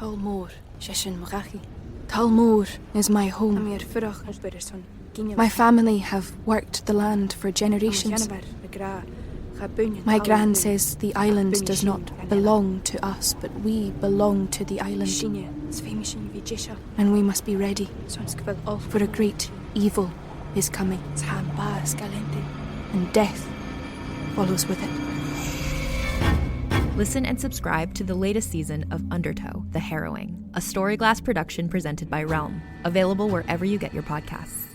Talmor, Shishin Marachi. Talmor is my home. My family have worked the land for generations. My gran says the island does not belong to us, but we belong to the island. And we must be ready, for a great evil is coming. And death follows with it. Listen and subscribe to the latest season of Undertow, The Harrowing, a Storyglass production presented by Realm, available wherever you get your podcasts.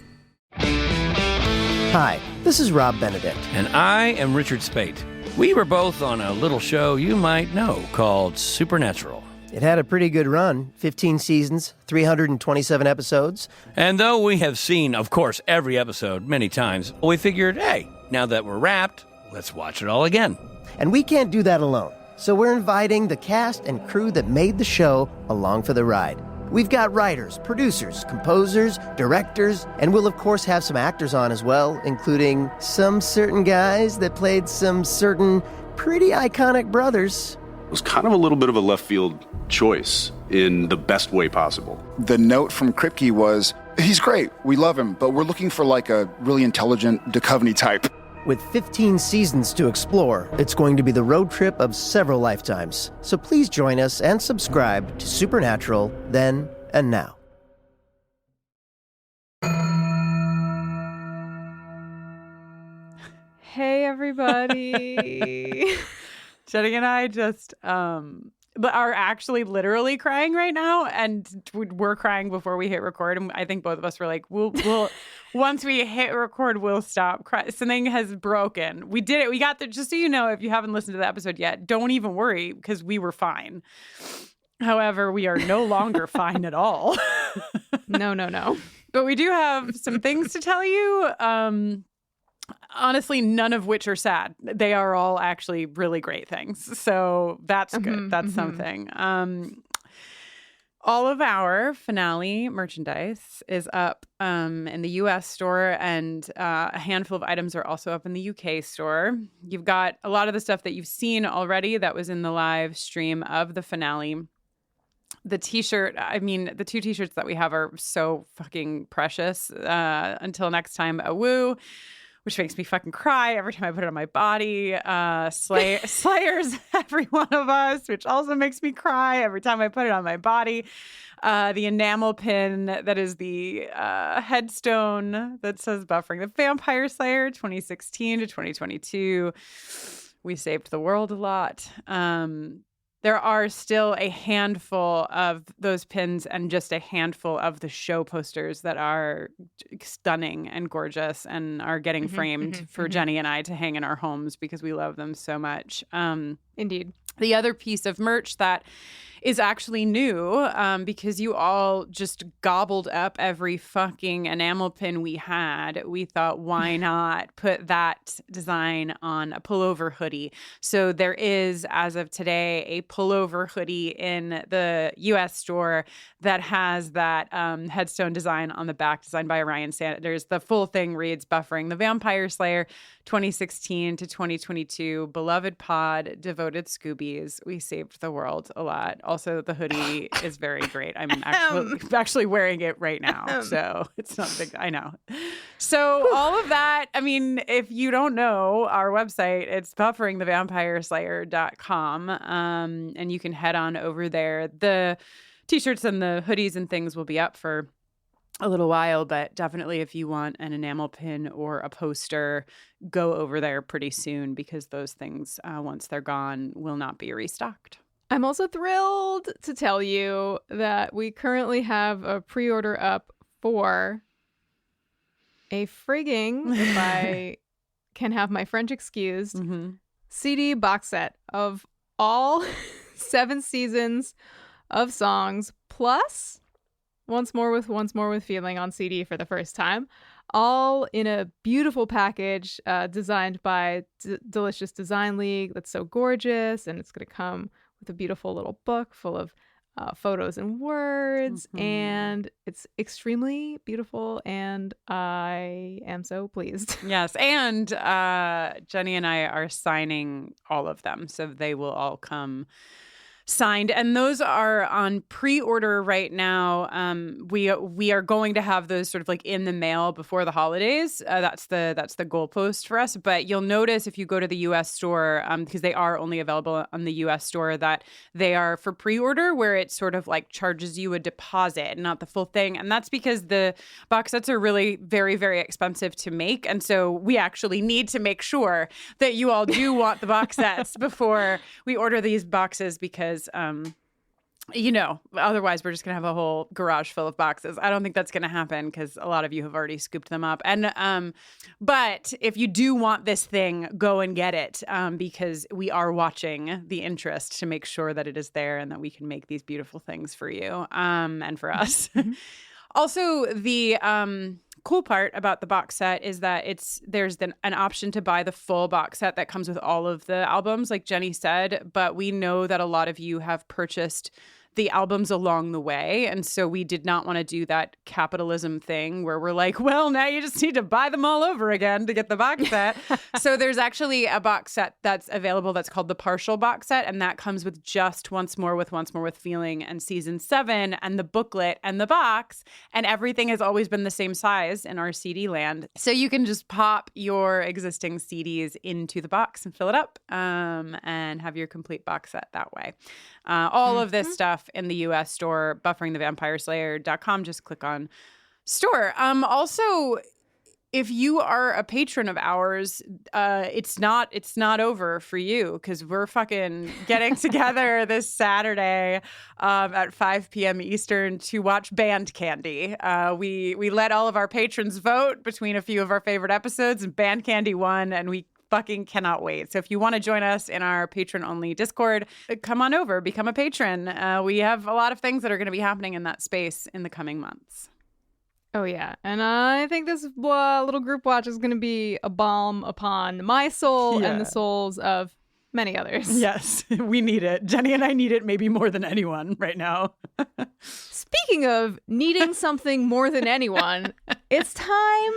Hi, this is Rob Benedict. And I am Richard Spate. We were both on a little show you might know called Supernatural. It had a pretty good run, 15 seasons, 327 episodes. And though we have seen, of course, every episode many times, we figured, hey, now that we're wrapped, let's watch it all again. And we can't do that alone. So we're inviting the cast and crew that made the show along for the ride. We've got writers, producers, composers, directors, and we'll of course have some actors on as well, including some certain guys that played some certain pretty iconic brothers. It was kind of a little bit of a left field choice in the best way possible. The note from Kripke was, he's great, we love him, but we're looking for like a really intelligent Duchovny type. With 15 seasons to explore, it's going to be the road trip of several lifetimes. So please join us and subscribe to Supernatural Then and Now. Hey, everybody. Jenny and I just are actually literally crying right now, and we're crying before we hit record. And I think both of us were like, we'll once we hit record, we'll stop crying. Something has broken. We did it. We got there. Just so you know, if you haven't listened to the episode yet, don't even worry because we were fine. However, we are no longer fine at all. No. But we do have some things to tell you. Honestly, none of which are sad. They are all actually really great things. So that's good. That's something. All of our finale merchandise is up in the U.S. store, and a handful of items are also up in the U.K. store. You've got a lot of the stuff that you've seen already that was in the live stream of the finale. The t-shirt, the 2 t-shirts that we have are so fucking precious. Until next time, a woo. Which makes me fucking cry every time I put it on my body. Slayer's Every One of Us, which also makes me cry every time I put it on my body. The enamel pin that is the headstone that says Buffering the Vampire Slayer 2016 to 2022. We saved the world a lot. There are still a handful of those pins and just a handful of the show posters that are stunning and gorgeous and are getting framed for Jenny and I to hang in our homes because we love them so much. Indeed. The other piece of merch that is actually new because you all just gobbled up every fucking enamel pin we had. We thought, why not put that design on a pullover hoodie? So there is, as of today, a pullover hoodie in the U.S. store that has that headstone design on the back, designed by Ryan Sanders. The full thing reads, Buffering the Vampire Slayer 2016 to 2022. Beloved pod, devoted Scoobies. We saved the world a lot. Also, the hoodie is very great. I'm actually wearing it right now. So it's not big. I know. So all of that, if you don't know our website, it's bufferingthevampireslayer.com. And you can head on over there. The t-shirts and the hoodies and things will be up for a little while, but definitely if you want an enamel pin or a poster, go over there pretty soon because those things, once they're gone, will not be restocked. I'm also thrilled to tell you that we currently have a pre-order up for a frigging, if I can have my French excused, CD box set of all 7 seasons of songs, plus Once More with Feeling on CD for the first time, all in a beautiful package designed by Delicious Design League that's so gorgeous, and it's going to come with a beautiful little book full of photos and words, and it's extremely beautiful, and I am so pleased. Yes, and Jenny and I are signing all of them, so they will all come signed, and those are on pre-order right now. We are going to have those sort of like in the mail before the holidays. That's the goalpost for us. But you'll notice if you go to the U.S. store, because they are only available on the U.S. store, that they are for pre-order, where it sort of like charges you a deposit, not the full thing. And that's because the box sets are really very, very expensive to make, and so we actually need to make sure that you all do want the box sets before we order these boxes, because otherwise we're just going to have a whole garage full of boxes. I don't think that's going to happen because a lot of you have already scooped them up. And but if you do want this thing, go and get it, because we are watching the interest to make sure that it is there and that we can make these beautiful things for you and for us. Also, the cool part about the box set is that there's an option to buy the full box set that comes with all of the albums, like Jenny said, but we know that a lot of you have purchased the albums along the way, and so we did not want to do that capitalism thing where we're like, well, now you just need to buy them all over again to get the box set. So there's actually a box set that's available that's called the partial box set, and that comes with just Once More with Feeling and season 7 and the booklet and the box, and everything has always been the same size in our CD land. So you can just pop your existing CDs into the box and fill it up, and have your complete box set that way. All of this stuff in the U.S. store, bufferingthevampireslayer.com. Just click on store. Also, if you are a patron of ours, it's not over for you, because we're fucking getting together this Saturday at 5 p.m. Eastern to watch Band Candy. We let all of our patrons vote between a few of our favorite episodes, and Band Candy won, and we fucking cannot wait. So if you want to join us in our patron-only Discord, come on over, become a patron. We have a lot of things that are going to be happening in that space in the coming months. Oh, yeah. And I think this little group watch is going to be a balm upon my soul and the souls of many others. Yes, we need it. Jenny and I need it maybe more than anyone right now. Speaking of needing something more than anyone, it's time,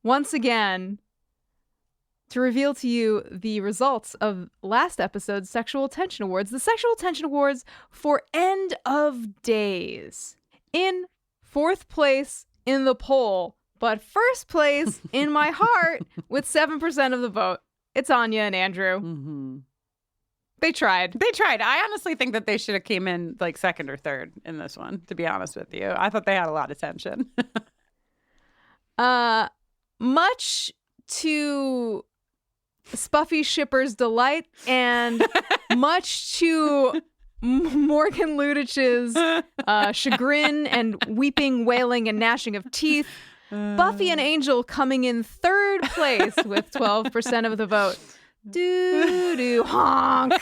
once again, to reveal to you the results of last episode's Sexual Tension Awards. The Sexual Tension Awards for End of Days. In 4th place in the poll, but 1st place in my heart with 7% of the vote. It's Anya and Andrew. Mm-hmm. They tried. I honestly think that they should have came in like 2nd or 3rd in this one, to be honest with you. I thought they had a lot of tension. Much to Spuffy shippers' delight, and much to Morgan Lutich's chagrin and weeping, wailing, and gnashing of teeth, Buffy and Angel coming in 3rd place with 12% of the vote. Doo-doo, honk.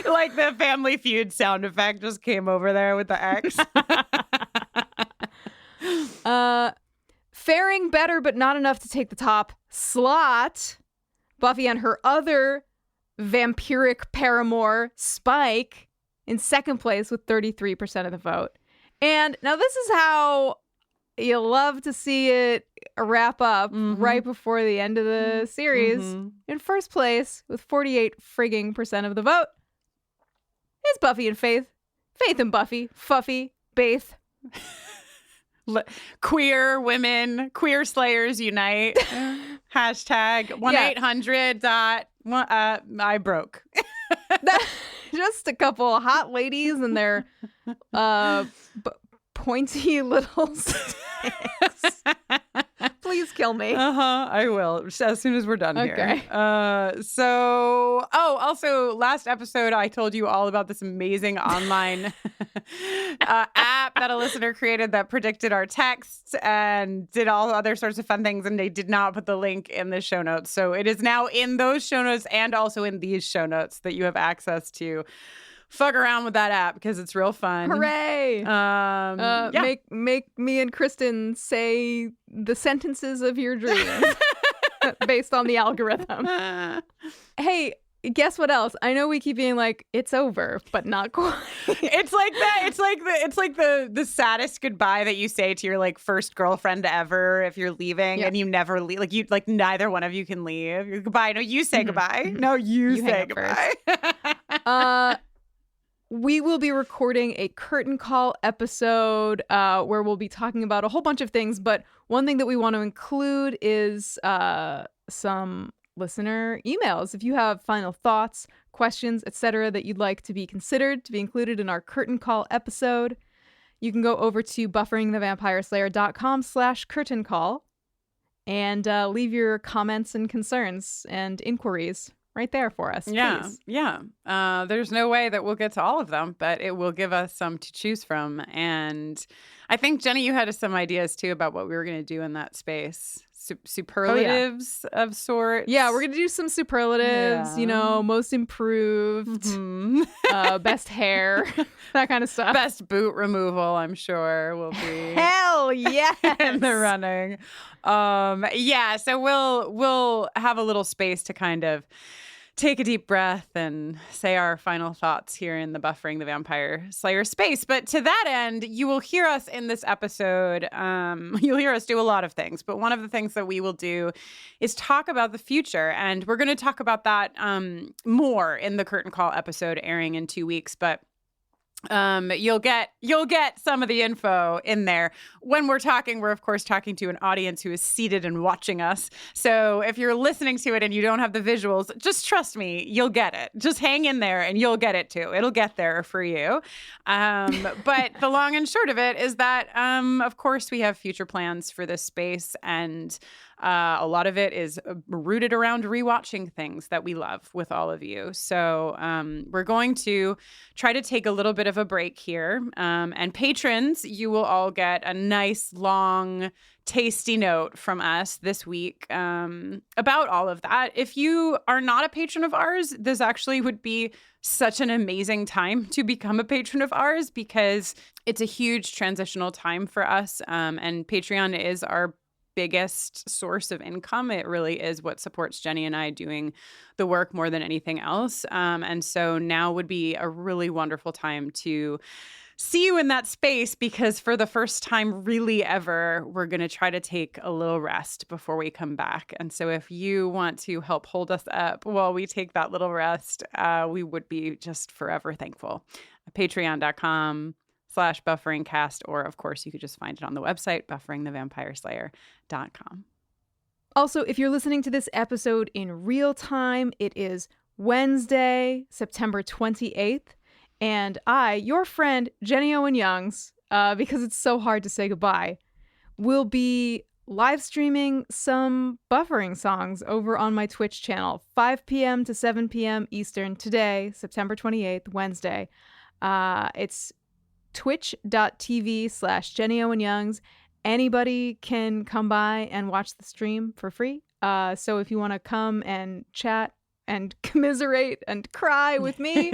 Like the Family Feud sound effect just came over there with the X. Faring better, but not enough to take the top slot, Buffy and her other vampiric paramour, Spike, in 2nd place with 33% of the vote. And now this is how you love to see it wrap up right before the end of the series. In 1st place with 48% of the vote is Buffy and Faith. Faith and Buffy. Fuffy. Baith. Queer women, queer slayers unite. Hashtag 1-800 I broke. Just a couple hot ladies and their pointy little sticks. Please kill me. I will, as soon as we're done here. Also, last episode, I told you all about this amazing online app that a listener created that predicted our texts and did all other sorts of fun things, and they did not put the link in the show notes. So it is now in those show notes and also in these show notes that you have access to. Fuck around with that app because it's real fun. Hooray! Make me and Kristin say the sentences of your dreams based on the algorithm. Hey, guess what else? I know we keep being like, it's over, but not quite. It's like that. It's like the saddest goodbye that you say to your like first girlfriend ever if you're leaving and you never leave. Like you, like neither one of you can leave. You're goodbye. No, you say goodbye. No, you say goodbye. We will be recording a curtain call episode where we'll be talking about a whole bunch of things. But one thing that we want to include is some listener emails. If you have final thoughts, questions, etc. that you'd like to be considered to be included in our curtain call episode, you can go over to bufferingthevampireslayer.com/curtain call and leave your comments and concerns and inquiries right there for us. Please. There's no way that we'll get to all of them, but it will give us some to choose from. And I think, Jenny, you had some ideas too about what we were going to do in that space. Superlatives of sorts. Yeah, we're going to do some superlatives, you know, most improved, best hair, that kind of stuff. Best boot removal, I'm sure, will be hell yes in the running. So we'll have a little space to kind of take a deep breath and say our final thoughts here in the Buffering the Vampire Slayer space. But to that end, you will hear us in this episode. You'll hear us do a lot of things. But one of the things that we will do is talk about the future. And we're going to talk about that more in the Curtain Call episode airing in 2 weeks. But you'll get some of the info in there. When we're of course talking to an audience who is seated and watching us. So if you're listening to it and you don't have the visuals, just trust me, you'll get it. Just hang in there and you'll get it too. It'll get there for you. But the long and short of it is that, of course, we have future plans for this space, and a lot of it is rooted around rewatching things that we love with all of you. So we're going to try to take a little bit of a break here. And patrons, you will all get a nice, long, tasty note from us this week about all of that. If you are not a patron of ours, this actually would be such an amazing time to become a patron of ours, because it's a huge transitional time for us. And Patreon is our biggest source of income. It really is what supports Jenny and I doing the work more than anything else. And so now would be a really wonderful time to see you in that space, because for the first time really ever, we're going to try to take a little rest before we come back. And so if you want to help hold us up while we take that little rest, we would be just forever thankful. Patreon.com/bufferingcast, or of course you could just find it on the website, bufferingthevampireslayer.com. Also, if you're listening to this episode in real time, it is Wednesday, September 28th, and I, your friend Jenny Owen Youngs, because it's so hard to say goodbye, will be live streaming some buffering songs over on my Twitch channel, 5 p.m. to 7 p.m. Eastern today, September 28th, Wednesday. It's twitch.tv/Jenny Owen Youngs. Anybody can come by and watch the stream for free. So if you want to come and chat and commiserate and cry with me,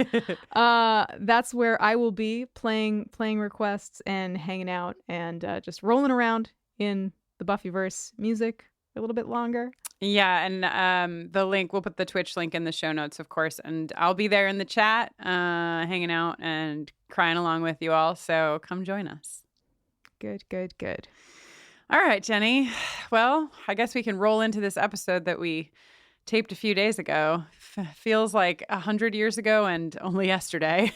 that's where I will be playing requests and hanging out and just rolling around in the Buffyverse music a little bit longer. Yeah, and the link, we'll put the Twitch link in the show notes, of course, and I'll be there in the chat, hanging out and crying along with you all, so come join us. Good. All right, Jenny. Well, I guess we can roll into this episode that we taped a few days ago. Feels like 100 years ago and only yesterday.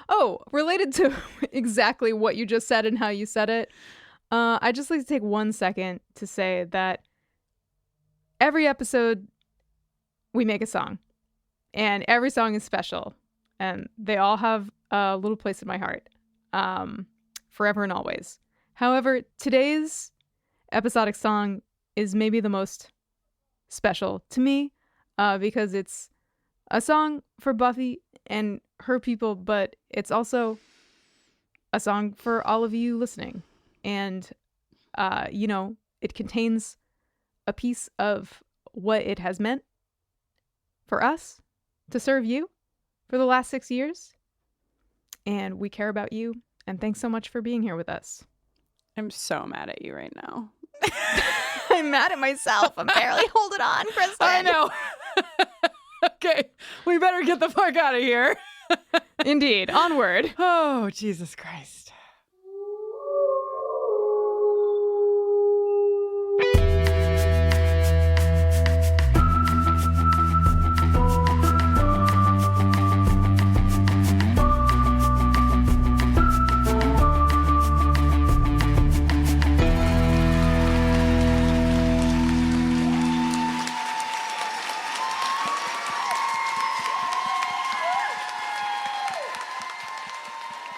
Oh, related to exactly what you just said and how you said it, I'd just like to take 1 second to say that every episode we make a song, and every song is special, and they all have a little place in my heart, forever and always. However, today's episodic song is maybe the most special to me, because it's a song for Buffy and her people, but it's also a song for all of you listening. And, it contains a piece of what it has meant for us to serve you for the last 6 years. And we care about you. And thanks so much for being here with us. I'm so mad at you right now. I'm mad at myself. I'm barely holding on, Kristen. I know. Okay, we better get the fuck out of here. Indeed. Onward. Oh, Jesus Christ.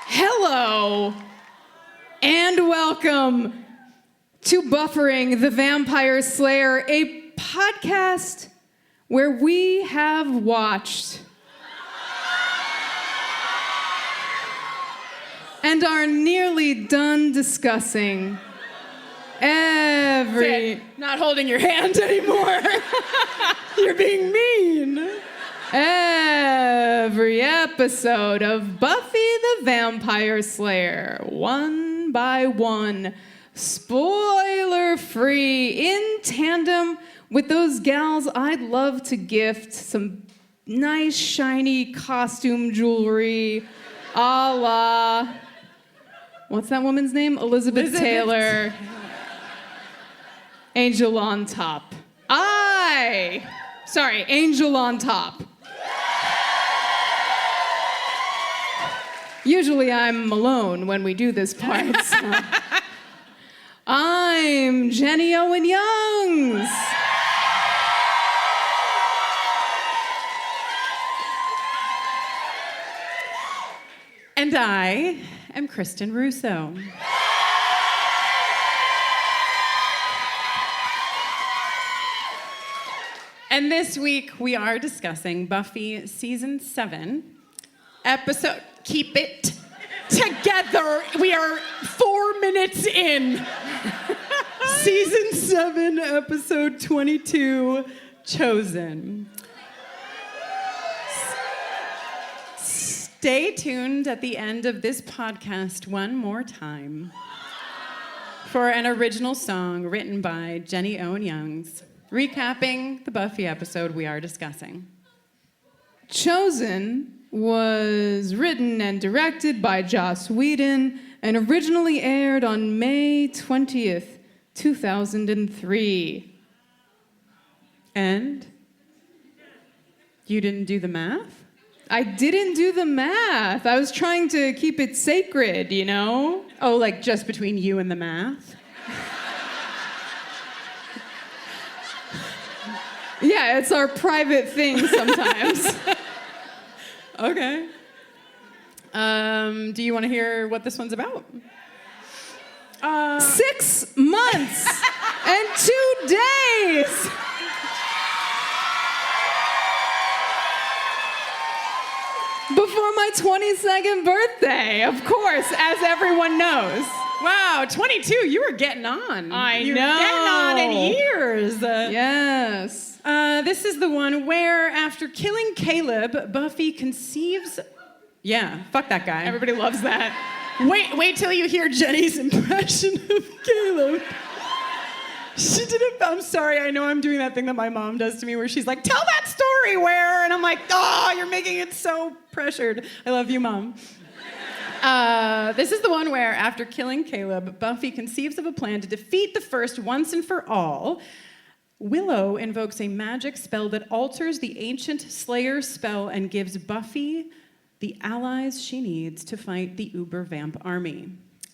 Hello, and welcome to Buffering the Vampire Slayer, a podcast where we have watched and are nearly done discussing every... Not holding your hand anymore. You're being mean. Every episode of Buffy the Vampire Slayer, one by one, spoiler-free, in tandem with those gals I'd love to gift some nice, shiny costume jewelry, a la... What's that woman's name? Elizabeth Taylor. Angel on Top. Angel on Top. Usually I'm alone when we do this part. So. I'm Jenny Owen Youngs. And I am Kristin Russo. And this week we are discussing Buffy Season 7, episode... Keep it together. We are 4 minutes in. Season 7, episode 22, Chosen. Stay tuned at the end of this podcast one more time for an original song written by Jenny Owen Youngs, recapping the Buffy episode we are discussing. Chosen was written and directed by Joss Whedon and originally aired on May 20th, 2003. And? You didn't do the math? I didn't do the math. I was trying to keep it sacred, you know? Oh, like just between you and the math? Yeah, it's our private thing sometimes. Okay. Do you want to hear what this one's about? 6 months and 2 days. Before my 22nd birthday, of course, as everyone knows. Wow, 22, you were getting on. You're know. Getting on in years. Yes. This is the one where, after killing Caleb, Buffy conceives... Yeah, fuck that guy. Everybody loves that. Wait till you hear Jenny's impression of Caleb. She did it. I'm sorry, I know I'm doing that thing that my mom does to me where she's like, tell that story where? And I'm like, oh, you're making it so pressured. I love you, Mom. This is the one where, after killing Caleb, Buffy conceives of a plan to defeat the First once and for all. Willow invokes a magic spell that alters the ancient Slayer spell and gives Buffy the allies she needs to fight the Uber Vamp army.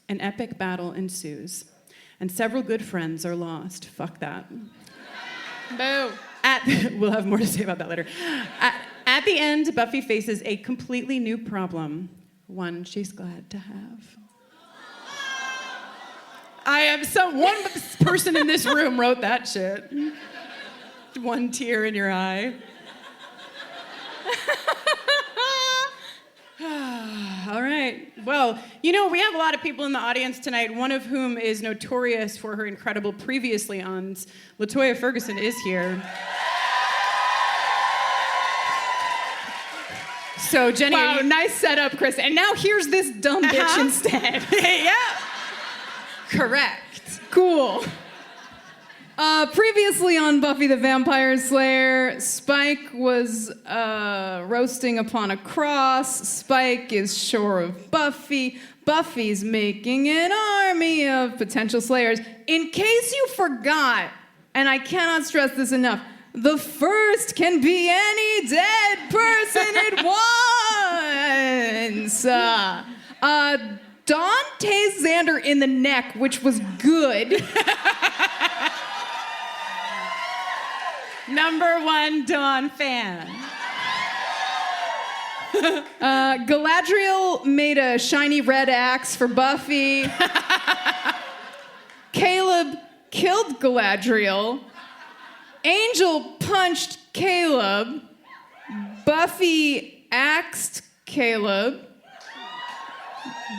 An epic battle ensues, and several good friends are lost. Fuck that. Boo. We'll have more to say about that later. At the end, Buffy faces a completely new problem, one she's glad to have. One person in this room wrote that shit. One tear in your eye. All right. Well, we have a lot of people in the audience tonight, one of whom is notorious for her incredible previously ons. LaToya Ferguson is here. So, Jenny... Wow, nice setup, Chris. And now here's this dumb bitch instead. Yeah. Correct. Cool. Previously on Buffy the Vampire Slayer, Spike was roasting upon a cross. Spike is sure of Buffy. Buffy's making an army of potential slayers. In case you forgot, and I cannot stress this enough, the first can be any dead person it wants. Dawn tased Xander in the neck, which was good. Number one Dawn fan. Galadriel made a shiny red axe for Buffy. Caleb killed Galadriel. Angel punched Caleb. Buffy axed Caleb.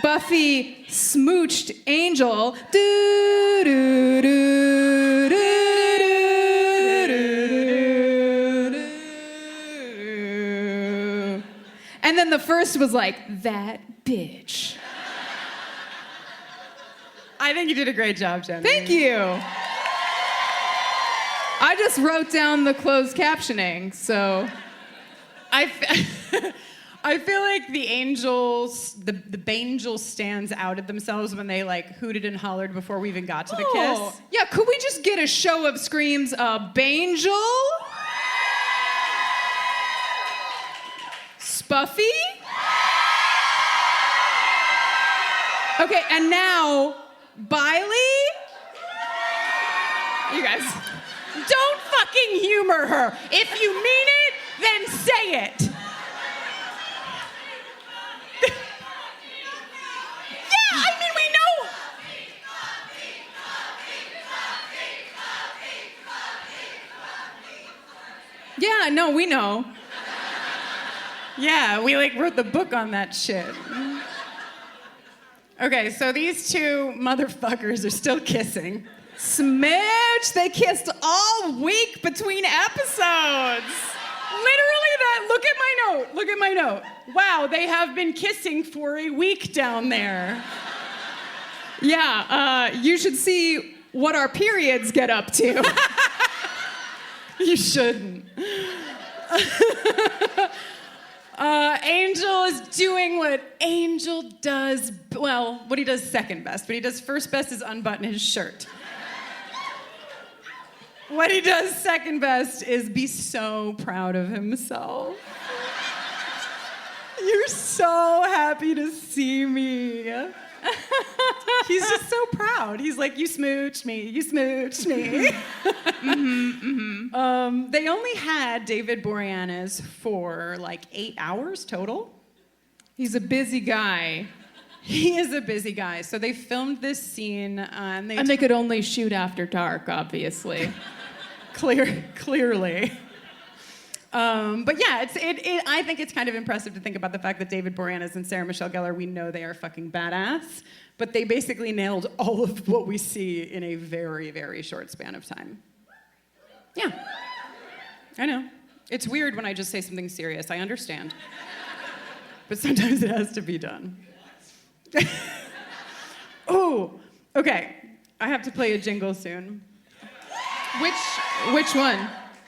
Buffy smooched Angel. And then the first was like, that bitch. I think you did a great job, Jenny. Thank you. I just wrote down the closed captioning, so. I feel like the angels, the Bangels stands outed themselves when they like hooted and hollered before we even got to the kiss. Yeah, could we just get a show of screams? Bangel? Spuffy? Okay, and now, Biley? You guys. Don't fucking humor her. If you mean it, then say it. Yeah, I mean, we know. Yeah, no, we know. Yeah, we like wrote the book on that shit. Okay, so these two motherfuckers are still kissing. Smooch! They kissed all week between episodes. Literally that, look at my note. Wow, they have been kissing for a week down there. Yeah, you should see what our periods get up to. You shouldn't. Angel is doing what Angel does, well, what he does second best. What he does first best is unbutton his shirt. What he does second best is be so proud of himself. You're so happy to see me. He's just so proud. He's like, you smooched me. They only had David Boreanaz for like 8 hours total. He's a busy guy. He is a busy guy. So they filmed this scene, and they could only shoot after dark, obviously. Clearly. But yeah, I think it's kind of impressive to think about the fact that David Boreanaz and Sarah Michelle Gellar, we know they are fucking badass, but they basically nailed all of what we see in a very, very short span of time. Yeah. I know. It's weird when I just say something serious. I understand. But sometimes it has to be done. Oh, okay. I have to play a jingle soon. Which one?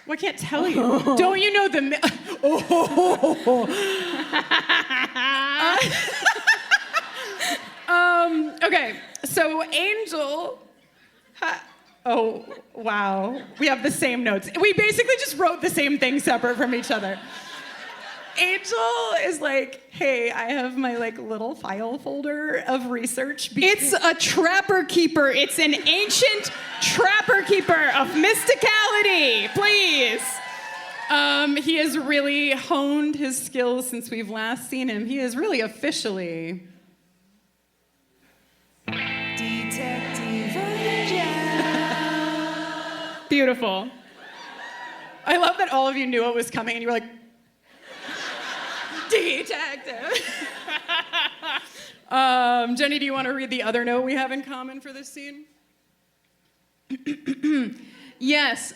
Well, I can't tell you. Don't you know the... Okay, so Angel... Oh, wow. We have the same notes. We basically just wrote the same thing separate from each other. Angel is like, hey, I have my like little file folder of research. It's a trapper keeper. It's an ancient trapper keeper of mysticality. Please. He has really honed his skills since we've last seen him. He is really officially... Detective Agent. Beautiful. I love that all of you knew it was coming and you were like, detective. Jenny, do you want to read the other note we have in common for this scene? Yes.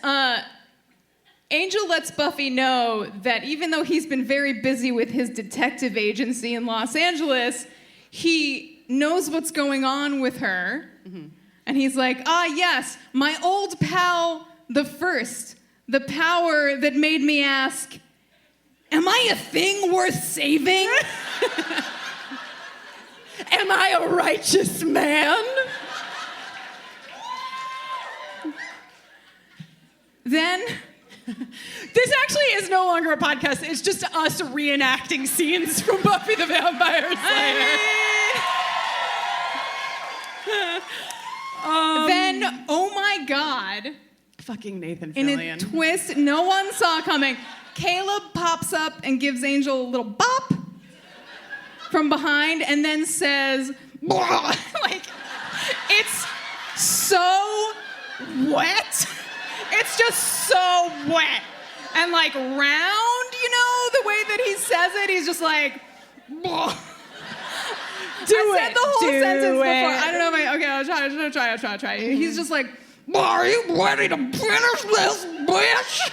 Angel lets Buffy know that even though he's been very busy with his detective agency in Los Angeles, he knows what's going on with her. Mm-hmm. And he's like, yes, my old pal, the first. The power that made me ask, am I a thing worth saving? Am I a righteous man? Then, This actually is no longer a podcast. It's just us reenacting scenes from Buffy the Vampire Slayer. then, oh my God, Fucking Nathan in Fillion. a twist no one saw coming, Caleb pops up and gives Angel a little bop from behind and then says, like, it's so wet. It's just so wet. And like round, the way that he says it, he's just like, I said the whole sentence before. I don't know if I'll try. He's just like, are you ready to finish this, bitch?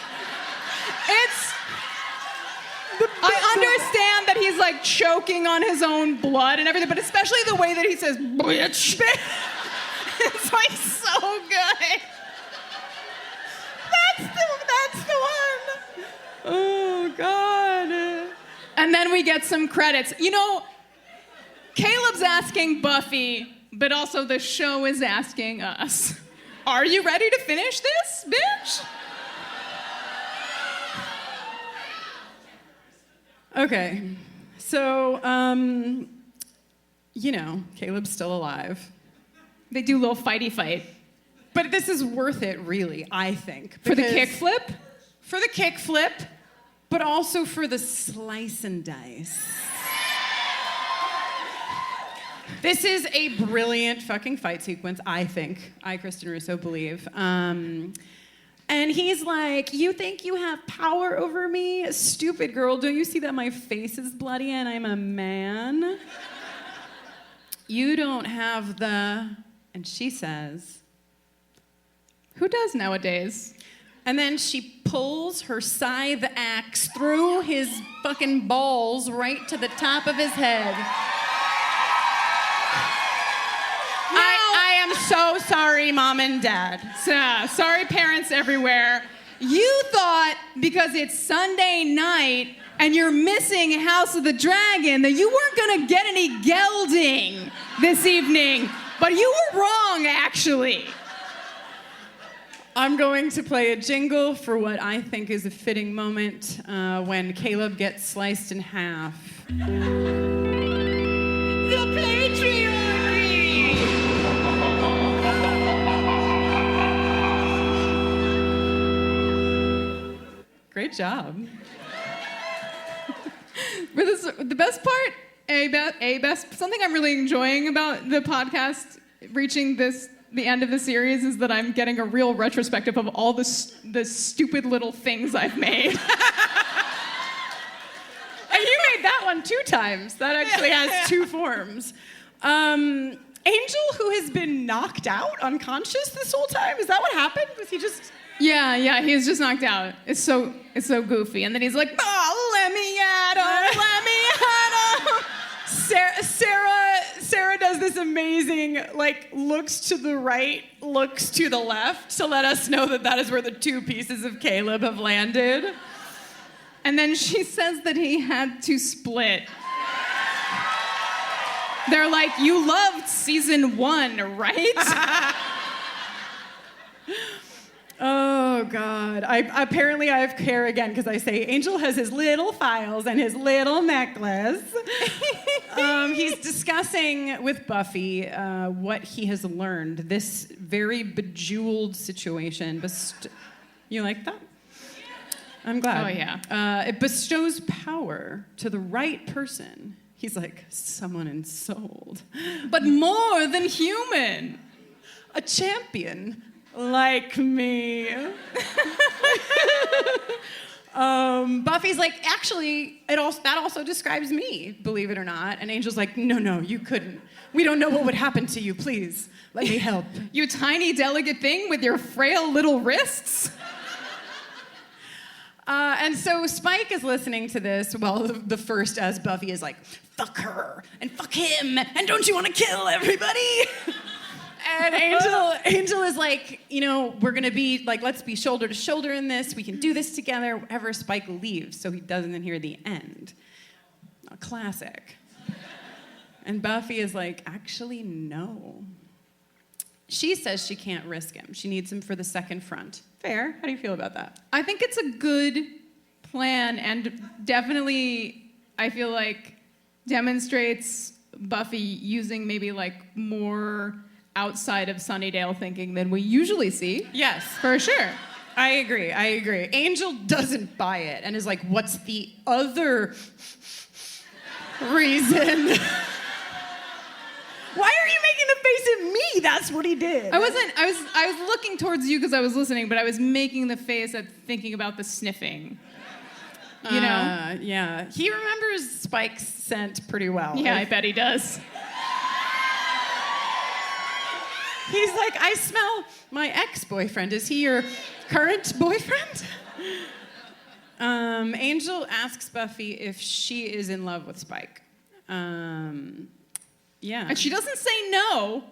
I understand that he's like choking on his own blood and everything, but especially the way that he says, bitch. It's like so good. That's the one. Oh, God. And then we get some credits. Caleb's asking Buffy, but also the show is asking us, are you ready to finish this, bitch? Okay, so, Caleb's still alive. They do a little fighty fight. But this is worth it, really, I think. For the because- kickflip? For the kickflip, but also for the slice and dice. This is a brilliant fucking fight sequence, I think. Kristin Russo, believe. And he's like, you think you have power over me? Stupid girl, don't you see that my face is bloody and I'm a man? You don't have the... And she says... Who does nowadays? And then she pulls her scythe axe through his fucking balls right to the top of his head. I am so sorry, Mom and Dad. Sorry, parents everywhere. You thought because it's Sunday night and you're missing House of the Dragon that you weren't gonna get any gelding this evening. But you were wrong, actually. I'm going to play a jingle for what I think is a fitting moment when Caleb gets sliced in half. The patriarchy! Great job. The best part, something I'm really enjoying about the podcast reaching the end of the series is that I'm getting a real retrospective of all the stupid little things I've made. And you made that one 2 times. That actually has 2 forms. Angel, who has been knocked out, unconscious this whole time, is that what happened? Was he just... Yeah, he was just knocked out. It's so goofy. And then he's like, let me at him, let me at him. Sarah does this amazing, looks to the right, looks to the left to let us know that is where the 2 pieces of Caleb have landed. And then she says that he had to split. They're like, you loved season 1, right? Oh, God. Apparently I have care again because I say Angel has his little files and his little necklace. He's discussing with Buffy what he has learned. This very bejeweled situation. You like that? I'm glad. Oh, yeah. It bestows power to the right person. He's like, someone ensouled. But more than human. A champion. Like me. Buffy's like, actually, that also describes me, believe it or not. And Angel's like, no, you couldn't. We don't know what would happen to you. Please, let me help. You tiny, delicate thing with your frail little wrists. And so Spike is listening to this while the first as Buffy is like, fuck her, and fuck him, and don't you want to kill everybody? And Angel is like, we're gonna be like, let's be shoulder to shoulder in this. We can do this together. Wherever Spike leaves, so he doesn't hear the end. A classic. And Buffy is like, actually, no. She says she can't risk him. She needs him for the second front. Fair. How do you feel about that? I think it's a good plan, and definitely, I feel like, demonstrates Buffy using maybe like more outside of Sunnydale thinking than we usually see. Yes. For sure. I agree. Angel doesn't buy it and is like, what's the other reason? Why are you making the face at me? That's what he did. I was looking towards you because I was listening, but I was making the face at thinking about the sniffing. You know? Yeah. He remembers Spike's scent pretty well. Yeah, I bet he does. He's like, I smell my ex-boyfriend. Is he your current boyfriend? Angel asks Buffy if she is in love with Spike. Yeah. And she doesn't say no.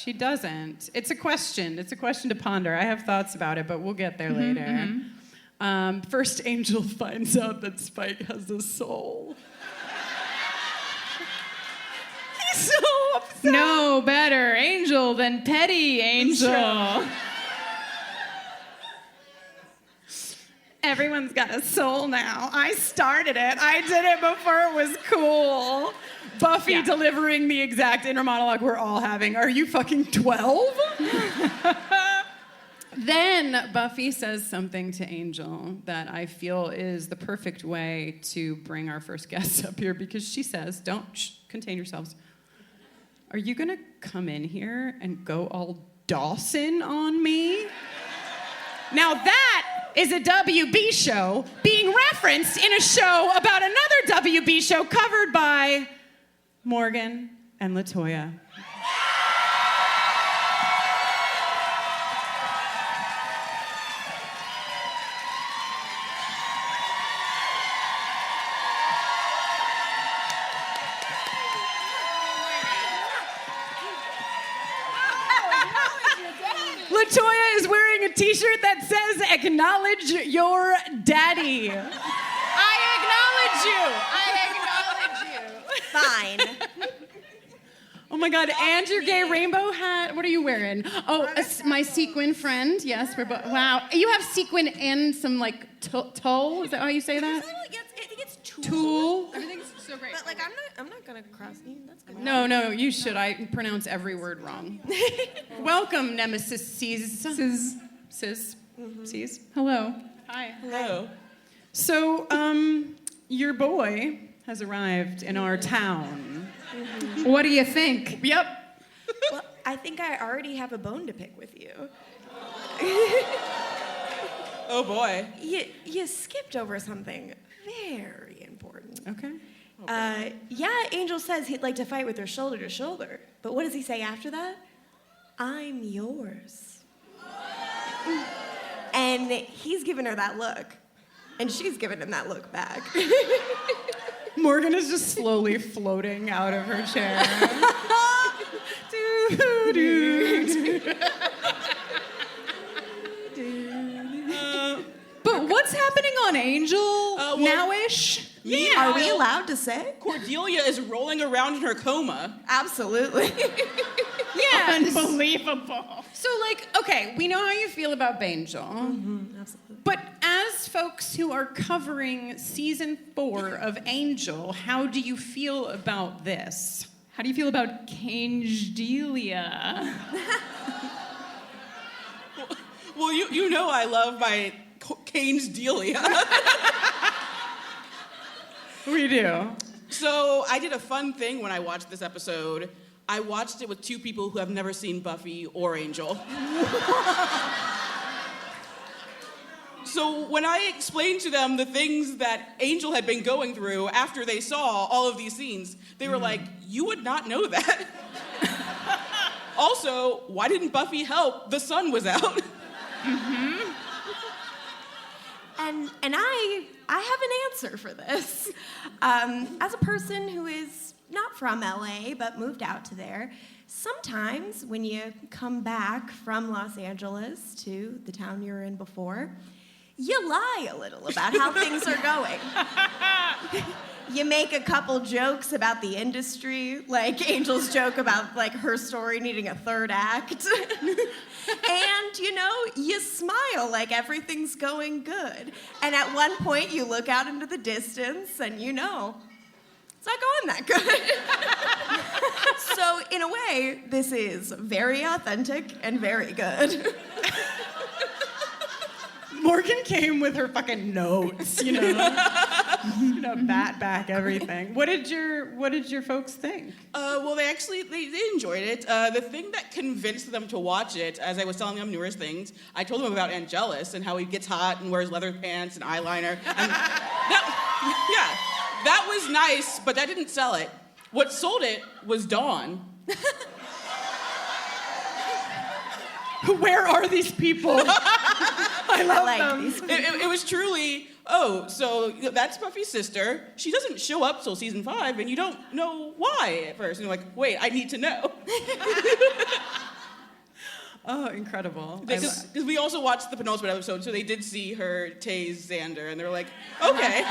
She doesn't. It's a question. It's a question to ponder. I have thoughts about it, but we'll get there later. First, Angel finds out that Spike has a soul. He's so upset. No better angel than petty angel. Everyone's got a soul now. I started it. I did it before it was cool. Buffy delivering the exact inner monologue we're all having. Are you fucking 12? Then Buffy says something to Angel that I feel is the perfect way to bring our first guests up here, because she says, contain yourselves. Are you gonna come in here and go all Dawson on me? Now that is a WB show being referenced in a show about another WB show covered by Morgan and LaToya. LaToya is wearing a t-shirt that says, "Acknowledge your daddy." I acknowledge you. Fine. Oh my God, and your gay rainbow hat. What are you wearing? Oh, my sequin friend. Yes, we're both. Wow, you have sequin and some like tulle. Is that how you say that? I think it's tulle. Tulle. Everything's so great. But like, I'm not gonna cross you. That's good. No, you should. I pronounce every word wrong. Welcome, Nemesis Cs. Sis. Cs. Hello. Hi. Hello. So, your boy has arrived in our town. What do you think? Yep. Well, I think I already have a bone to pick with you. Oh boy. You skipped over something very important. Okay. Yeah, Angel says he'd like to fight with her shoulder to shoulder. But what does he say after that? I'm yours. And he's giving her that look. And she's giving him that look back. Morgan is just slowly floating out of her chair. But what's happening on Angel now-ish? Yeah. Are we allowed to say? Cordelia is rolling around in her coma. Absolutely. Yeah. Unbelievable. So, okay, we know how you feel about Bangel. Absolutely. But as folks who are covering season 4 of Angel, how do you feel about this? How do you feel about Cangedelia? Well, you know I love my Kane's Delia. We do. So I did a fun thing when I watched this episode. I watched it with 2 people who have never seen Buffy or Angel. So when I explained to them the things that Angel had been going through after they saw all of these scenes, they were like, you would not know that. Also, why didn't Buffy help? The sun was out. Mm-hmm. And I have an answer for this. As a person who is not from LA, but moved out to there. Sometimes when you come back from Los Angeles to the town you were in before, you lie a little about how things are going. You make a couple jokes about the industry, like Angel's joke about like her story needing a third act. And, you smile like everything's going good. And at one point you look out into the distance and it's not going that good. So in a way, this is very authentic and very good. Morgan came with her fucking notes, bat back everything. What did your folks think? Well, they enjoyed it. The thing that convinced them to watch it, as I was telling them numerous things, I told them about Angelus and how he gets hot and wears leather pants and eyeliner. And that was nice, but that didn't sell it. What sold it was Dawn. Where are these people? I love them. These people. It was truly, so that's Buffy's sister. She doesn't show up till season 5, and you don't know why at first. And you're like, wait, I need to know. Oh, incredible. Because we also watched the penultimate episode, so they did see her tase Xander, and they were like, okay.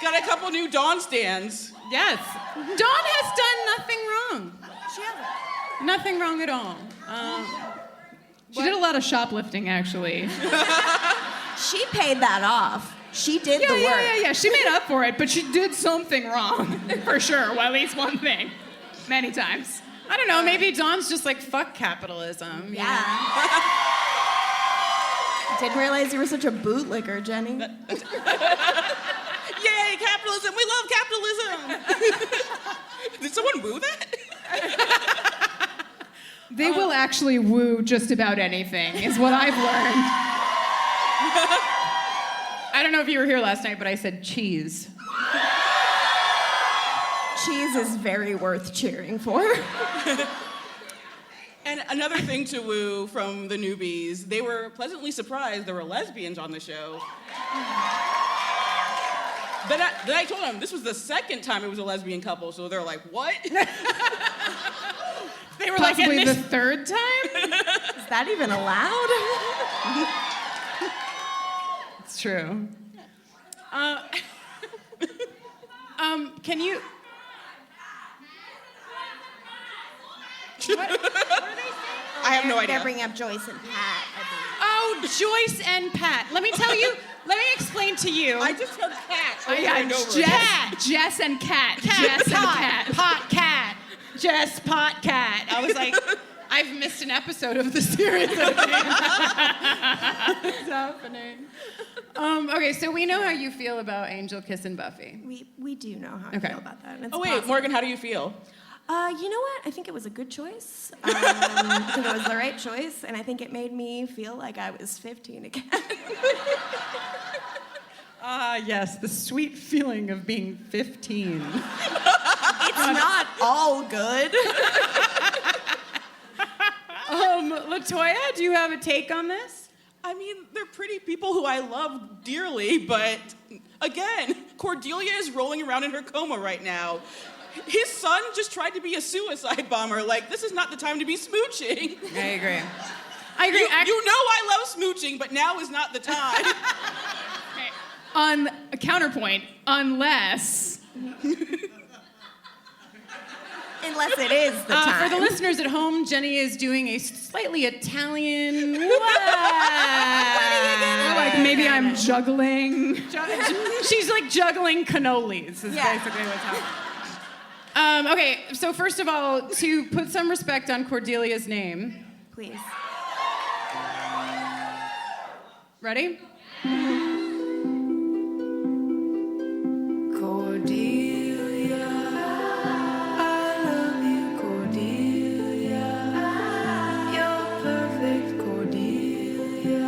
Got a couple new Dawn stands. Yes. Dawn has done nothing wrong. She hasn't. Nothing wrong at all. She did a lot of shoplifting, actually. She paid that off. She did the work. Yeah. She made up for it, but she did something wrong, for sure. Well, at least one thing. Many times. I don't know, maybe Dawn's just like, fuck capitalism. Yeah. Didn't realize you were such a bootlicker, Jenny. Yay, capitalism! We love capitalism! Did someone woo that? They will actually woo just about anything, is what I've learned. I don't know if you were here last night, but I said cheese. Cheese is very worth cheering for. And another thing to woo from the newbies, they were pleasantly surprised there were lesbians on the show. Then I told them this was the second time it was a lesbian couple, so they're like, what? They were Possibly like, the third time? Is that even allowed? It's true. Can you... What are they saying? I have no idea. They're bringing up Joyce and Pat, I Oh, Joyce and Pat. Let me explain to you. I just heard cat over Yeah, and over. Jess and Kat. Cat, Jess and Kat. pot, cat. Jess, pot, cat. I was like, I've missed an episode of the series. What's happening? Okay, so we know how you feel about Angel kissing Buffy. We do know how I Okay. feel about that. And it's Oh wait, possible. Morgan, how do you feel? You know what? I think it was a good choice. I think it was the right choice, and I think it made me feel like I was 15 again. Yes, the sweet feeling of being 15. It's not all good. LaToya, do you have a take on this? I mean, they're pretty people who I love dearly, but again, Cordelia is rolling around in her coma right now. His son just tried to be a suicide bomber. Like, this is not the time to be smooching. I agree. You know I love smooching, but now is not the time. On a counterpoint, unless... Unless it is the time. For the listeners at home, Jenny is doing a slightly Italian. Like maybe I'm juggling. She's like juggling cannolis. Is basically what's happening. Okay, so first of all, to put some respect on Cordelia's name. Please. Ready? Cordelia, I love you, Cordelia. You're perfect, Cordelia.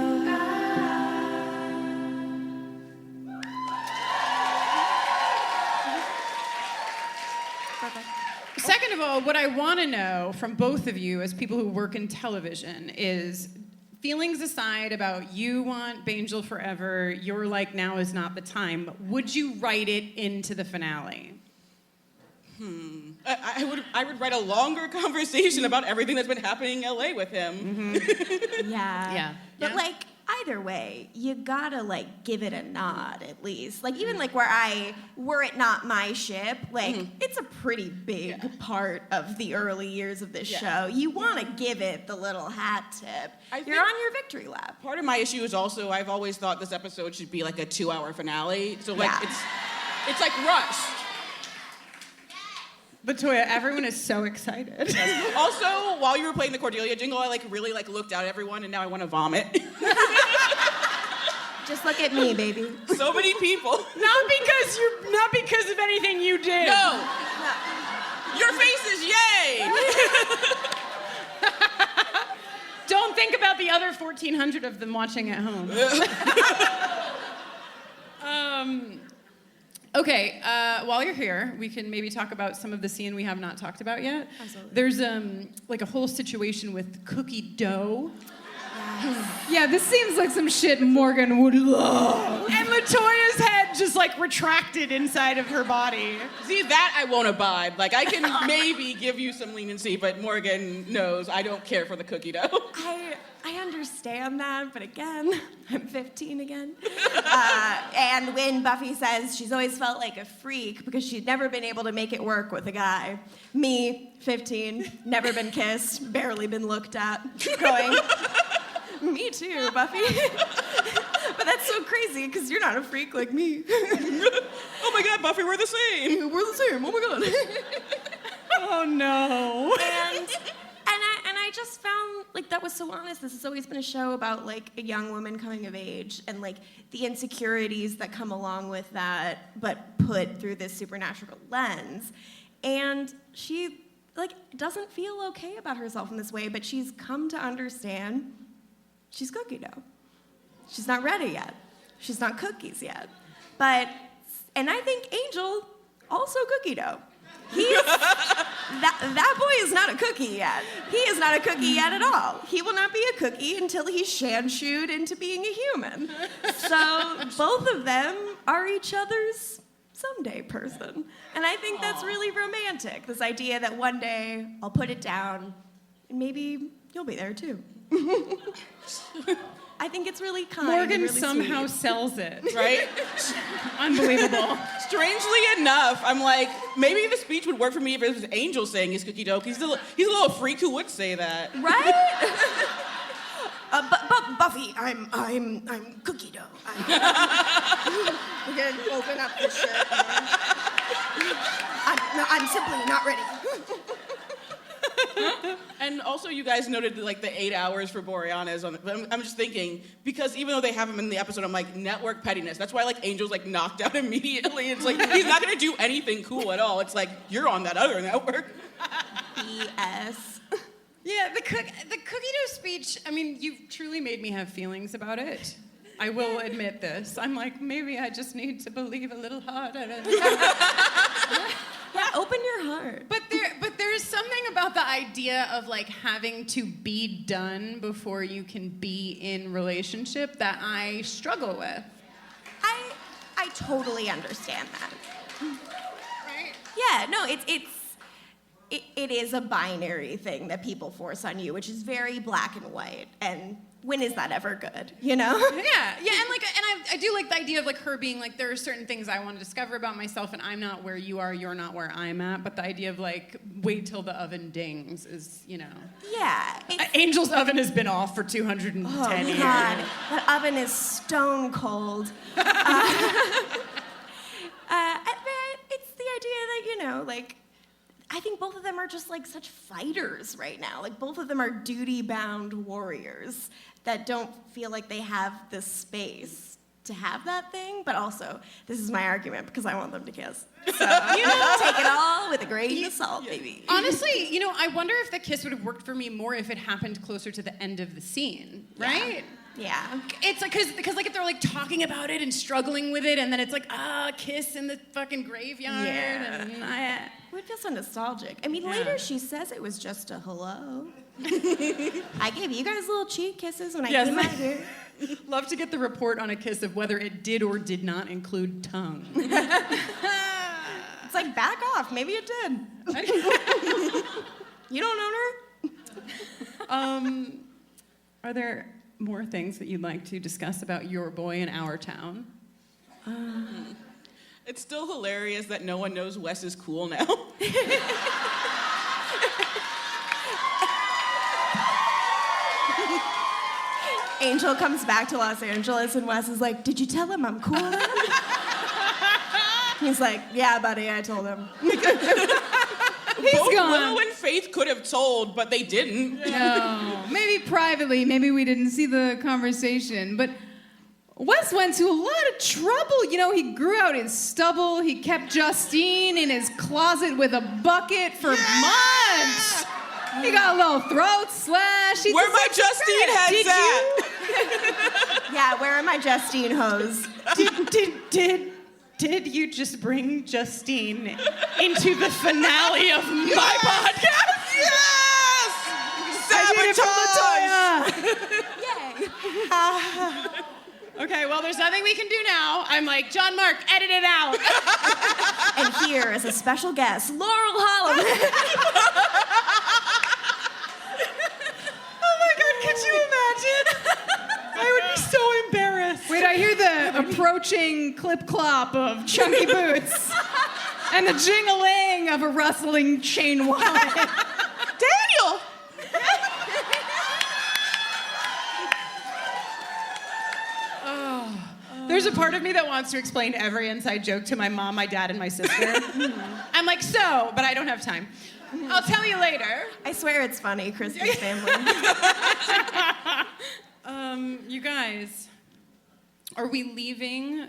Second of all, what I want to know from both of you as people who work in television is, feelings aside about you want Bangel forever, you're like, now is not the time, would you write it into the finale? I would write a longer conversation about everything that's been happening in LA with him. Yeah. But like either way, you gotta like give it a nod at least. Like even like were it not my ship, like it's a pretty big part of the early years of this show. You want to give it the little hat tip. You're on your victory lap. Part of my issue is also I've always thought this episode should be like a 2-hour finale. So like it's like rushed. LaToya, everyone is so excited. Also, while you were playing the Cordelia jingle, I like really like looked out at everyone, and now I want to vomit. Just look at me, baby. So many people. Not because of anything you did. No. Your faces, yay! Don't think about the other 1,400 of them watching at home. Okay, while you're here, we can maybe talk about some of the scene we have not talked about yet. Absolutely. There's like a whole situation with cookie dough. Yeah, this seems like some shit Morgan would love. And LaToya's head just like retracted inside of her body. See, that I won't abide. Like, I can maybe give you some leniency, but Morgan knows I don't care for the cookie dough. I understand that, but again, I'm 15 again. And when Buffy says she's always felt like a freak because she'd never been able to make it work with a guy. Me, 15, never been kissed, barely been looked at, going, me too, Buffy. But that's so crazy because you're not a freak like me. Oh my God, Buffy, we're the same. We're the same, oh my God. Oh no. And I just found like that was so honest. This has always been a show about like a young woman coming of age and like the insecurities that come along with that, but put through this supernatural lens. And she like doesn't feel okay about herself in this way, but she's come to understand she's cookie dough. She's not ready yet. She's not cookies yet. And I think Angel also cookie dough. That boy is not a cookie yet. He is not a cookie yet at all. He will not be a cookie until he's shan-shooed into being a human. So both of them are each other's someday person. And I think that's really romantic, this idea that one day I'll put it down and maybe you'll be there too. I think it's really kind. Morgan really somehow sweet. sells it. Right? Unbelievable. Strangely enough, I'm like, maybe the speech would work for me if it was Angel saying he's cookie dough. He's a little freak who would say that. Right? But Buffy, I'm cookie dough. We're gonna open up this shit. I'm simply not ready. And also, you guys noted like the 8 hours for Boreanaz. I'm just thinking because even though they have him in the episode, I'm like network pettiness. That's why like Angel's like knocked out immediately. It's like he's not gonna do anything cool at all. It's like you're on that other network. BS. Yeah, the cookie dough speech. I mean, you've truly made me have feelings about it. I will admit this. I'm like, maybe I just need to believe a little harder. Yeah, open your heart. But there's something about the idea of like having to be done before you can be in relationship that I struggle with. I totally understand that. Right? Yeah, no, it is a binary thing that people force on you, which is very black and white. And when is that ever good, you know? Yeah, and I do like the idea of like her being like, there are certain things I want to discover about myself, and I'm not where you are, you're not where I'm at. But the idea of like, wait till the oven dings is, you know. Yeah. Angel's oven has been off for 210 years. Oh God, that oven is stone cold. But it's the idea that, you know, like, I think both of them are just like such fighters right now. Like both of them are duty-bound warriors that don't feel like they have the space to have that thing. But also, this is my argument because I want them to kiss. So, you know, take it all with a grain of salt, baby. Honestly, you know, I wonder if the kiss would have worked for me more if it happened closer to the end of the scene, right? Yeah. It's like, because like if they're like talking about it and struggling with it, and then it's like, kiss in the fucking graveyard. Yeah. And It would feel so nostalgic. I mean, later she says it was just a hello. I gave you guys little cheek kisses when I came out here. Love to get the report on a kiss of whether it did or did not include tongue. It's like, back off. Maybe it did. You don't own her? Are there more things that you'd like to discuss about your boy in our town? It's still hilarious that no one knows Wes is cool now. Angel comes back to Los Angeles, and Wes is like, did you tell him I'm cool now? He's like, yeah, buddy, I told him. Both Willow and Faith could have told, but they didn't. No, maybe privately, maybe we didn't see the conversation, but Wes went to a lot of trouble. You know, he grew out his stubble, he kept Justine in his closet with a bucket for months. He got a little throat slash. Where my Justine heads at? Yeah, where are my Justine hoes? Did you just bring Justine into the finale of my podcast? Yes! Sabotage! Yay! Okay, well, there's nothing we can do now. I'm like, John Mark, edit it out. And here is a special guest, Laurel Holloman. Oh my God, could you imagine? I would be so embarrassed. Wait, I hear the approaching clip-clop of chunky boots and the jingling of a rustling chain wallet. Daniel! There's a part of me that wants to explain every inside joke to my mom, my dad, and my sister. I'm like, so, but I don't have time. I'll tell you later. I swear it's funny, Kristin's family. You guys, are we leaving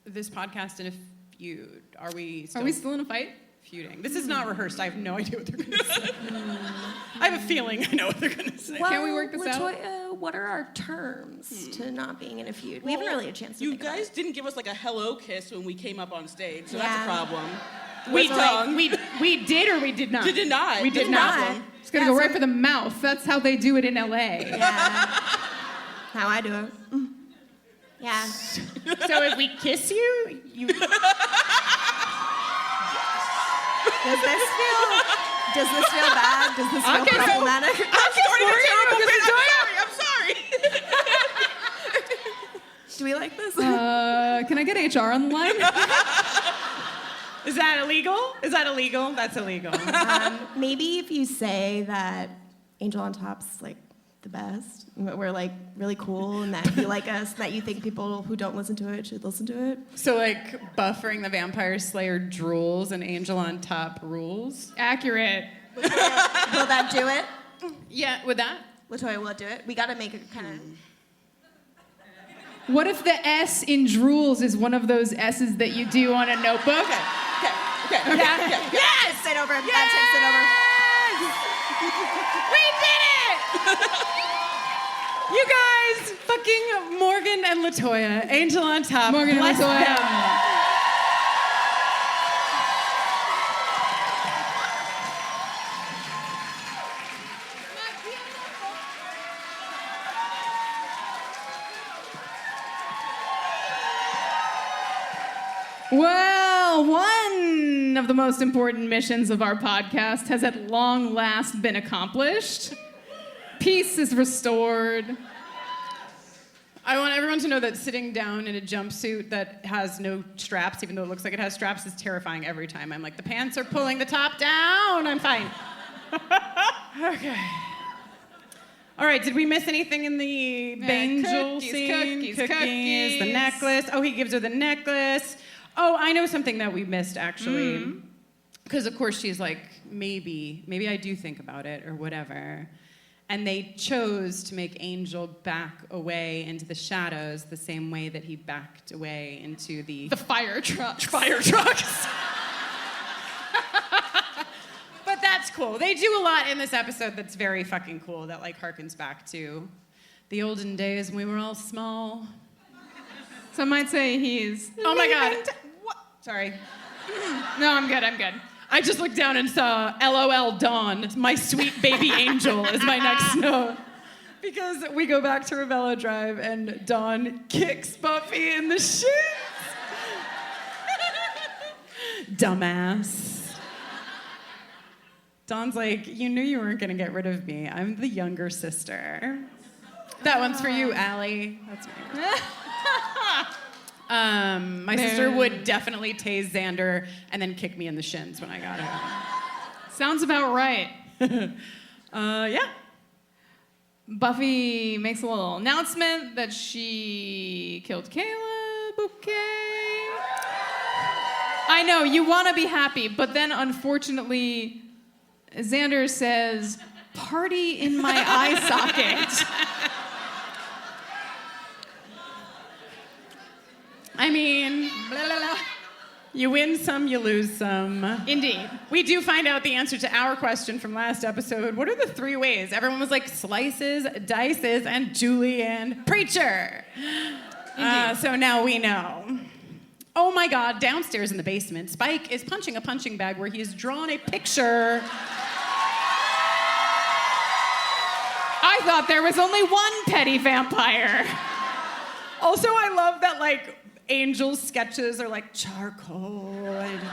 this podcast in a feud? Are we still in a fight? Feuding. This is not rehearsed. I have no idea what they're going to say. I have a feeling I know what they're going to say. Well, Can we work this LaToya, what are our terms to not being in a feud? We haven't really had a chance to You think about guys it. didn't give us like a hello kiss when we came up on stage, so Yeah. that's a problem. We did or we did not? We did not. We did not. It's gonna go right for the mouth. That's how they do it in LA. Yeah. How I do it. Yeah. So if we kiss you, you... Does this feel bad? Does this feel problematic? I'm starting a terrible bit. I'm sorry. Do we like this? Can I get HR on the line? Is that illegal? Is that illegal? That's illegal. Maybe if you say that Angel on Top's like the best, we're like really cool, and that you like us, that you think people who don't listen to it should listen to it. So like Buffering the Vampire Slayer drools and Angel on Top rules? Accurate. Will that do it? Yeah, with that? LaToya, will it do it? We gotta make it kind of... What if the S in drools is one of those S's that you do on a notebook? Okay. Yes! Sit over. Yes! That's it, sit over. We did it! You guys, fucking Morgan and LaToya, Angel on Top. Morgan and bless LaToya. them. Well, one of the most important missions of our podcast has at long last been accomplished. Peace is restored. I want everyone to know that sitting down in a jumpsuit that has no straps, even though it looks like it has straps, is terrifying every time. I'm like, the pants are pulling the top down. I'm fine. Okay. All right, did we miss anything in the Bangel scene? Cookies. The necklace. Oh, he gives her the necklace. Oh, I know something that we missed, actually. Because, of course, she's like, maybe I do think about it, or whatever. And they chose to make Angel back away into the shadows the same way that he backed away into the fire trucks. Fire trucks. But that's cool. They do a lot in this episode that's very fucking cool, that like harkens back to the olden days when we were all small. Some might say he's... Oh my God. What? Sorry. No, I'm good. I just looked down and saw LOL Dawn. My sweet baby angel is my next note. Because we go back to Ravello Drive and Dawn kicks Buffy in the shins. Dumbass. Dawn's like, you knew you weren't gonna get rid of me. I'm the younger sister. That one's for you, Allie. That's me. My sister would definitely tase Xander and then kick me in the shins when I got home. Sounds about right. Yeah. Buffy makes a little announcement that she killed Caleb, okay? I know, you want to be happy, but then unfortunately, Xander says, party in my eye socket. I mean, blah, blah, blah. You win some, you lose some. Indeed. We do find out the answer to our question from last episode. What are the 3 ways? Everyone was like slices, dices, and Julie and preacher. So now we know. Oh my God, downstairs in the basement, Spike is punching a punching bag where he has drawn a picture. I thought there was only one petty vampire. Also, I love that, like, Angel's sketches are like charcoal,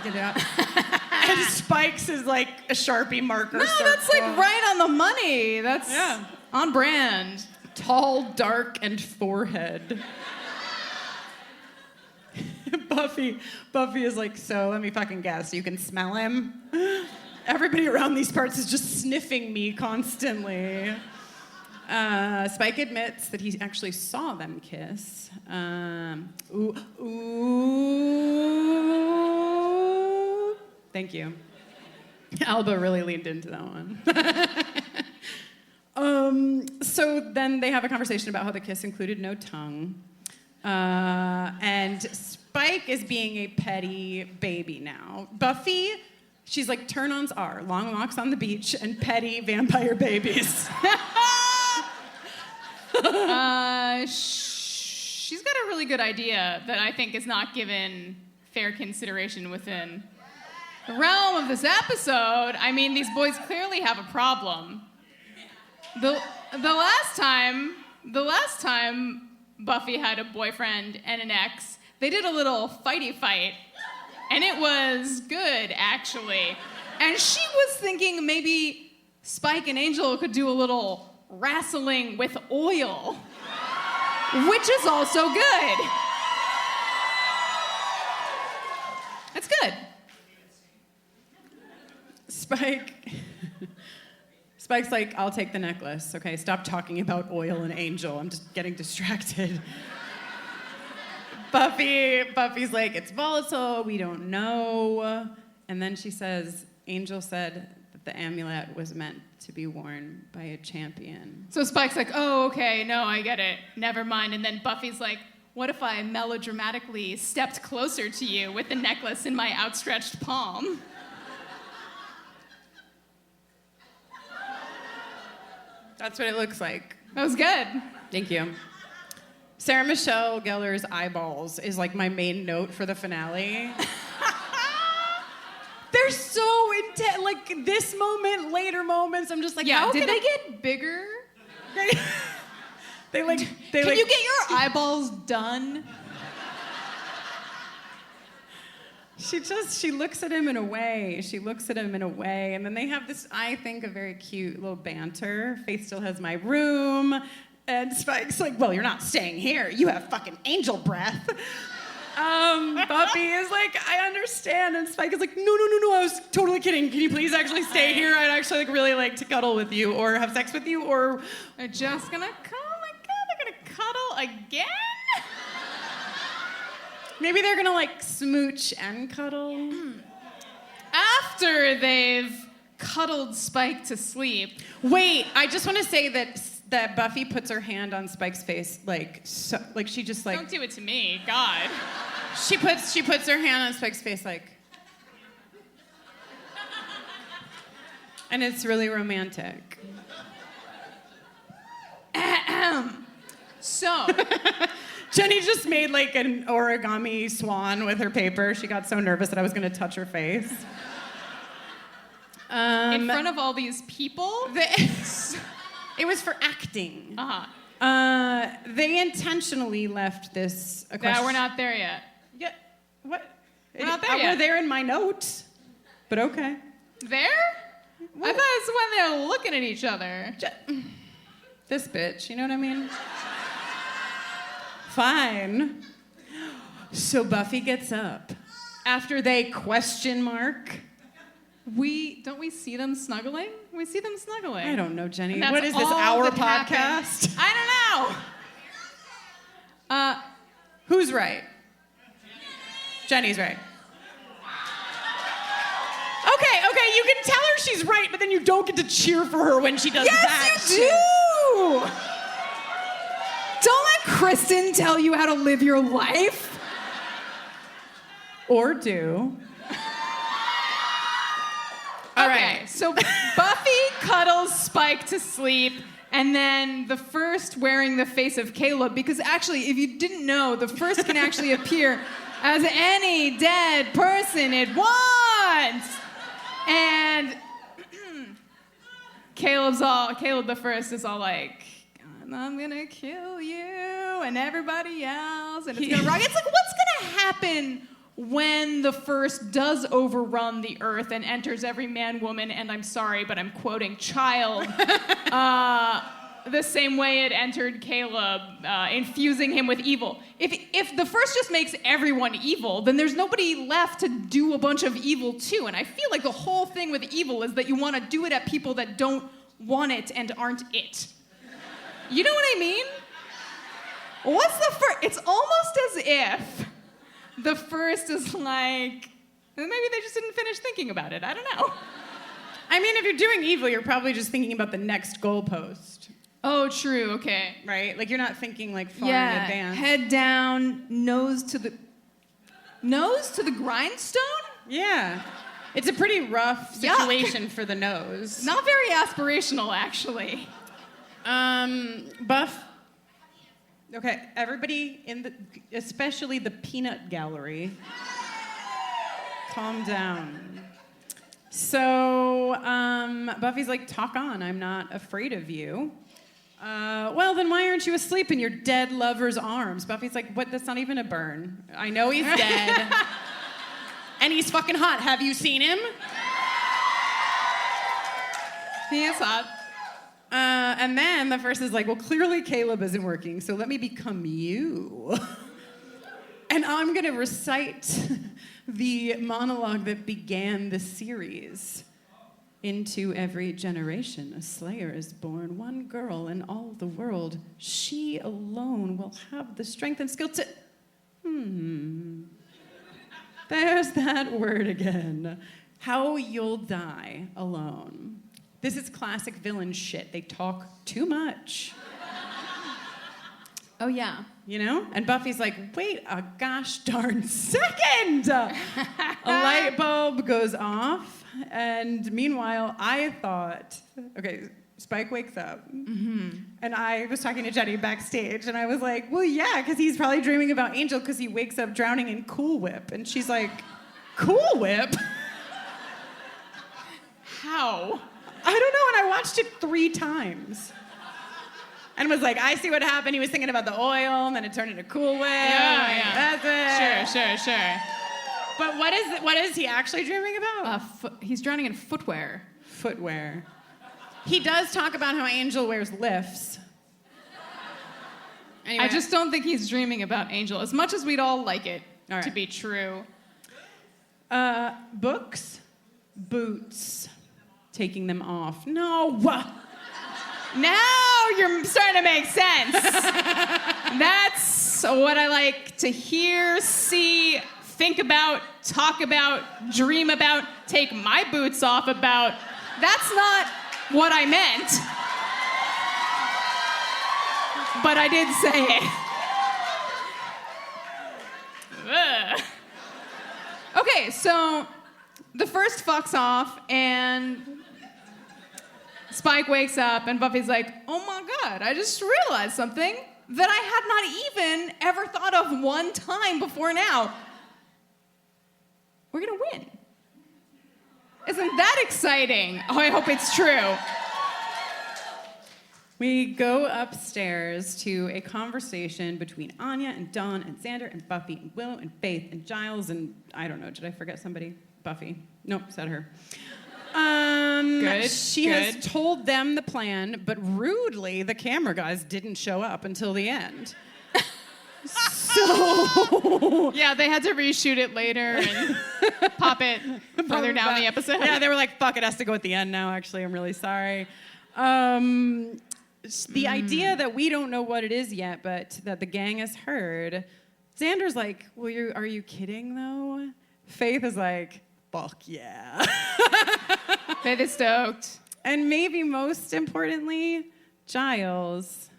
and Spike's is like a Sharpie marker. No, that's like right on the money. That's on brand. Tall, dark, and forehead. Buffy is like, so let me fucking guess, you can smell him? Everybody around these parts is just sniffing me constantly. Spike admits that he actually saw them kiss. Ooh. Thank you. Alba really leaned into that one. So then they have a conversation about how the kiss included no tongue. And Spike is being a petty baby now. Buffy, she's like, turn-ons are long walks on the beach and petty vampire babies. She's got a really good idea that I think is not given fair consideration within the realm of this episode. I mean, these boys clearly have a problem. The last time Buffy had a boyfriend and an ex, they did a little fighty fight, and it was good, actually. And she was thinking maybe Spike and Angel could do a little wrestling with oil, which is also good. It's good. Spike's like, I'll take the necklace, okay? Stop talking about oil and Angel. I'm just getting distracted. Buffy's like, it's volatile, we don't know. And then she says, Angel said that the amulet was meant to be worn by a champion. So Spike's like, oh, okay, no, I get it. Never mind. And then Buffy's like, what if I melodramatically stepped closer to you with the necklace in my outstretched palm? That's what it looks like. That was good. Thank you. Sarah Michelle Gellar's eyeballs is like my main note for the finale. They're so intense. Like this moment, later moments, I'm just like, yeah, how did they get bigger? Can you get your eyeballs done? She looks at him in a way. And then they have this, I think, a very cute little banter. Faith still has my room. And Spike's like, well, you're not staying here. You have fucking angel breath. Buffy is like, I understand. And Spike is like, no, I was totally kidding. Can you please actually stay here? I'd actually really like to cuddle with you or have sex with you or... They're just gonna oh my God, they're gonna cuddle again? Maybe they're gonna like smooch and cuddle. After they've cuddled Spike to sleep. Wait, I just want to say that Buffy puts her hand on Spike's face like she just like. Don't do it to me, God. She puts her hand on Spike's face like. And it's really romantic. So. Jenny just made like an origami swan with her paper. She got so nervous that I was going to touch her face. In front of all these people? It was for acting. Uh-huh. They intentionally left this... No, we're not there yet. Yeah, what? We're not there yet. We're there in my notes, but okay. There? I thought it's when they're looking at each other. This bitch, you know what I mean? Fine. So Buffy gets up. After they question mark. Don't we see them snuggling? We see them snuggling. I don't know, Jenny. What is this, our podcast? I don't know. Who's right? Jenny's right. Okay, you can tell her she's right, but then you don't get to cheer for her when she does that. Yes, you do! Don't let Kristin tell you how to live your life. Or do. All right, so Buffy cuddles Spike to sleep, and then the first wearing the face of Caleb, because actually, if you didn't know, the first can actually appear as any dead person it wants. And Caleb the first is all like, I'm gonna kill you and everybody else, and it's gonna rock. It's like, what's gonna happen when the first does overrun the earth and enters every man, woman, and I'm sorry, but I'm quoting, child, the same way it entered Caleb, infusing him with evil. If the first just makes everyone evil, then there's nobody left to do a bunch of evil too. And I feel like the whole thing with evil is that you want to do it at people that don't want it and aren't it. You know what I mean? What's the first? It's almost as if the first is like, maybe they just didn't finish thinking about it. I don't know. I mean, if you're doing evil, you're probably just thinking about the next goalpost. Oh, true, okay. Right? Like, you're not thinking, like, far in advance. Head down, nose to the grindstone? Yeah. It's a pretty rough situation for the nose. Not very aspirational, actually. Buff. Okay, everybody especially the peanut gallery, calm down. So, Buffy's like, talk on, I'm not afraid of you. Well, then why aren't you asleep in your dead lover's arms? Buffy's like, what, that's not even a burn. I know he's dead. And he's fucking hot. Have you seen him? He is hot. And then the first is like, well, clearly Caleb isn't working, so let me become you. And I'm going to recite the monologue that began the series. Into every generation, a slayer is born, one girl in all the world. She alone will have the strength and skill to... There's that word again. How you'll die alone. This is classic villain shit. They talk too much. Oh, yeah. You know? And Buffy's like, wait a gosh darn second! A light bulb goes off. And meanwhile, I thought, okay, Spike wakes up. Mm-hmm. And I was talking to Jenny backstage, and I was like, well, yeah, because he's probably dreaming about Angel because he wakes up drowning in Cool Whip. And she's like, Cool Whip? How? I don't know, and I watched it 3 times. And was like, I see what happened. He was thinking about the oil, and then it turned into Cool Whip. Yeah. That's it. Sure. But what is he actually dreaming about? He's drowning in footwear. Footwear. He does talk about how Angel wears lifts. Anyway. I just don't think he's dreaming about Angel, as much as we'd all like it to be true. Books, boots, taking them off. No. Now you're starting to make sense. That's what I like to hear, see, think about, talk about, dream about, take my boots off about. That's not what I meant. But I did say it. Ugh. Okay, so the first fucks off, and Spike wakes up, and Buffy's like, oh my God, I just realized something that I had not even ever thought of one time before now. We're gonna win. Isn't that exciting? Oh, I hope it's true. We go upstairs to a conversation between Anya and Dawn and Xander and Buffy and Willow and Faith and Giles and, I don't know, did I forget somebody? Buffy. Nope, said her. She has told them the plan, but rudely, the camera guys didn't show up until the end. So... Yeah, they had to reshoot it later and pop it further down the episode. Yeah, they were like, fuck, it has to go at the end now, actually. I'm really sorry. The idea that we don't know what it is yet, but that the gang has heard. Xander's like, well, are you kidding, though? Faith is like, fuck yeah. Faith is stoked. And maybe most importantly, Giles.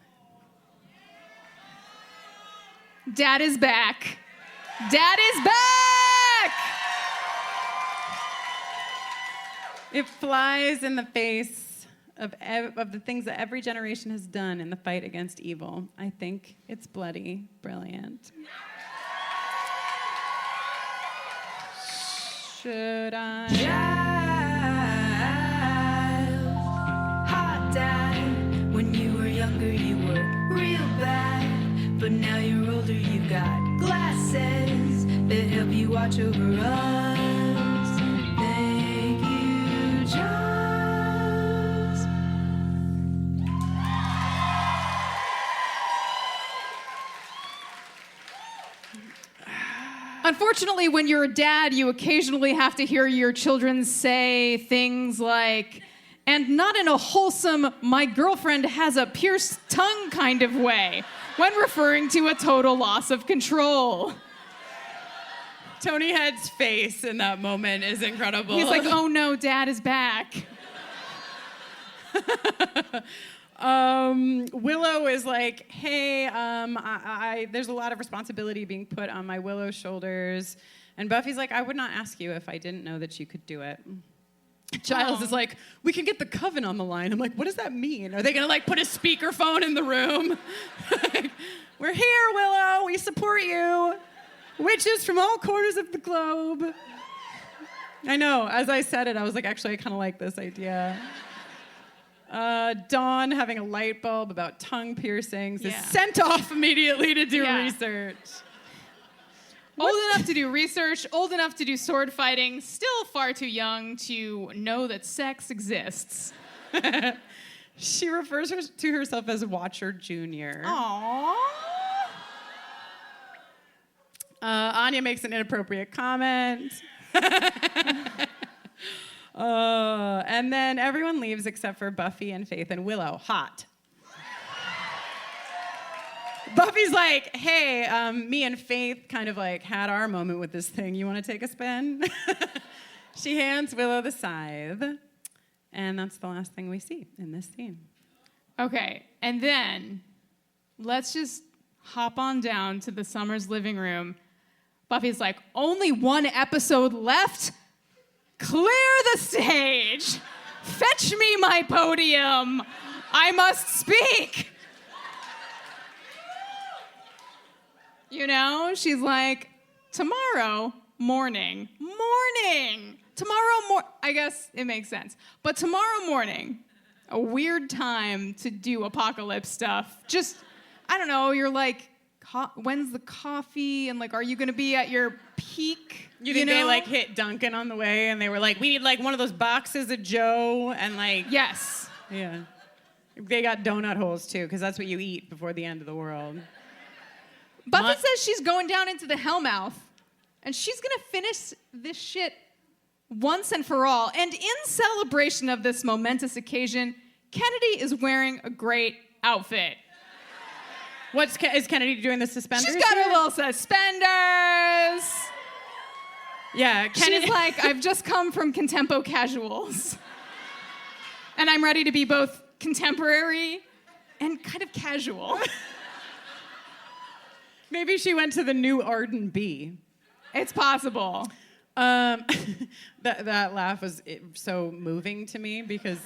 Dad is back. Dad is back! It flies in the face of the things that every generation has done in the fight against evil. I think it's bloody brilliant. Should I? Giles, hot dad. When you were younger, you were real bad. But now you're older, you've got glasses that help you watch over us. Thank you, Giles. Unfortunately, when you're a dad, you occasionally have to hear your children say things like, and not in a wholesome, my girlfriend has a pierced tongue kind of way, when referring to a total loss of control. Tony Head's face in that moment is incredible. He's like, oh no, Dad is back. Willow is like, hey, there's a lot of responsibility being put on my Willow shoulders. And Buffy's like, I would not ask you if I didn't know that you could do it. Giles is like, we can get the coven on the line. I'm like, what does that mean? Are they gonna like put a speakerphone in the room? We're here, Willow, we support you. Witches from all corners of the globe. I know, as I said it, I was like, actually, I kind of like this idea. Dawn having a light bulb about tongue piercings is sent off immediately to do research. Old enough to do research, old enough to do sword fighting, still far too young to know that sex exists. She refers to herself as Watcher Jr. Aww. Anya makes an inappropriate comment. And then everyone leaves except for Buffy and Faith and Willow. Hot. Buffy's like, hey, me and Faith kind of like had our moment with this thing. You want to take a spin? She hands Willow the scythe. And that's the last thing we see in this scene. Okay, and then let's just hop on down to the Summers living room. Buffy's like, only one episode left? Clear the stage. Fetch me my podium. I must speak. You know, she's like, tomorrow morning. I guess it makes sense. But tomorrow morning, a weird time to do apocalypse stuff. Just, I don't know, you're like, when's the coffee? And like, are you gonna be at your peak? You think they like hit Duncan on the way and they were like, we need like one of those boxes of Joe and like... Yes. Yeah. They got donut holes too, because that's what you eat before the end of the world. Buffy says she's going down into the Hellmouth and she's gonna finish this shit once and for all. And in celebration of this momentous occasion, Kennedy is wearing a great outfit. Is Kennedy doing the suspenders? She's got her little suspenders. Yeah, Kennedy. She's like, I've just come from Contempo Casuals. And I'm ready to be both contemporary and kind of casual. Maybe she went to the new Arden B. It's possible. That laugh was so moving to me because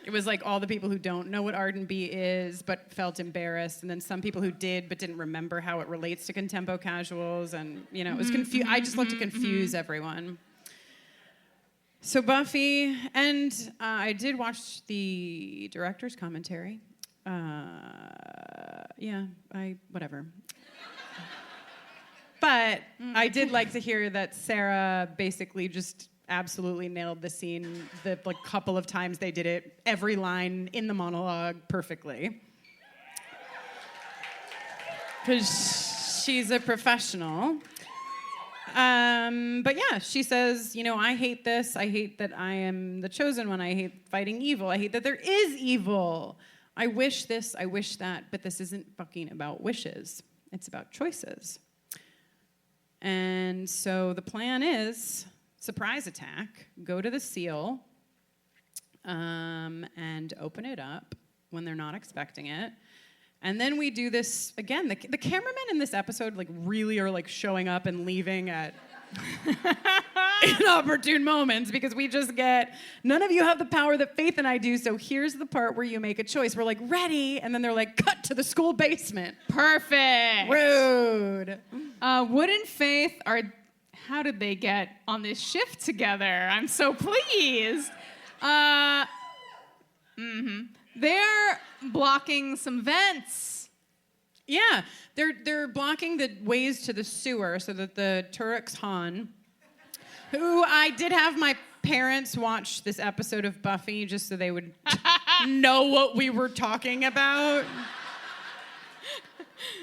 it was like all the people who don't know what Arden B is but felt embarrassed, and then some people who did but didn't remember how it relates to Contempo Casuals, and you know, it was I just love to confuse everyone. So Buffy, and I did watch the director's commentary. whatever. But I did like to hear that Sarah basically just absolutely nailed the scene the couple of times they did it, every line in the monologue perfectly. Because she's a professional. But yeah, she says, I hate this. I hate that I am the chosen one. I hate fighting evil. I hate that there is evil. I wish this, I wish that, but this isn't fucking about wishes. It's about choices. And so the plan is surprise attack, go to the seal, and open it up when they're not expecting it. And then we do this again. The cameramen in this episode really are showing up and leaving at inopportune moments because we just get, none of you have the power that Faith and I do, so here's the part where you make a choice. We're ready, and then they're cut to the school basement. Perfect. Rude. Wood and Faith how did they get on this shift together? I'm so pleased. They're blocking some vents. Yeah, they're blocking the ways to the sewer so that the Tureks Han, who I did have my parents watch this episode of Buffy just so they would know what we were talking about.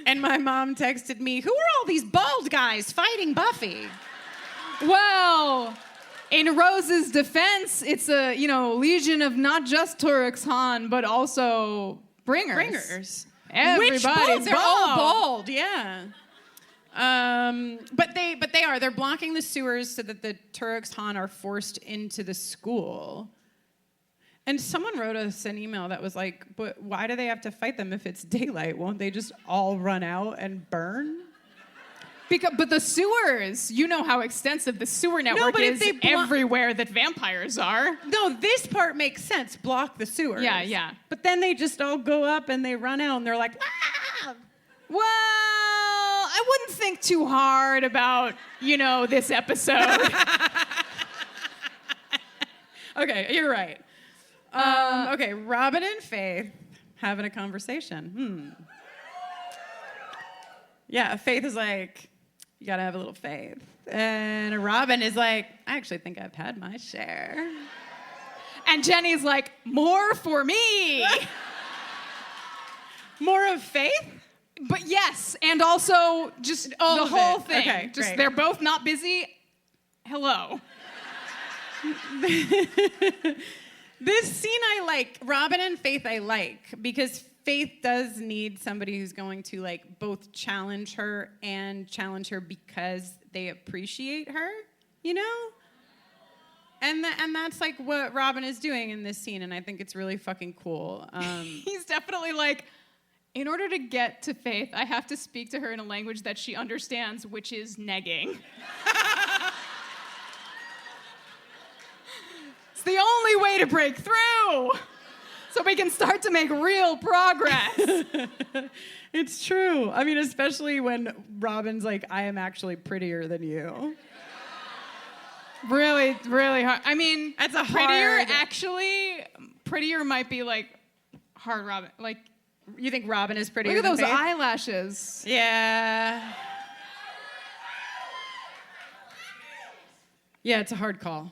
And my mom texted me, "Who are all these bald guys fighting Buffy?" Well, in Rose's defense, it's a, legion of not just Tureks Han, but also bringers. Everybody's bald. They're all bald, yeah. But they're blocking the sewers so that the Tureks Han are forced into the school. And someone wrote us an email that was but why do they have to fight them if it's daylight? Won't they just all run out and burn? But the sewers, you know how extensive the sewer network is everywhere that vampires are. No, this part makes sense. Block the sewers. Yeah. But then they just all go up and they run out and they're like, ah! Well, I wouldn't think too hard about, this episode. Okay, you're right. Okay, Robin and Faith having a conversation. Yeah, Faith is you gotta have a little faith. And Robin is I actually think I've had my share. And Jenny's more for me. More of Faith? But yes, and also just all the whole thing. Okay, just great. They're both not busy. Hello. This scene I like. Robin and Faith I like because Faith does need somebody who's going to both challenge her and challenge her because they appreciate her, And that's what Robin is doing in this scene, and I think it's really fucking cool. He's definitely in order to get to Faith, I have to speak to her in a language that she understands, which is negging. It's the only way to break through. So we can start to make real progress. It's true. I mean, especially when Robin's I am actually prettier than you. Really, really hard. I mean, that's a prettier might be hard, Robin. You think Robin is prettier than Faith? Look at those Faith? eyelashes. Yeah. Yeah, it's a hard call.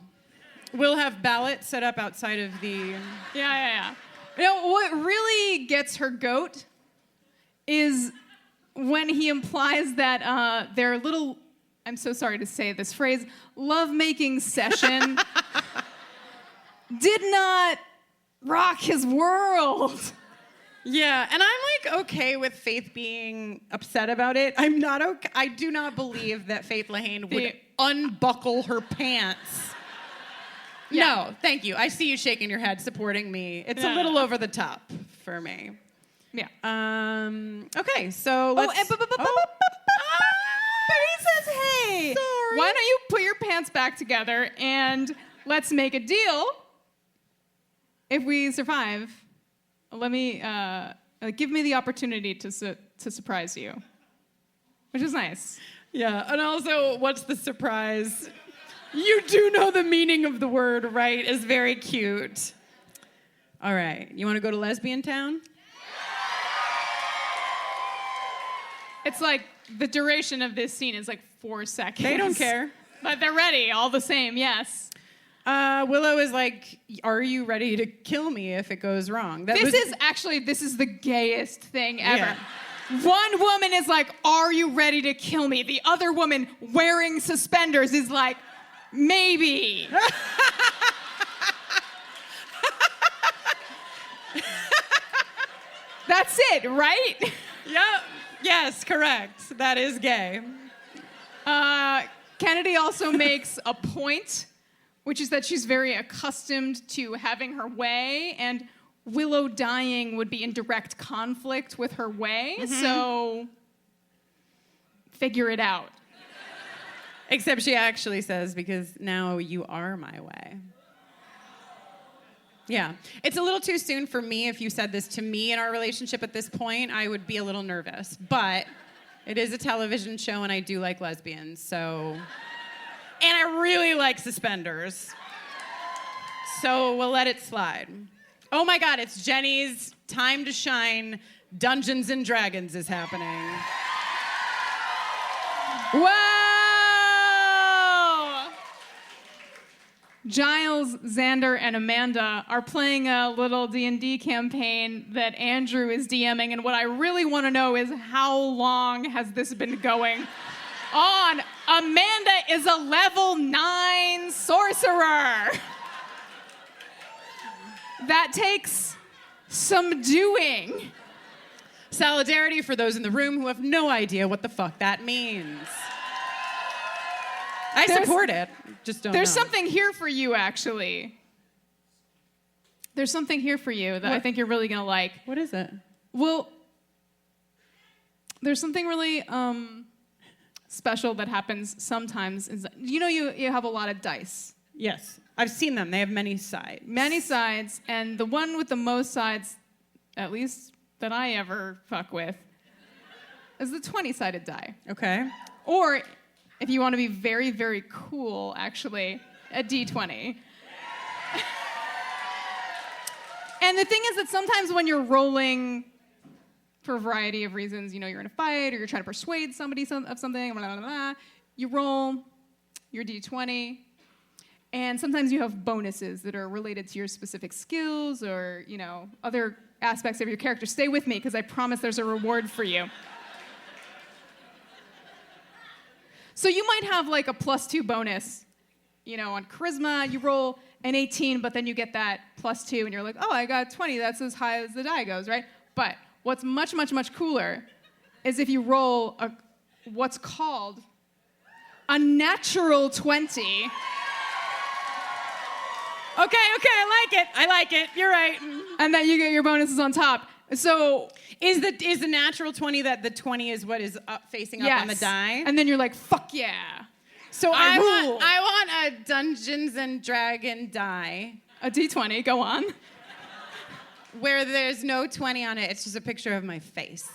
We'll have ballots set up outside of the... Yeah. What really gets her goat is when he implies that their little, I'm so sorry to say this phrase, lovemaking session did not rock his world. Yeah, and I'm okay with Faith being upset about it. I'm not okay. I do not believe that Faith Lehane would unbuckle her pants. Yeah. No, thank you. I see you shaking your head, supporting me. It's a little over the top for me. Yeah. Okay, so let's... Betty says, hey, sorry. Why don't you put your pants back together and let's make a deal. If we survive, let me, give me the opportunity to surprise you. Which is nice. Yeah, and also, what's the surprise? You do know the meaning of the word, right? Is very cute. All right, you want to go to Lesbian Town? It's like the duration of this scene is like 4 seconds. They don't care. But they're ready all the same, yes. Willow is like, are you ready to kill me if it goes wrong? This is the gayest thing ever. Yeah. One woman is like, are you ready to kill me? The other woman wearing suspenders is like, maybe. That's it, right? Yep. Yes, correct. That is gay. Kennedy also makes a point, which is that she's very accustomed to having her way, and Willow dying would be in direct conflict with her way, so figure it out. Except she actually says, because now you are my way. Yeah. It's a little too soon for me. If you said this to me in our relationship at this point, I would be a little nervous. But it is a television show, and I do like lesbians, so... And I really like suspenders. So we'll let it slide. Oh my God, it's Jenny's time to shine. Dungeons and Dragons is happening. Whoa! Giles, Xander, and Amanda are playing a little D&D campaign that Andrew is DMing, and what I really want to know is how long has this been going on? Amanda is a level 9 sorcerer. That takes some doing. Solidarity for those in the room who have no idea what the fuck that means. I support it. Just don't There's know. something here for you, actually. There's something here for you that I think you're really going to like. What is it? Well, there's something really special that happens sometimes. You know you have a lot of dice. Yes. I've seen them. They have many sides. Many sides, and the one with the most sides, at least that I ever fuck with, is the 20-sided die. Okay. Or, if you want to be very, very cool, actually, a D20. And the thing is that sometimes when you're rolling for a variety of reasons, you know, you're in a fight or you're trying to persuade somebody of something, blah, blah, blah, you roll your D20, and sometimes you have bonuses that are related to your specific skills or, you know, other aspects of your character. Stay with me, because I promise there's a reward for you. So you might have like a +2 bonus, you know, on charisma. You roll an 18, but then you get that +2, and you're like, oh, I got 20. That's as high as the die goes, right? But what's much, much, much cooler is if you roll what's called a natural 20. Okay, I like it. You're right. And then you get your bonuses on top. So is the natural 20 that the 20 is what is facing up on the die? And then you're like, fuck yeah. So I want a Dungeons and Dragon die. A D20, go on. Where there's no 20 on it, it's just a picture of my face.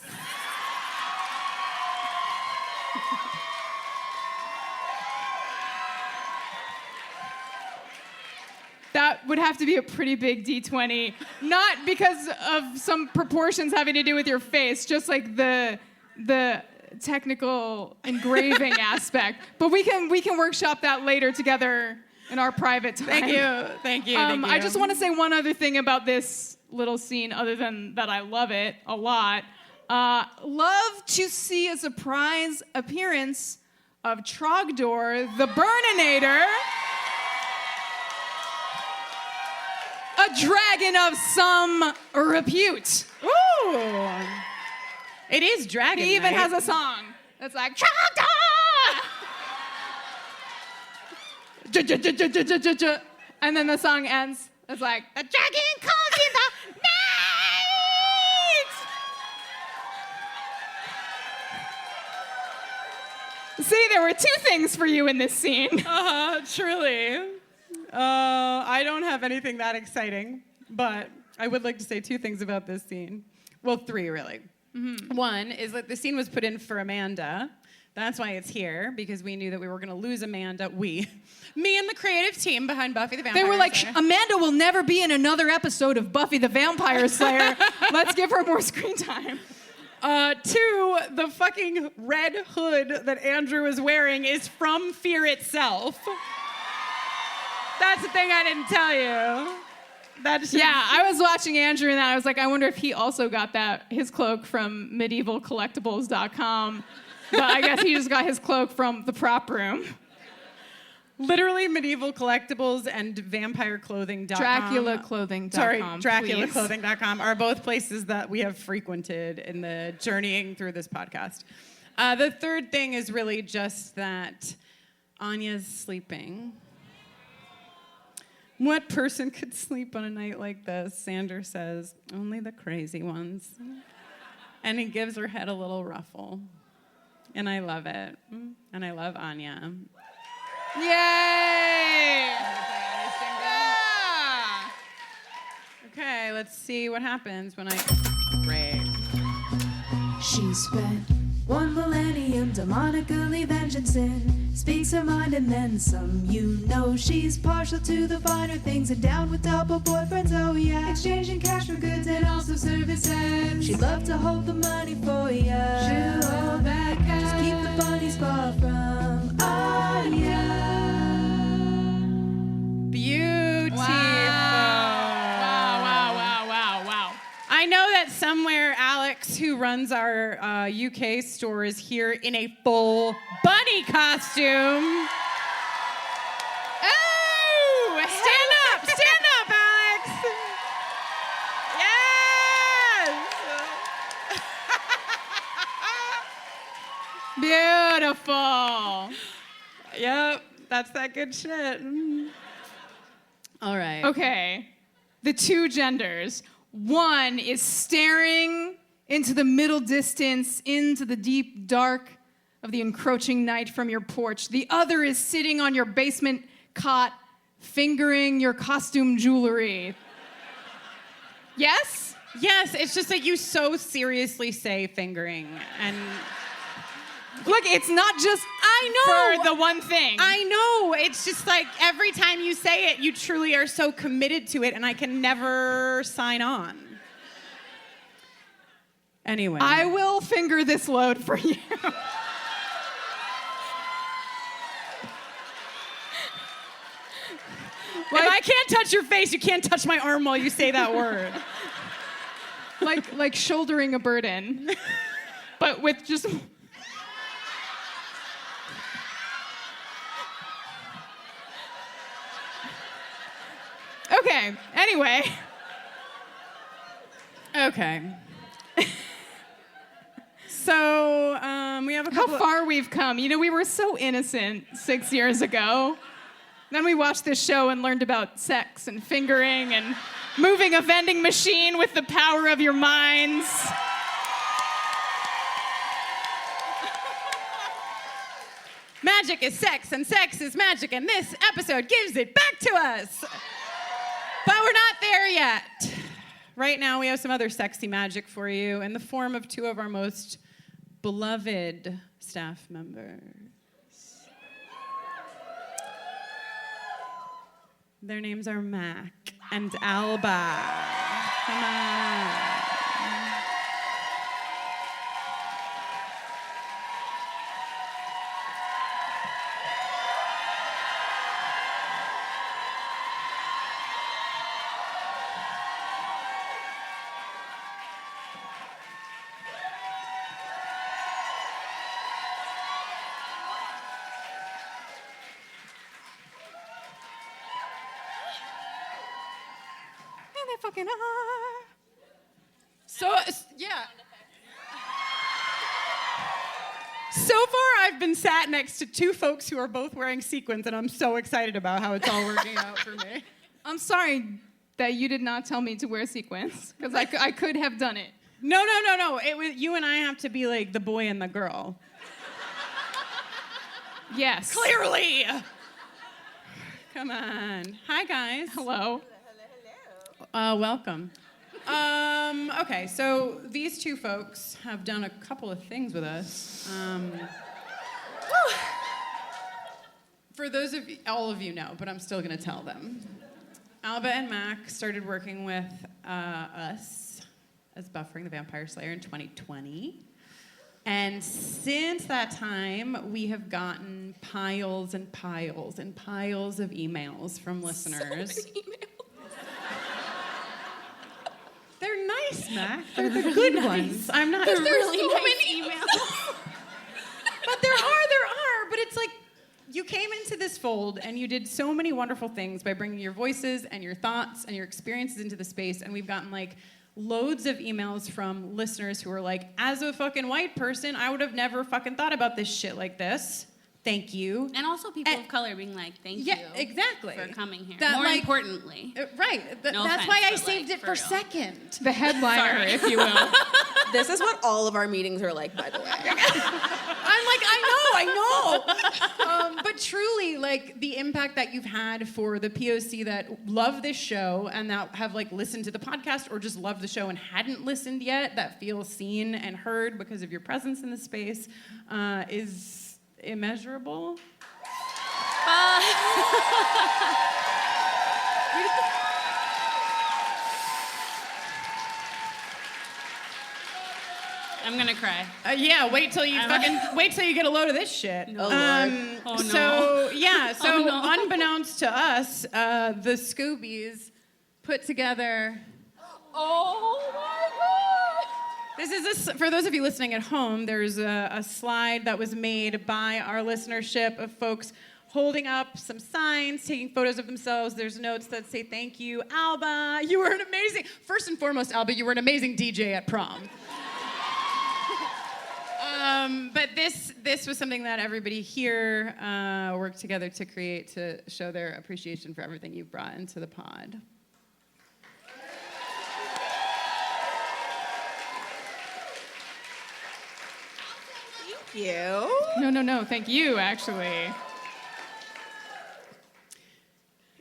That would have to be a pretty big D20. Not because of some proportions having to do with your face, just like the technical engraving aspect. But we can workshop that later together in our private time. Thank you. I just want to say one other thing about this little scene, other than that I love it a lot. Love to see a surprise appearance of Trogdor, the Burninator. A dragon of some repute. Ooh. It is dragon He even night. has a song that's like, Trogdor! And then the song ends. It's like, the dragon calls in the night! See, there were 2 things for you in this scene. Truly. I don't have anything that exciting, but I would like to say 2 things about this scene. Well, 3, really. Mm-hmm. One is that the scene was put in for Amanda. That's why it's here, because we knew that we were going to lose Amanda. Me and the creative team behind Buffy the Vampire Slayer. They were like, Amanda will never be in another episode of Buffy the Vampire Slayer. Let's give her more screen time. Two, the fucking red hood that Andrew is wearing is from Fear itself. That's the thing I didn't tell you. I was watching Andrew and that. I was like, I wonder if he also got his cloak from medievalcollectibles.com. But I guess he just got his cloak from the prop room. Literally Medieval Collectibles and VampireClothing.com. DraculaClothing.com. Sorry, DraculaClothing.com are both places that we have frequented in the journeying through this podcast. The third thing is really just that Anya's sleeping. What person could sleep on a night like this? Sander says, only the crazy ones. And he gives her head a little ruffle. And I love it. And I love Anya. Yay! Yeah! Okay, let's see what happens when I... Great. She spent 1 millennium demonically vengeancing, speaks her mind and then some. You know she's partial to the finer things and down with double boyfriends, oh yeah. Exchanging cash for goods and also services. She'd love to hold the money for ya. She'll hold that cash. Just keep the bunnies far from Anya. Beautiful. Wow. I know that somewhere Alex, who runs our UK store, is here in a full bunny costume. Oh! Stand up, Alex! Yes! Beautiful. Yep, that's that good shit. All right. Okay. The two genders. One is staring into the middle distance, into the deep dark of the encroaching night from your porch. The other is sitting on your basement cot, fingering your costume jewelry. Yes? Yes, it's just like you so seriously say fingering. And look, it's not just for the one thing. I know. It's just like every time you say it, you truly are so committed to it, and I can never sign on. Anyway. I will finger this load for you. If I can't touch your face, you can't touch my arm while you say that word. like shouldering a burden, but with just... Okay, anyway. Okay. So, we have a couple... How far we've come. You know, we were so innocent 6 years ago. Then we watched this show and learned about sex and fingering and moving a vending machine with the power of your minds. Magic is sex, and sex is magic, and this episode gives it back to us. But we're not there yet. Right now, we have some other sexy magic for you in the form of two of our most beloved staff members. Their names are Mack and Alba. Come on. Fucking are. So, yeah. So far, I've been sat next to two folks who are both wearing sequins, and I'm so excited about how it's all working out for me. I'm sorry that you did not tell me to wear sequins, because I could have done it. No. It was you and I have to be like the boy and the girl. Yes. Clearly. Come on. Hi, guys. Hello. Welcome. Okay, so these two folks have done a couple of things with us. For those of you, all of you know, but I'm still going to tell them. Alba and Mack started working with us as Buffering the Vampire Slayer in 2020. And since that time, we have gotten piles and piles and piles of emails from listeners. So many emails. They're nice, Mac. They're the good ones. I'm not. There's really so nice many emails. But there are. But it's like you came into this fold and you did so many wonderful things by bringing your voices and your thoughts and your experiences into the space. And we've gotten like loads of emails from listeners who are like, as a fucking white person, I would have never fucking thought about this shit like this. Thank you. And also people of color being like, thank you. Exactly. For coming here. That, More like, importantly. Right. No That's offense, why I but, saved it for real. second. The headliner, if you will. This is what all of our meetings are like, by the way. I'm like, I know. But truly, like, the impact that you've had for the POC that love this show and that have, like, listened to the podcast or just love the show and hadn't listened yet, that feel seen and heard because of your presence in the space, is immeasurable. I'm gonna cry. Yeah, wait till you get a load of this shit. No. Oh, no. So yeah, Oh, no. Unbeknownst to us, the Scoobies put together. Oh my God! This is for those of you listening at home. There's a slide that was made by our listenership of folks holding up some signs, taking photos of themselves. There's notes that say, thank you, Alba. You were first and foremost, Alba, you were an amazing DJ at prom. But this was something that everybody here worked together to create to show their appreciation for everything you've brought into the pod. Thank you. No, thank you, actually.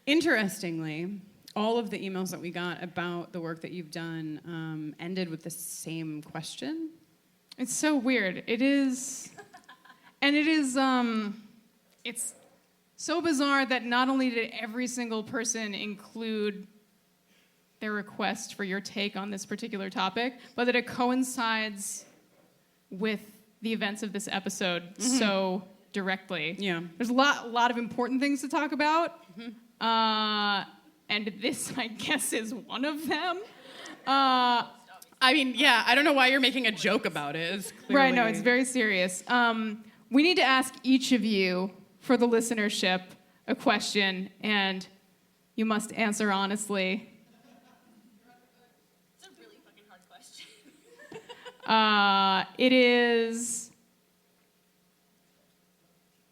Interestingly, all of the emails that we got about the work that you've done ended with the same question. It's so weird. It is, and it is, it's so bizarre that not only did every single person include their request for your take on this particular topic, but that it coincides with the events of this episode so directly. Yeah. There's a lot of important things to talk about, and this, I guess, is one of them. I mean, yeah, I don't know why you're making a joke about it. It's clearly... Right, no, it's very serious. We need to ask each of you, for the listenership, a question, and you must answer honestly. It's a really fucking hard question. It is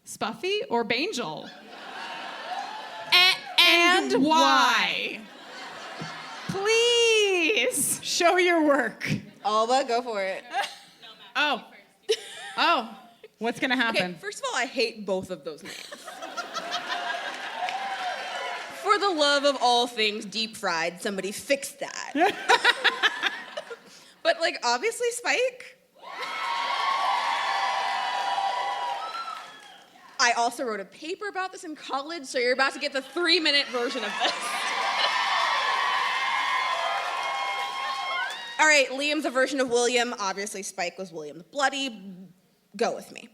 Spuffy or Bangel? And why? Please! Show your work. Alba, go for it. Oh. What's gonna happen? Okay, first of all, I hate both of those names. For the love of all things deep fried, somebody fix that. But, like, obviously Spike. I also wrote a paper about this in college, so you're about to get the 3-minute version of this. All right, Liam's a version of William. Obviously, Spike was William the Bloody. Go with me.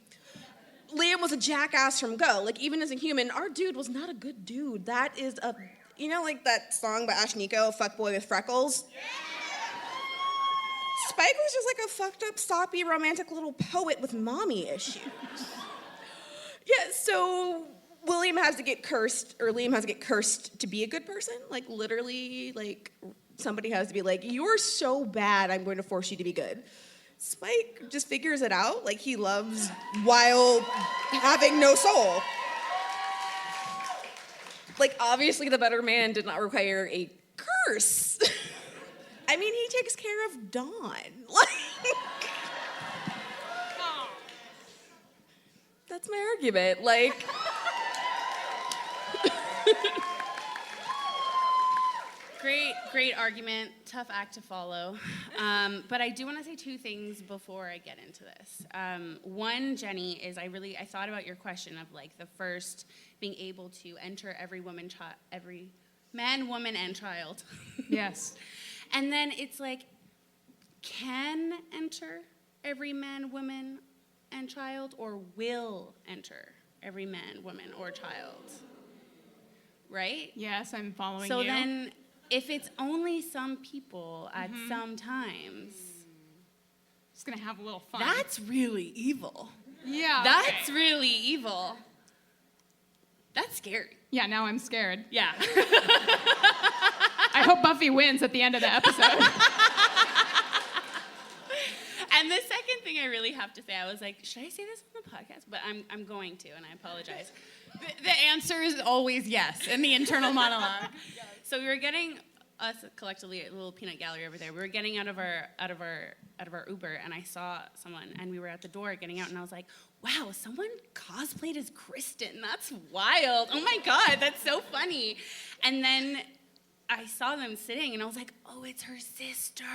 Liam was a jackass from Go. Like, even as a human, our dude was not a good dude. That is a, you know, like that song by Ashnikko, Fuckboy with Freckles? Yeah. Spike was just like a fucked up, soppy, romantic little poet with mommy issues. Yeah, so Liam has to get cursed to be a good person. Like, literally, like, somebody has to be like, you're so bad, I'm going to force you to be good. Spike just figures it out, like he loves while having no soul. Like, obviously the better man did not require a curse. I mean, he takes care of Dawn. Like, that's my argument, like. Great argument. Tough act to follow. But I do want to say two things before I get into this. One, Jenny, is I thought about your question of like the first being able to enter every man, woman, and child. Yes. And then it's like can enter every man, woman, and child, or will enter every man, woman, or child. Right? Yes, I'm following so you. So then, if it's only some people at some times... Just gonna have a little fun. That's really evil. Yeah. That's really evil. That's scary. Yeah, now I'm scared. Yeah. I hope Buffy wins at the end of the episode. And the second thing I really have to say, I was like, should I say this on the podcast? But I'm going to, and I apologize. The answer is always yes in the internal monologue. So we were getting us collectively a little peanut gallery over there. We were getting out of our Uber, and I saw someone, and we were at the door getting out, and I was like, wow, someone cosplayed as Kristin. That's wild. Oh my God, that's so funny. And then I saw them sitting, and I was like, oh, it's her sister.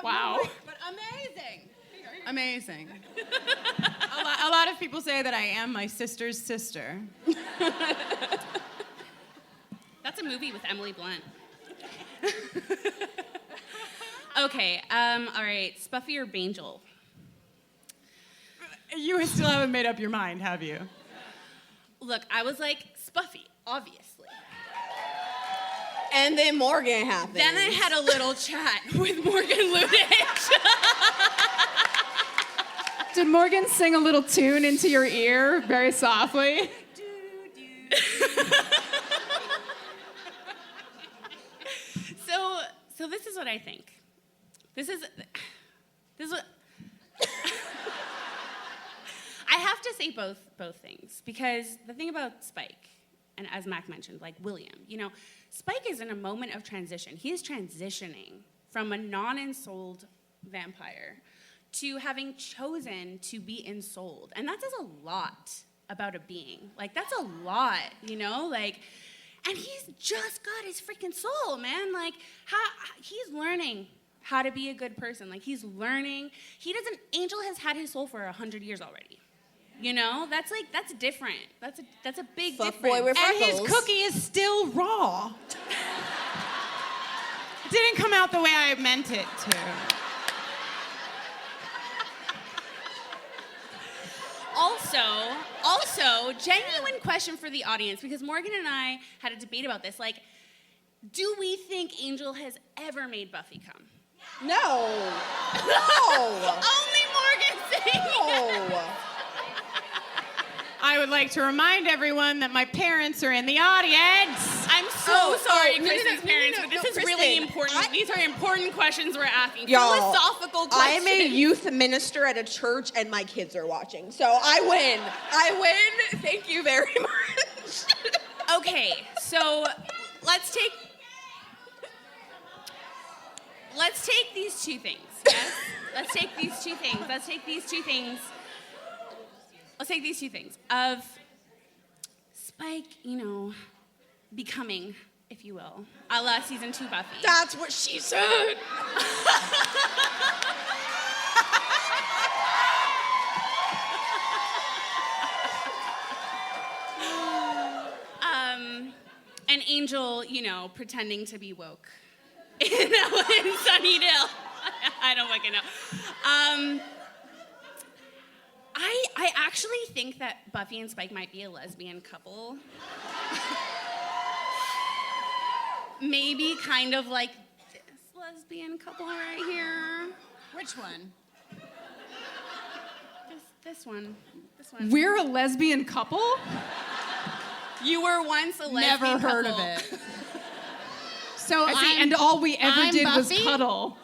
Wow. But amazing. A lot of people say that I am my sister's sister. That's a movie with Emily Blunt. Okay, all right, Spuffy or Bangel? You still haven't made up your mind, have you? Look, I was like, Spuffy, obviously. And then Morgan happened. Then I had a little chat with Morgan Lutich. Did Morgan sing a little tune into your ear very softly? So this is what I think. This is what I have to say both things, because the thing about Spike, and as Mac mentioned, like William, Spike is in a moment of transition. He is transitioning from a non-ensouled vampire to having chosen to be ensouled. And that says a lot about a being. Like, that's a lot, and he's just got his freaking soul, man. Like, he's learning how to be a good person. Like, he's learning. Angel has had his soul for 100 years already. That's different. That's a big difference. Boy with and freckles. His cookie is still raw. It didn't come out the way I meant it to. Also, genuine question for the audience, because Morgan and I had a debate about this. Like, do we think Angel has ever made Buffy come? No. Only Morgan saying No. I would like to remind everyone that my parents are in the audience. I'm so sorry, no, Kristen's parents, but this is really Kristen, important. These are important questions we're asking. Y'all, Philosophical questions. I'm a youth minister at a church, and my kids are watching, so I win. Thank you very much. Okay, so let's take these two things. Yes? Let's take these two things of Spike, becoming, if you will, a la season 2 Buffy. That's what she said. And Angel, pretending to be woke in Sunnydale. I don't fucking know. I actually think that Buffy and Spike might be a lesbian couple. Maybe kind of like this lesbian couple right here. Which one? This one. We're a lesbian couple? You were once a lesbian couple. Never heard of it. So and all we ever I'm did was Buffy? cuddle.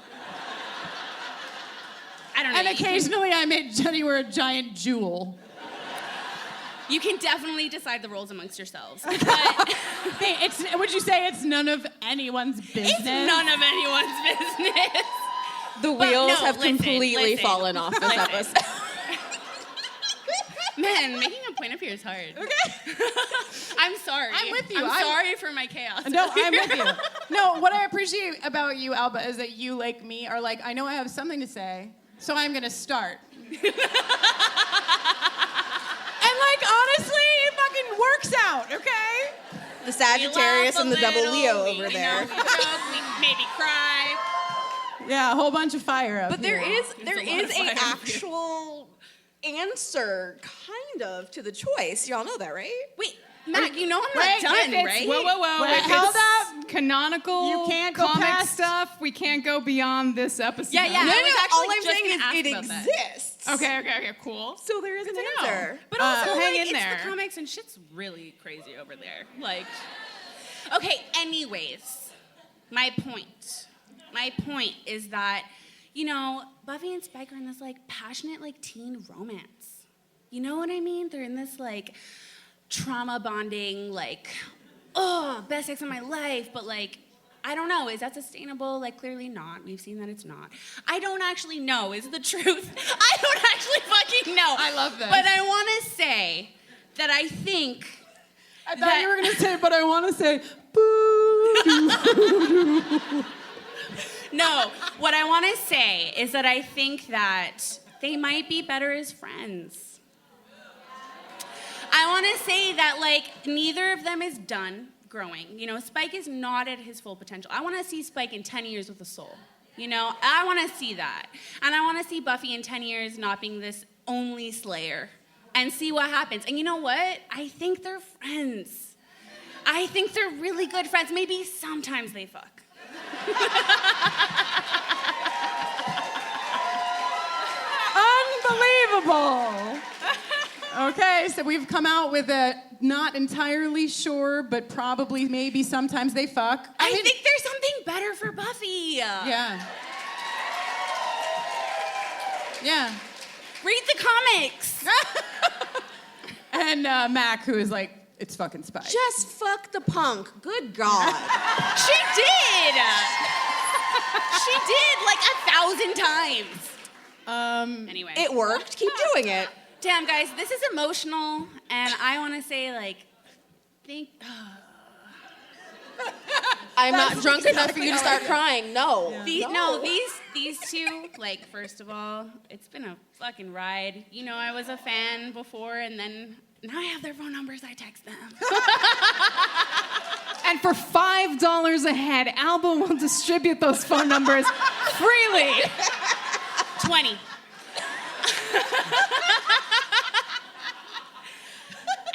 I don't know. And occasionally I made Jenny wear a giant jewel. You can definitely decide the roles amongst yourselves. But Hey, would you say it's none of anyone's business? it's none of anyone's business. The wheels have completely fallen off this episode. Man, making a point up here is hard. Okay. I'm sorry. I'm with you. I'm sorry for my chaos. No, I'm with you. No, what I appreciate about you, Alba, is that you, like me, are like, I know I have something to say, so I'm going to start. And like, honestly, it fucking works out, okay? The Sagittarius and the double Leo over we there. We joke, we maybe cry. Yeah, a whole bunch of fire up But there here. is a actual answer, kind of, to the choice. Y'all know that, right? Wait, Mac, you know I'm Wait, not done, if it's- right? Whoa. Wait, If hold it's up. Canonical You can't go comic past- stuff. We can't go beyond this episode. Yeah, yeah. No, I was actually all I'm just saying is gonna ask it about that. exists. Okay, cool. So there is an answer. But also, hang like, in it's there. the comics and shit's really crazy over there. Like, okay, anyways, my point is that, you know, Buffy and Spike are in this, like, passionate, like, teen romance. You know what I mean? They're in this, like, trauma bonding, like, oh, best sex of my life, but, like, I don't know. Is that sustainable? Like, clearly not. We've seen that it's not. I don't actually know is the truth. I don't actually fucking know. I love this. But I want to say that I think I thought you were going to say, but I want to say, boo. No, what I want to say is that I think that they might be better as friends. I want to say that, like, neither of them is done growing. You know, Spike is not at his full potential. I want to see Spike in 10 years with a soul. You know, I want to see that. And I want to see Buffy in 10 years not being this only slayer and see what happens. And you know what? I think they're friends. I think they're really good friends. Maybe sometimes they fuck. Unbelievable. Okay, so we've come out with a not entirely sure, but probably maybe sometimes they fuck. I think there's something better for Buffy. Yeah. Yeah. Read the comics. And Mac, who is like, it's fucking Spike. Just fuck the punk. Good God. She did. She did like 1,000 times. Anyway. It worked. Keep doing it. Damn, guys, this is emotional, and I want to say, like, I'm not drunk enough for you to start crying. No. These two, like, first of all, it's been a fucking ride. You know, I was a fan before, and then now I have their phone numbers. I text them. And for $5 a head, Alba will distribute those phone numbers freely. 20.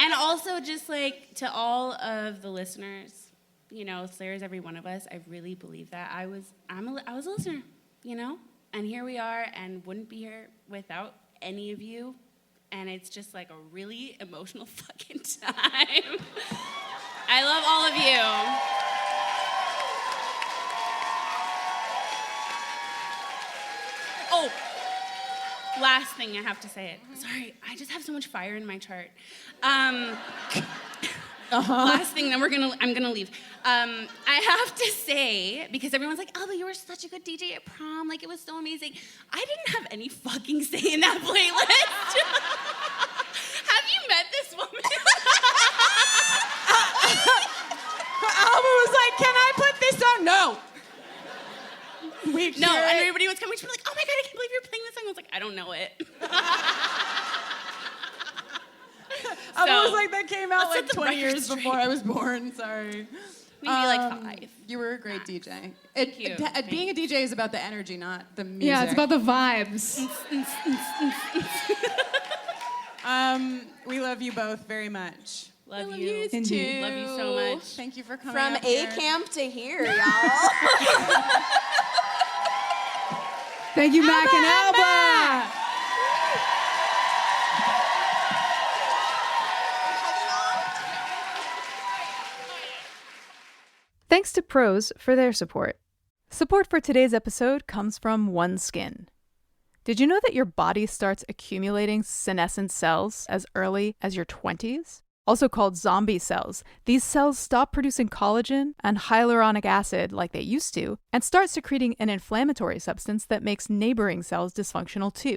And also, just like to all of the listeners, you know, Slayers, every one of us, I really believe that I was a listener, you know, and here we are, and wouldn't be here without any of you, and it's just like a really emotional fucking time. I love all of you. Oh. Last thing I have to say it. Sorry, I just have so much fire in my chart. Last thing, then I'm gonna leave. I have to say, because everyone's like, Alba, you were such a good DJ at prom, like it was so amazing. I didn't have any fucking say in that playlist. Have you met this woman? Alba was like, can I put this on? No. No, and everybody was coming to me like, oh my God, I can't believe you're playing this song. I was like, I don't know it. Alba was like, that came out like set the 20 record years straight. before I was born. Sorry. Maybe like 5. You were a great DJ. Thank you. Being a DJ is about the energy, not the music. Yeah, it's about the vibes. We love you both very much. Love you. Too. Love you so much. Thank you for coming From up here. A camp to here, y'all. Thank you, Mac and Alba. Thanks to Pros for their support. Support for today's episode comes from OneSkin. Did you know that your body starts accumulating senescent cells as early as your 20s? Also called zombie cells, these cells stop producing collagen and hyaluronic acid like they used to, and start secreting an inflammatory substance that makes neighboring cells dysfunctional too.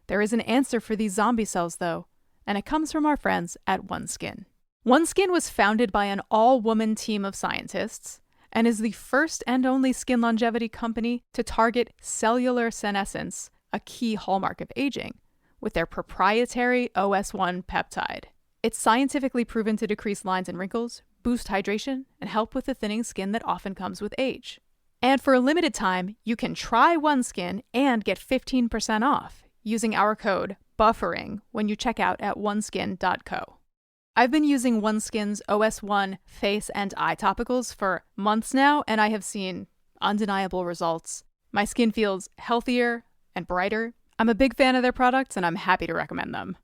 There is an answer for these zombie cells though, and it comes from our friends at OneSkin. OneSkin was founded by an all-woman team of scientists, and is the first and only skin longevity company to target cellular senescence, a key hallmark of aging, with their proprietary OS1 peptide. It's scientifically proven to decrease lines and wrinkles, boost hydration, and help with the thinning skin that often comes with age. And for a limited time, you can try OneSkin and get 15% off using our code BUFFERING when you check out at oneskin.co. I've been using OneSkin's OS1 face and eye topicals for months now, and I have seen undeniable results. My skin feels healthier and brighter. I'm a big fan of their products, and I'm happy to recommend them.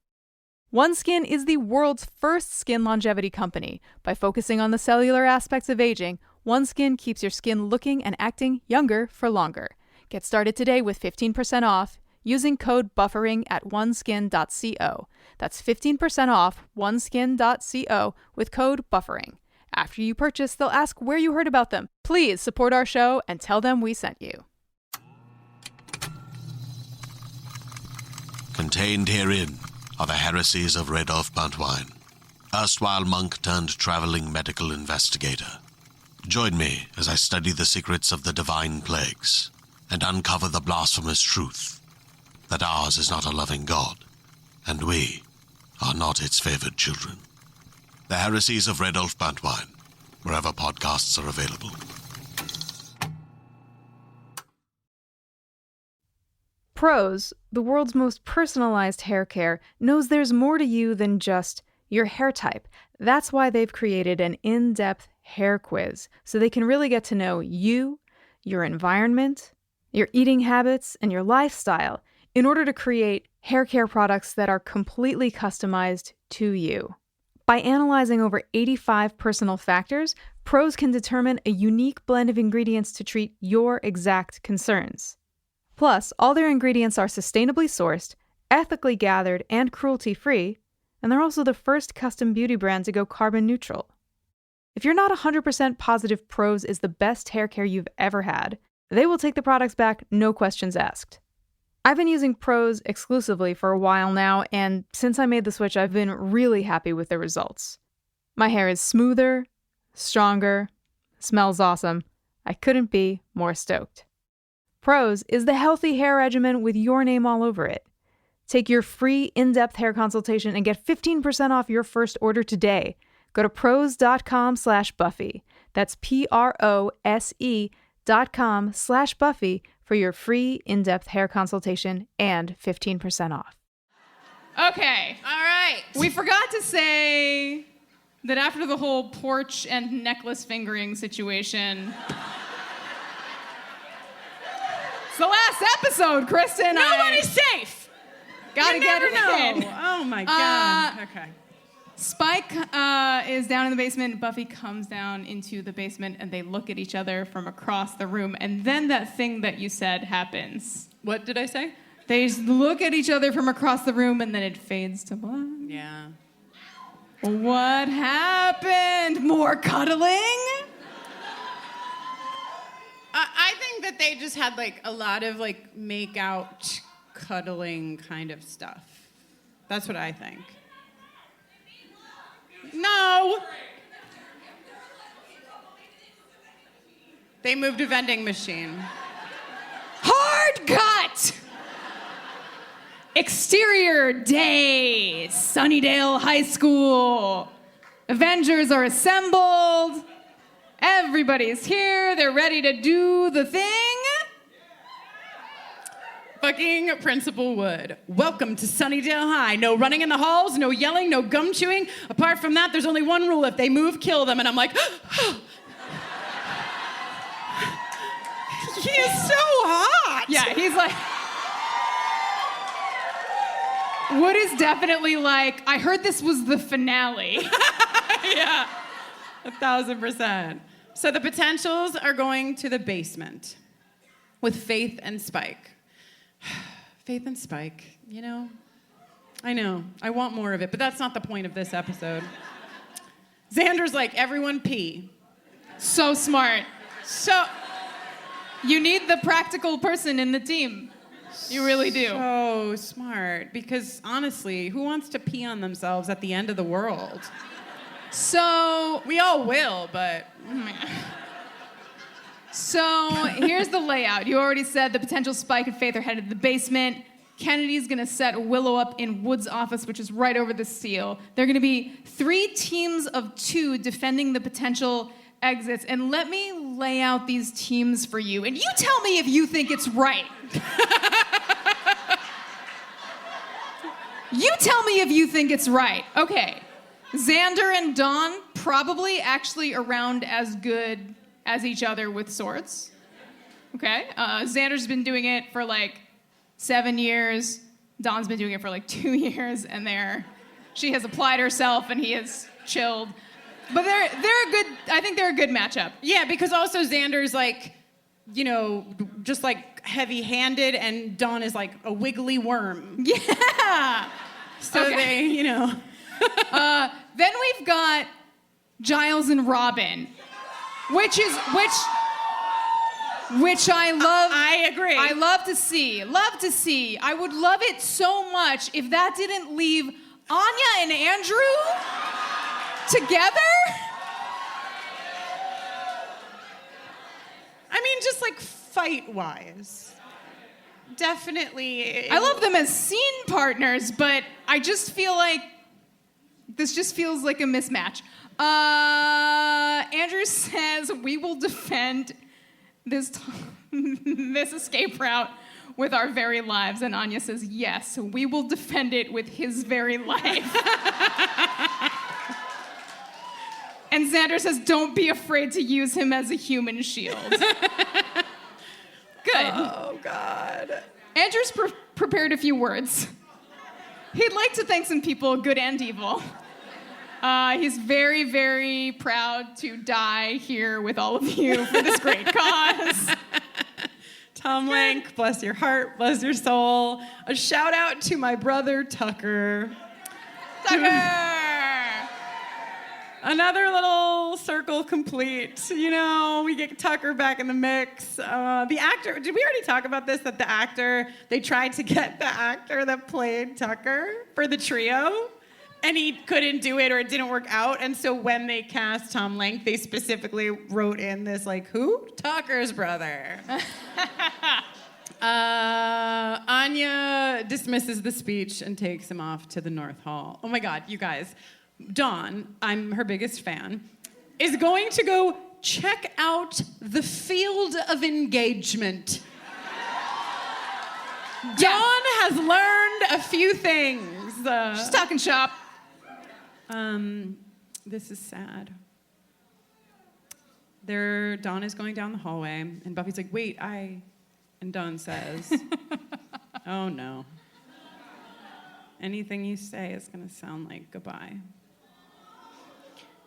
OneSkin is the world's first skin longevity company. By focusing on the cellular aspects of aging, OneSkin keeps your skin looking and acting younger for longer. Get started today with 15% off using code BUFFERING at oneskin.co. That's 15% off oneskin.co with code BUFFERING. After you purchase, they'll ask where you heard about them. Please support our show and tell them we sent you. Contained herein are the heresies of Radolf Buntwine, erstwhile monk turned traveling medical investigator. Join me as I study the secrets of the divine plagues and uncover the blasphemous truth that ours is not a loving God, and we are not its favored children. The heresies of Radolf Buntwine, wherever podcasts are available. Prose, the world's most personalized hair care, knows there's more to you than just your hair type. That's why they've created an in-depth hair quiz, so they can really get to know you, your environment, your eating habits, and your lifestyle in order to create hair care products that are completely customized to you. By analyzing over 85 personal factors, Prose can determine a unique blend of ingredients to treat your exact concerns. Plus, all their ingredients are sustainably sourced, ethically gathered, and cruelty-free, and they're also the first custom beauty brand to go carbon neutral. If you're not 100% positive Prose is the best hair care you've ever had, they will take the products back, no questions asked. I've been using Prose exclusively for a while now, and since I made the switch, I've been really happy with the results. My hair is smoother, stronger, smells awesome. I couldn't be more stoked. Prose is the healthy hair regimen with your name all over it. Take your free in-depth hair consultation and get 15% off your first order today. Go to prose.com/Buffy. That's prose.com/Buffy for your free in-depth hair consultation and 15% off. Okay. All right. We forgot to say that after the whole porch and necklace fingering situation... It's the last episode, Kristin. Nobody's safe. Gotta get it in. Oh my God. Okay. Spike is down in the basement. Buffy comes down into the basement, and they look at each other from across the room. And then that thing that you said happens. What did I say? They just look at each other from across the room, and then it fades to black. Yeah. What happened? More cuddling? I think that they just had like a lot of like make out cuddling kind of stuff. That's what I think. No. They moved a vending machine. Hard cut! Exterior day, Sunnydale High School. Avengers are assembled. Everybody's here. They're ready to do the thing. Fucking Principal Wood. Welcome to Sunnydale High. No running in the halls, no yelling, no gum chewing. Apart from that, there's only one rule. If they move, kill them. And I'm like, he is so hot. Yeah, he's like... Wood is definitely like, I heard this was the finale. Yeah, 1,000%. So the potentials are going to the basement with Faith and Spike. Faith and Spike, you know? I know, I want more of it, but that's not the point of this episode. Xander's like, everyone pee. So smart. So... You need the practical person in the team. You really do. So smart, because honestly, who wants to pee on themselves at the end of the world? So... We all will, but... So here's the layout. You already said the potential Spike and Faith are headed to the basement. Kennedy's gonna set Willow up in Wood's office, which is right over the seal. There are gonna be 3 teams of 2 defending the potential exits. And let me lay out these teams for you. And you tell me if you think it's right. You tell me if you think it's right. Okay. Xander and Dawn probably actually around as good as each other with swords. Okay. Xander's been doing it for like 7 years. Dawn's been doing it for like 2 years, and she has applied herself, and he has chilled. But they're a good. I think they're a good matchup. Yeah, because also Xander's like, just like heavy-handed, and Dawn is like a wiggly worm. Yeah. So okay. Then we've got Giles and Robin, which I love. I agree. I love to see. Love to see. I would love it so much if that didn't leave Anya and Andrew together. I mean, just like fight-wise. Definitely. I love them as scene partners, but I just feel like this just feels like a mismatch. Andrew says we will defend this escape route with our very lives, and Anya says yes, we will defend it with his very life. And Xander says don't be afraid to use him as a human shield. Good. Oh, God. Andrew's prepared a few words. He'd like to thank some people, good and evil. He's very, very proud to die here with all of you for this great cause. Tom Lenk, bless your heart, bless your soul. A shout out to my brother, Tucker. Tucker! Another little circle complete. We get Tucker back in the mix. The actor, did we already talk about this? That they tried to get the actor that played Tucker for the trio, and he couldn't do it or it didn't work out. And so when they cast Tom Lenk, they specifically wrote in this, like, who? Tucker's brother. Anya dismisses the speech and takes him off to the North Hall. Oh my God, you guys. Dawn, I'm her biggest fan, is going to go check out the field of engagement. Dawn has learned a few things. She's talking shop. This is sad. Dawn is going down the hallway, and Buffy's like, wait, and Dawn says, oh no. Anything you say is going to sound like goodbye.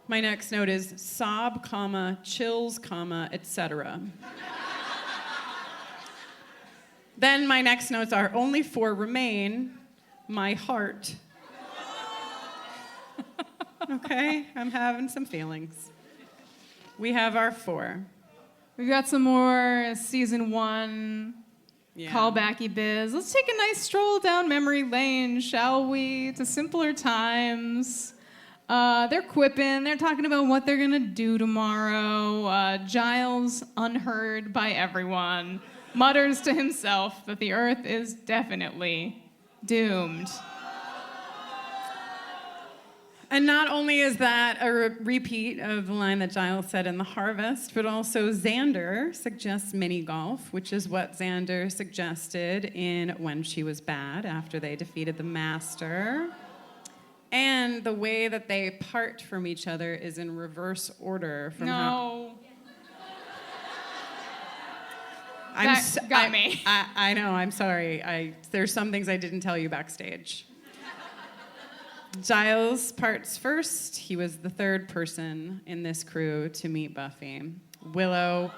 My next note is sob, comma, chills, comma, etc. Then my next notes are only 4 remain, my heart. Okay, I'm having some feelings. We have our 4. We've got some more season 1 callbacky biz. Let's take a nice stroll down memory lane, shall we? To simpler times. They're quipping. They're talking about what they're gonna do tomorrow. Giles, unheard by everyone, mutters to himself that the Earth is definitely doomed. And not only is that a repeat of the line that Giles said in The Harvest, but also Xander suggests mini golf, which is what Xander suggested in When She Was Bad after they defeated the Master. And the way that they part from each other is in reverse order from No. Got me. I know, I'm sorry. There's some things I didn't tell you backstage. Giles parts first. He was the 3rd person in this crew to meet Buffy. Willow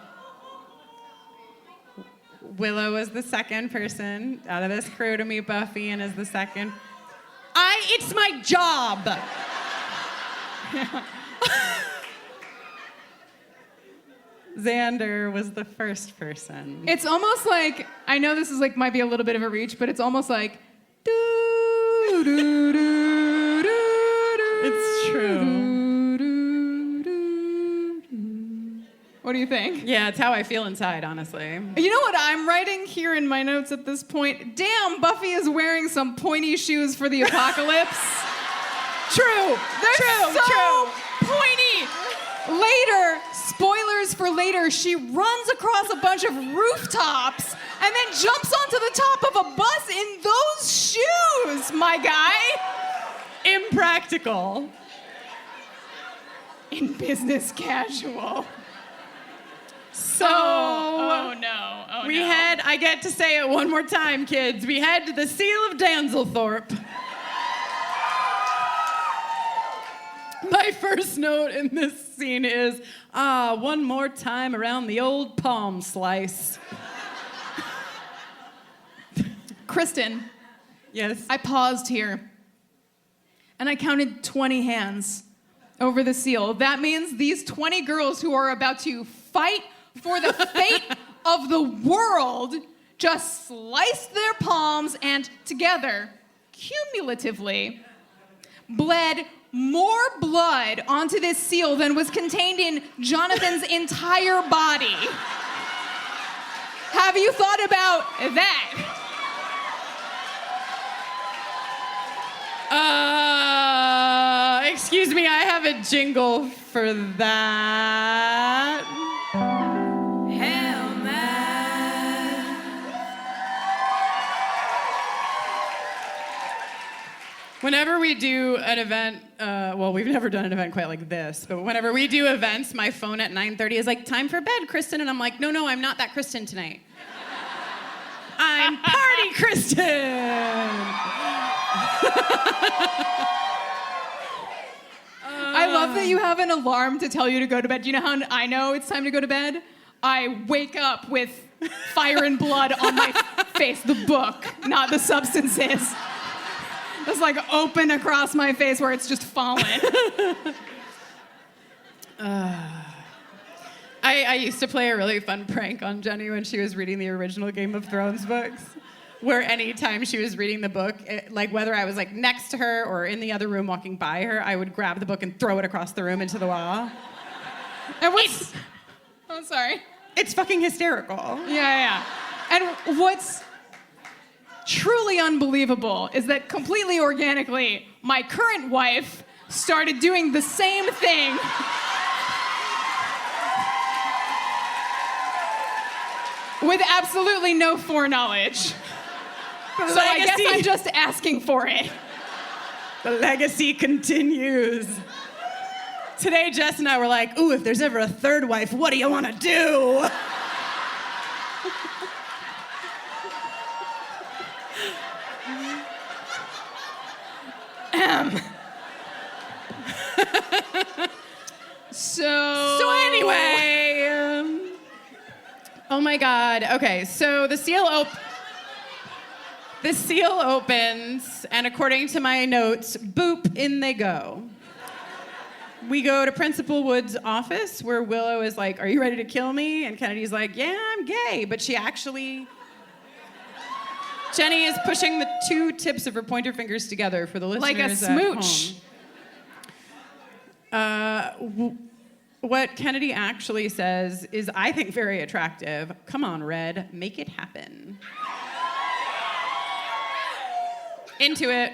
was the 2nd person out of this crew to meet Buffy and is the 2nd. It's my job. Xander was the 1st person. It's almost like, I know this is like might be a little bit of a reach, but it's almost like doo doo doo doo. It's true. What do you think? Yeah, it's how I feel inside, honestly. You know what I'm writing here in my notes at this point? Damn, Buffy is wearing some pointy shoes for the apocalypse. True. They're so pointy. Later, spoilers for later, she runs across a bunch of rooftops and then jumps onto the top of a bus in those shoes, my guy. Impractical. In business casual. So, oh no. I get to say it one more time, kids. We had the Seal of Danzelthorpe. My first note in this scene is, one more time around the old palm slice. Kristin. Yes? I paused here, and I counted 20 hands over the seal. That means these 20 girls who are about to fight for the fate of the world just sliced their palms and together, cumulatively, bled more blood onto this seal than was contained in Jonathan's entire body. Have you thought about that? Excuse me, I have a jingle for that. Hell Whenever we do an event, well, we've never done an event quite like this, but whenever we do events, my phone at 9:30 is like, time for bed, Kristin. And I'm like, no, I'm not that Kristin tonight. I'm Party Kristin. I love that you have an alarm to tell you to go to bed. Do you know how I know it's time to go to bed? I wake up with fire and blood on my face. The book, not the substances. It's like open across my face where it's just fallen. I used to play a really fun prank on Jenny when she was reading the original Game of Thrones books, where anytime she was reading the book, like whether I was like next to her or in the other room walking by her, I would grab the book and throw it across the room into the wall. And what's... Oh, sorry. It's fucking hysterical. Yeah. And what's truly unbelievable is that completely organically, my current wife started doing the same thing. With absolutely no foreknowledge. So I guess I'm just asking for it. The legacy continues. Today, Jess and I were like, ooh, if there's ever a third wife, what do you want to do? So anyway, oh my God. Okay, so the seal opens, and according to my notes, boop, in they go. We go to Principal Wood's office, where Willow is like, are you ready to kill me? And Kennedy's like, yeah, I'm gay. But Jenny is pushing the two tips of her pointer fingers together for the listeners like a smooch. At home. What Kennedy actually says is, I think, very attractive. Come on, Red, make it happen. Into it.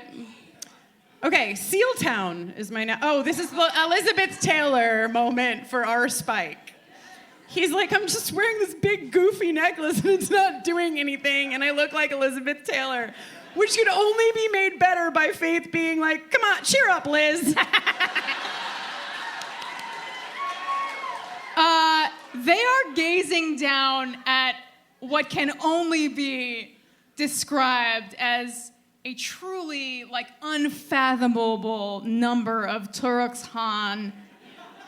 Okay, Seal Town is my this is the Elizabeth Taylor moment for our Spike. He's like, I'm just wearing this big goofy necklace and it's not doing anything, and I look like Elizabeth Taylor, which could only be made better by Faith being like, come on, cheer up, Liz. They are gazing down at what can only be described as a truly, unfathomable number of Turuks Han.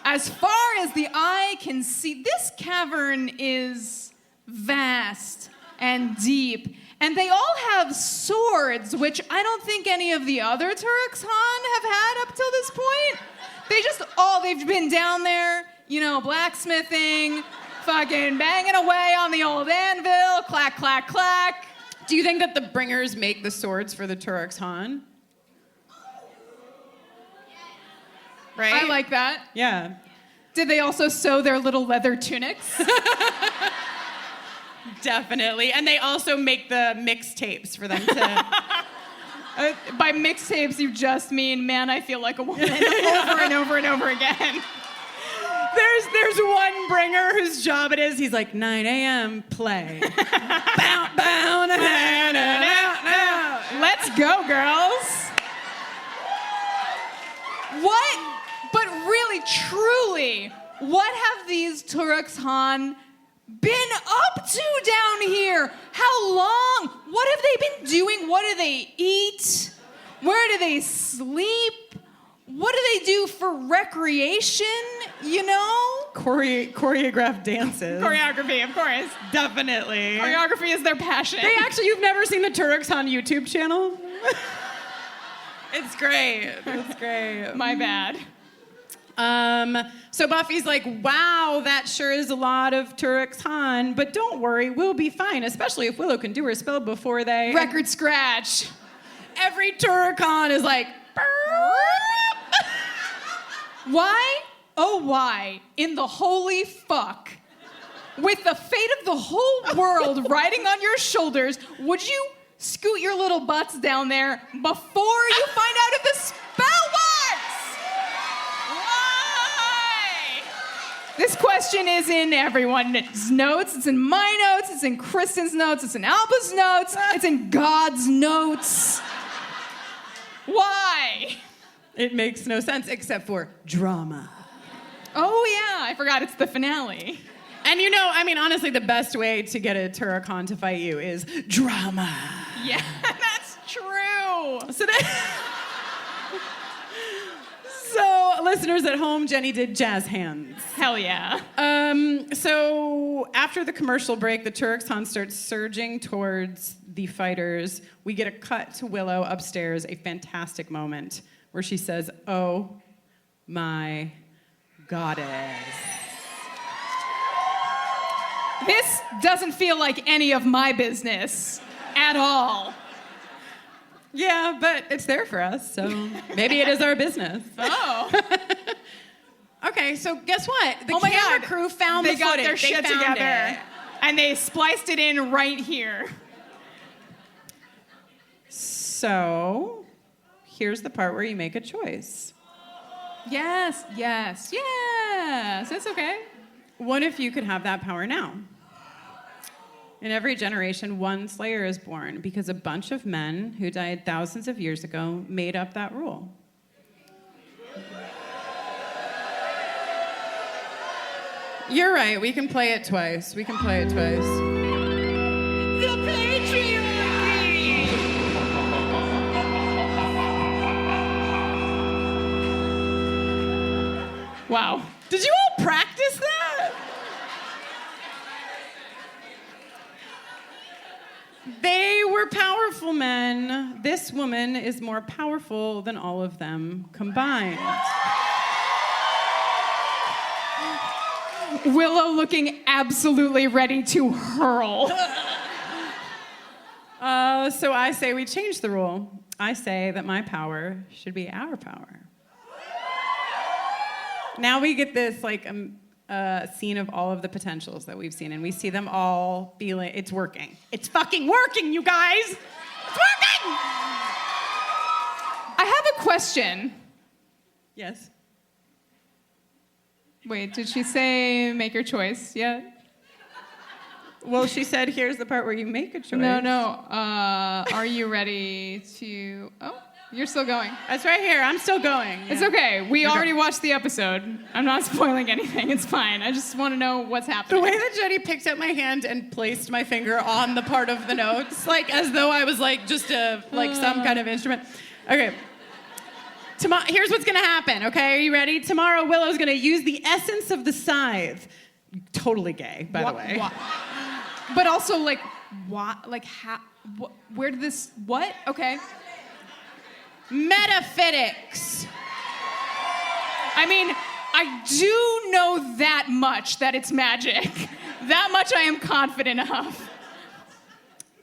As far as the eye can see, this cavern is vast and deep. And they all have swords, which I don't think any of the other Turuks Han have had up till this point. They've been down there, blacksmithing, fucking banging away on the old anvil, clack, clack, clack. Do you think that the bringers make the swords for the Turuks Han? Right? I like that. Yeah. Did they also sew their little leather tunics? Definitely. And they also make the mixtapes for them to... By mixtapes, you just mean, man, I feel like a woman, over and over and over again. There's one bringer whose job it is, he's like, 9 a.m., play. Bow, bow, na, na, na, na, na. Let's go, girls. What? But really, truly, what have these Turuks Han been up to down here? How long? What have they been doing? What do they eat? Where do they sleep? What do they do for recreation? You know? Choreographed dances. Choreography, of course. Definitely. Choreography is their passion. You've never seen the Turuks Han YouTube channel? It's great. It's great. My bad. So Buffy's like, wow, that sure is a lot of Turuks Han, but don't worry, we'll be fine, especially if Willow can do her spell before they... Record scratch. Every Turok Han is like... Why? Oh, why? In the holy fuck? With the fate of the whole world riding on your shoulders, would you scoot your little butts down there before you find out if the spell works? Why? This question is in everyone's notes. It's in my notes. It's in Kristin's notes. It's in Alba's notes. It's in God's notes. Why? It makes no sense except for drama. Oh, yeah. I forgot it's the finale. And you know, I mean, honestly, the best way to get a Turok Han to fight you is drama. Yeah, that's true. So, listeners at home, Jenny did jazz hands. Hell yeah. So, after the commercial break, the Turuks Han starts surging towards the fighters. We get a cut to Willow upstairs, a fantastic moment where she says, "Oh my goddess." This doesn't feel like any of my business at all. Yeah, but it's there for us, so maybe it is our business. Oh. Okay, so guess what? The Oh my camera God. crew found they the got footage. their shit found together. it. And they spliced it in right here. So, here's the part where you make a choice. Yes. It's okay. What if you could have that power now? In every generation, one Slayer is born because a bunch of men who died thousands of years ago made up that rule. You're right, we can play it twice. The patriarchy! Wow. Did you all practice that? They were powerful men. This woman is more powerful than all of them combined. Willow looking absolutely ready to hurl. So I say we change the rule. I say that my power should be our power. Now we get this scene of all of the potentials that we've seen, and we see them all feeling it's working. It's fucking working, you guys! It's working! I have a question. Yes. Wait, did she say make your choice yet? Well, she said here's the part where you make a choice. No. Are you ready to... Oh, you're still going. That's right here. I'm still going. It's okay. We already watched the episode. I'm not spoiling anything. It's fine. I just want to know what's happening. The way that Jenny picked up my hand and placed my finger on the part of the notes, like as though I was like just some kind of instrument. Okay. Here's what's gonna happen, okay? Are you ready? Tomorrow, Willow's gonna use the essence of the scythe. Totally gay, by the way. But also, like, what? Like, how? Where did this? What? Okay. Metaphysics. I mean, I do know that much that it's magic. That much I am confident of.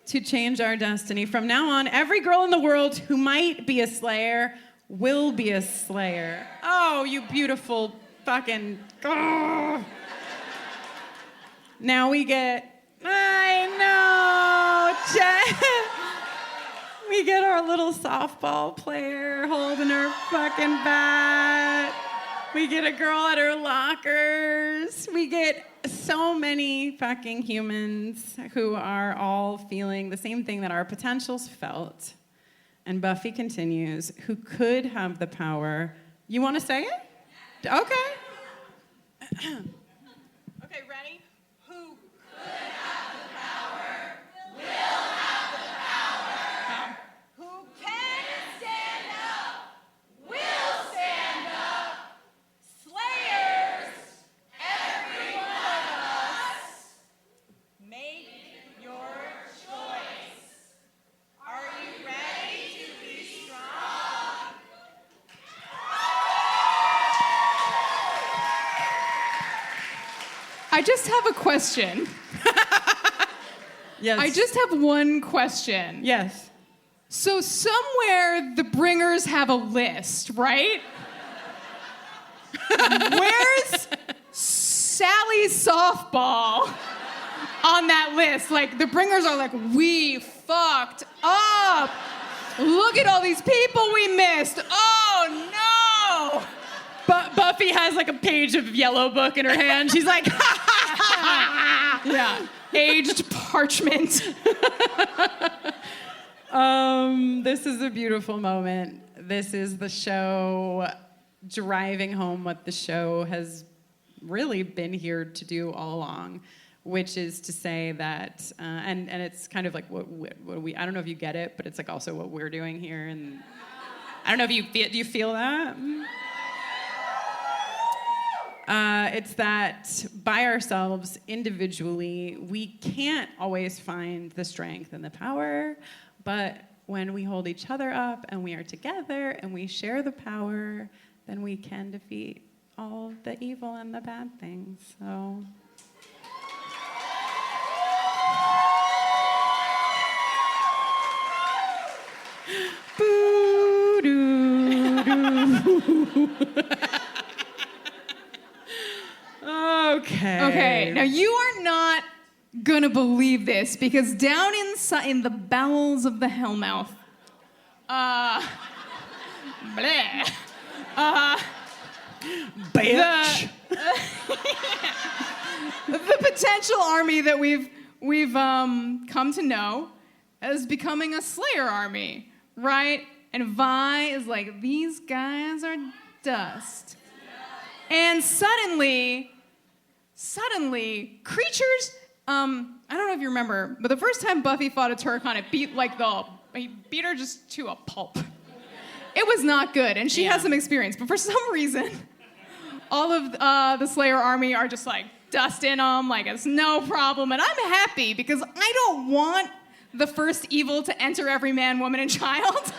To change our destiny. From now on, every girl in the world who might be a Slayer will be a Slayer. Oh, you beautiful fucking... Oh. Now we get... I know! We get our little softball player holding her fucking bat. We get a girl at her lockers. We get so many fucking humans who are all feeling the same thing that our potentials felt. And Buffy continues, who could have the power. You want to say it? Okay. Okay, ready? Who could have the power, will have the power. Who can stand up, will stand up. Slayers, every one of us. Make your choice. Are you ready to be strong? I just have a question. Yes. I just have one question. Yes. So somewhere the bringers have a list, right? Where's Sally's softball on that list? Like, the bringers are like, we fucked up. Look at all these people we missed. Oh, no. Buffy has like a page of Yellow Book in her hand. She's like, yeah, aged parchment. This is a beautiful moment. This is the show driving home what the show has really been here to do all along, which is to say that, and it's kind of like what we, I don't know if you get it, but it's like also what we're doing here. And I don't know if do you feel that? It's that by ourselves, individually, we can't always find the strength and the power, but when we hold each other up and we are together and we share the power, then we can defeat all the evil and the bad things. So. Okay, now you are not gonna believe this because down in the bowels of the Hellmouth, bitch. The potential army that we've come to know as becoming a Slayer army, right? And Vi is like, these guys are dust. And suddenly, creatures, I don't know if you remember, but the first time Buffy fought a Turkon, he beat her just to a pulp. It was not good, and she has some experience, but for some reason, all of the Slayer army are just like dust in them, like it's no problem, and I'm happy because I don't want the first evil to enter every man, woman, and child.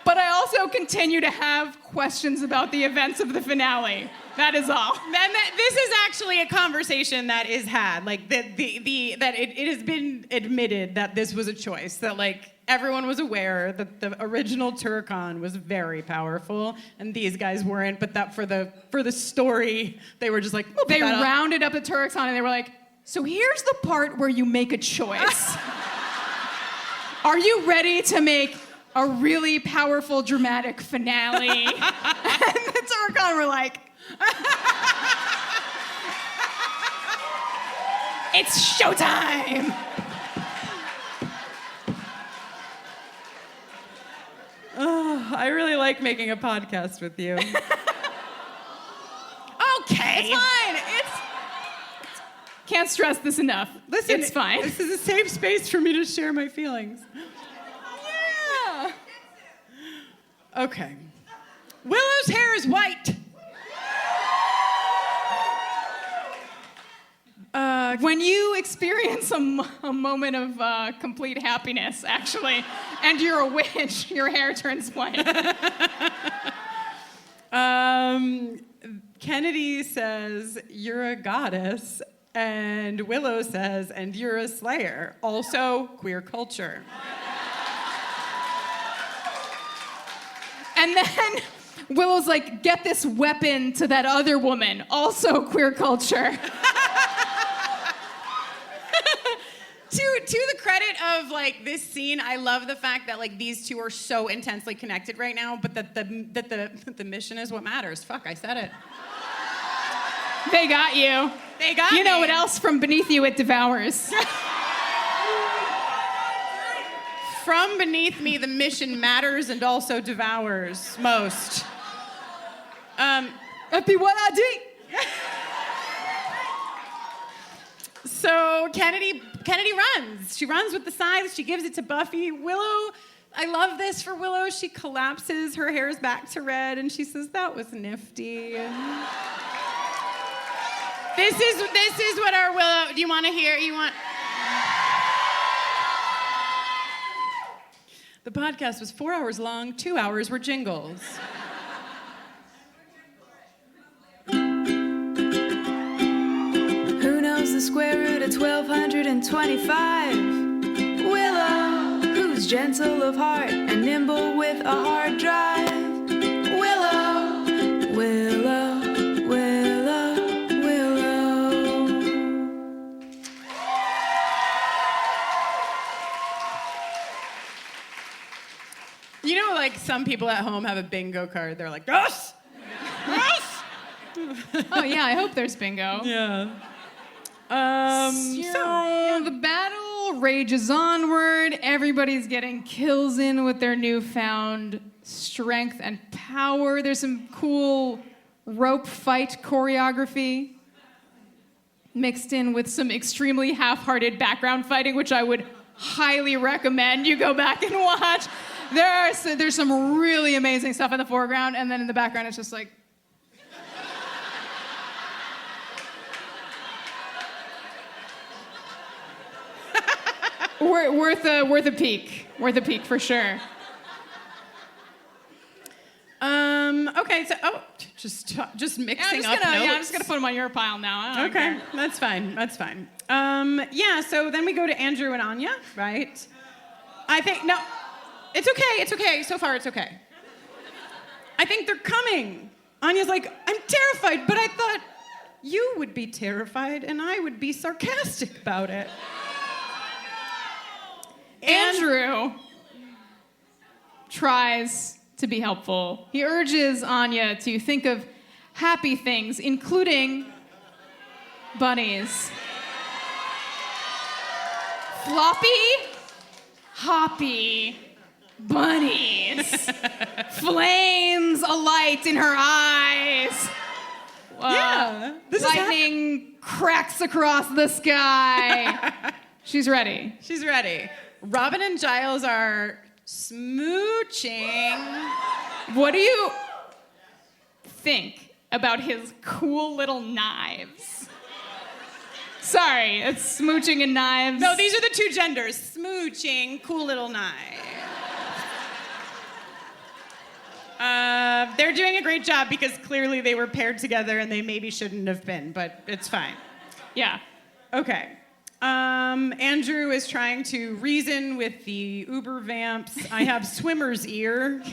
But I also continue to have questions about the events of the finale. That is all. This is actually a conversation that is had. Like that it has been admitted that this was a choice. That like everyone was aware that the original Turkon was very powerful and these guys weren't. But that for the story, they were just like they rounded up the Turkon and they were like, so here's the part where you make a choice. Are you ready to make a really powerful, dramatic finale? And the Turkon were like, it's showtime! Oh, I really like making a podcast with you. Okay. It's fine. Can't stress this enough. Listen, it's fine. This is a safe space for me to share my feelings. Yeah. Okay. Willow's hair is white. When you experience a moment of complete happiness, actually, and you're a witch, your hair turns white. Kennedy says, you're a goddess, and Willow says, and you're a slayer. Also, queer culture. And then Willow's like, get this weapon to that other woman. Also queer culture. To the credit of like this scene, I love the fact that like these two are so intensely connected right now, but that the mission is what matters. Fuck, I said it. They got you. They got You know me. what else from beneath you it devours. From beneath me, the mission matters and also devours most. FB1ID. So Kennedy runs. She runs with the scythe. She gives it to Buffy. Willow, I love this for Willow. She collapses. Her hair is back to red, and she says, "That was nifty." This is what our Willow. Do you want to hear? You want? The podcast was 4 hours long. 2 hours were jingles. Who knows the square root of 1225? Willow, who's gentle of heart and nimble with a hard drive. Willow, Willow, Willow, Willow. You know, like some people at home have a bingo card. They're like, yes! Yes! Oh, yeah, I hope there's bingo. Yeah. So the battle rages onward. Everybody's getting kills in with their newfound strength and power. There's some cool rope fight choreography mixed in with some extremely half-hearted background fighting, which I would highly recommend you go back and watch. There's some really amazing stuff in the foreground, and then in the background it's just like, worth a peek. Worth a peek for sure. Okay, so just mixing up notes. Yeah, I'm just gonna put them on your pile now. Okay, that's fine. That's fine. Yeah, so then we go to Andrew and Anya, right? I think no, it's okay. It's okay. So far, it's okay. I think they're coming. Anya's like, I'm terrified, but I thought you would be terrified and I would be sarcastic about it. Andrew tries to be helpful. He urges Anya to think of happy things, including bunnies. Floppy, hoppy bunnies. Flames alight in her eyes. Yeah. Lightning cracks across the sky. She's ready. She's ready. Robin and Giles are smooching. What do you think about his cool little knives? Sorry, it's smooching and knives. No, these are the two genders. Smooching, cool little knife. They're doing a great job because clearly they were paired together and they maybe shouldn't have been, but it's fine. Yeah. Okay. Andrew is trying to reason with the Uber vamps. I have swimmer's ear.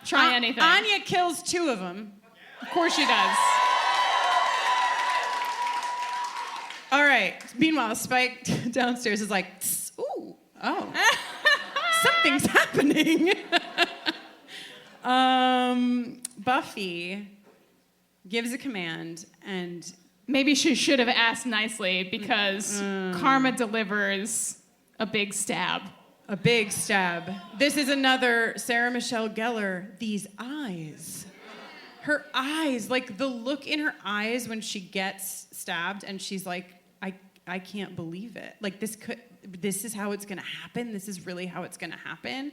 Try anything. Anya kills two of them. Of course she does. All right. Meanwhile, Spike downstairs is like, ooh, oh. Something's happening. Buffy gives a command and... Maybe she should have asked nicely because Karma delivers a big stab. A big stab. This is another Sarah Michelle Gellar. These eyes. Her eyes, like the look in her eyes when she gets stabbed and she's like, I can't believe it. Like this is how it's gonna happen. This is really how it's gonna happen.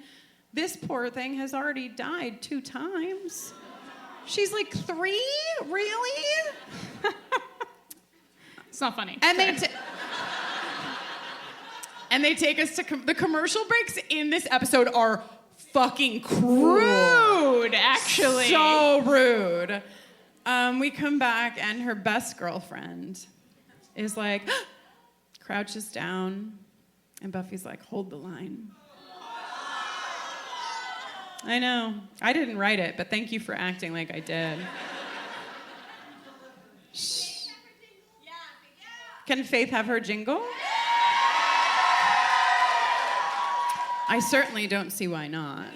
This poor thing has already died 2 times. She's like 3? Really? It's not funny. And they take us to the commercial breaks in this episode are fucking cruel. Rude, actually. So rude. We come back and her best girlfriend is like, crouches down, and Buffy's like, hold the line. I know. I didn't write it, but thank you for acting like I did. Shh. Can Faith have her jingle? I certainly don't see why not.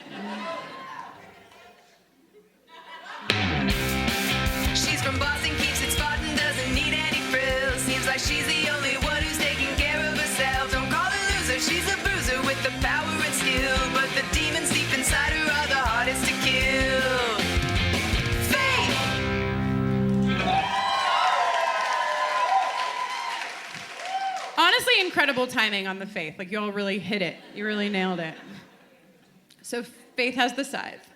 She's from Boston, keeps it Spartan, doesn't need any frills. Seems like she's the only one who's taking care of herself. Don't call her loser, she's a bruiser with the power and skill. But the demons deep inside her are the hardest to kill. Faith! Honestly, incredible timing on the Faith. Like, you all really hit it. You really nailed it. So Faith has the scythe.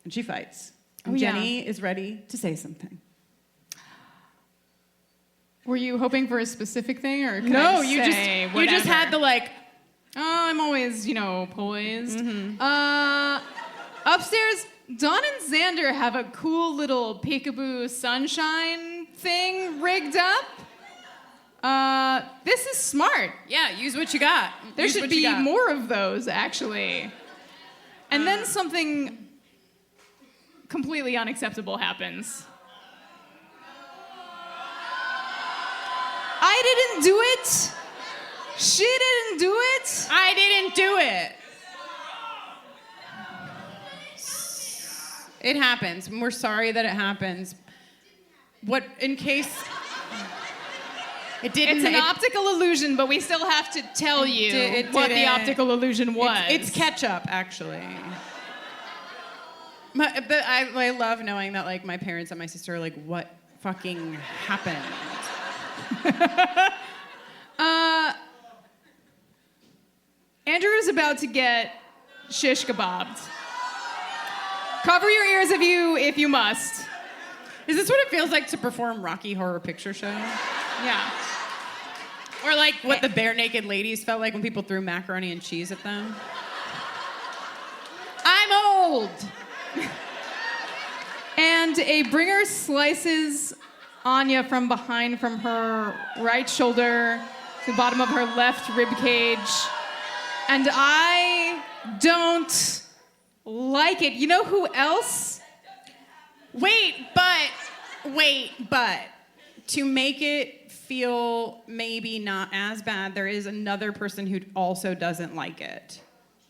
And she fights. And Jenny is ready to say something. Were you hoping for a specific thing, or could No, I you say just whatever? had the like. Oh, I'm always, poised. Upstairs, Dawn and Xander have a cool little peekaboo sunshine thing rigged up. This is smart. Yeah, use what you got. There should be more of those, actually. And then something completely unacceptable happens. I didn't do it. She didn't do it. I didn't do it. It happens. And we're sorry that it happens. What, in case... It didn't. It's an optical illusion, but we still have to tell you what the optical illusion was. It's ketchup, actually. But I love knowing that, like, my parents and my sister are like, what fucking happened? Andrew is about to get shish kebabbed. Cover your ears if you must. Is this what it feels like to perform Rocky Horror Picture Show? Yeah. Or like what the bare naked ladies felt like when people threw macaroni and cheese at them? I'm old! And a bringer slices Anya from behind, from her right shoulder to the bottom of her left rib cage. And I don't like it. You know who else? Wait, but to make it feel maybe not as bad, there is another person who also doesn't like it.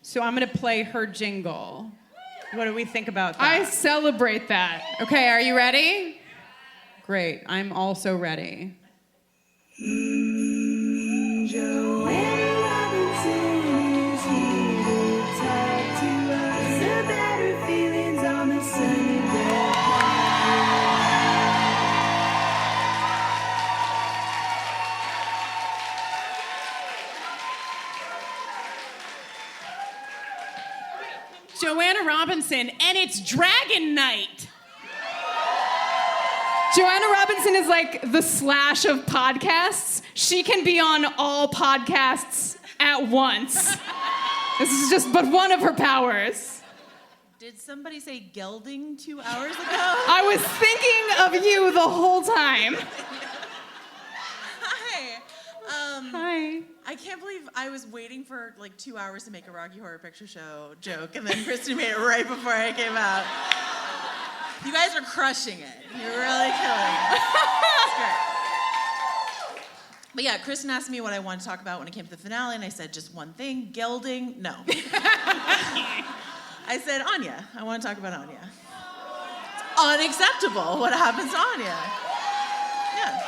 So I'm gonna play her jingle. What do we think about that? I celebrate that. Okay, are you ready? Great, I'm also ready. Joanna Robinson is here to talk to us about her feelings on the sunny day. Joanna Robinson, and it's Dragon Night. Joanna Robinson is like the Slash of podcasts. She can be on all podcasts at once. This is just but one of her powers. Did somebody say gelding 2 hours ago? I was thinking of you the whole time. Hi. Hi. I can't believe I was waiting for like 2 hours to make a Rocky Horror Picture Show joke, and then Kristin made it right before I came out. You guys are crushing it. You're really killing it. It's great. But yeah, Kristin asked me what I wanted to talk about when it came to the finale, and I said just one thing, gelding, no. I said Anya. I want to talk about Anya. It's unacceptable what happens to Anya. Yeah.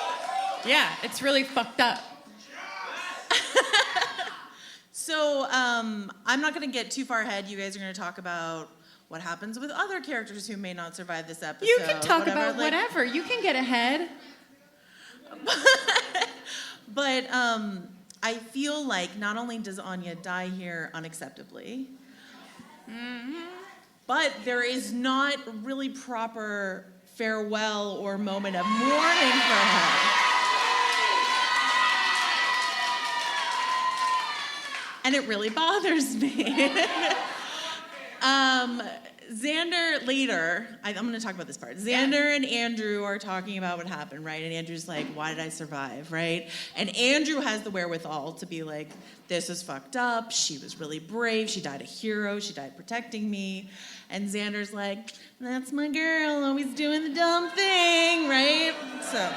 Yeah, it's really fucked up. So I'm not going to get too far ahead. You guys are going to talk about what happens with other characters who may not survive this episode. You can talk about whatever. You can get ahead. But I feel like not only does Anya die here unacceptably, but there is not really proper farewell or moment of mourning for her. And it really bothers me. Xander later, I'm going to talk about this part. Xander and Andrew are talking about what happened, right? And Andrew's like, why did I survive, right? And Andrew has the wherewithal to be like, this is fucked up. She was really brave. She died a hero. She died protecting me. And Xander's like, that's my girl, always doing the dumb thing, right? So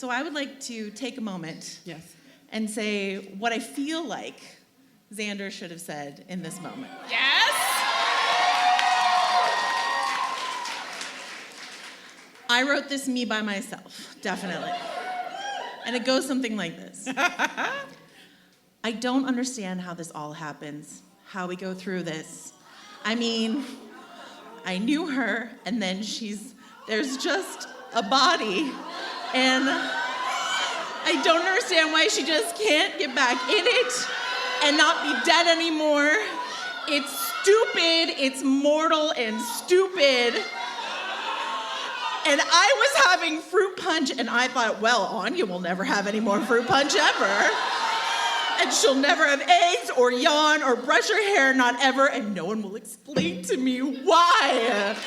I would like to take a moment. Yes. And say what I feel like Xander should have said in this moment. Yes? I wrote this me by myself, definitely. And it goes something like this. I don't understand how this all happens, how we go through this. I mean, I knew her, and then there's just a body, and I don't understand why she just can't get back in it and not be dead anymore. It's stupid, it's mortal and stupid. And I was having fruit punch, and I thought, well, Anya will never have any more fruit punch ever. And she'll never have eggs or yawn or brush her hair, not ever, and no one will explain to me why.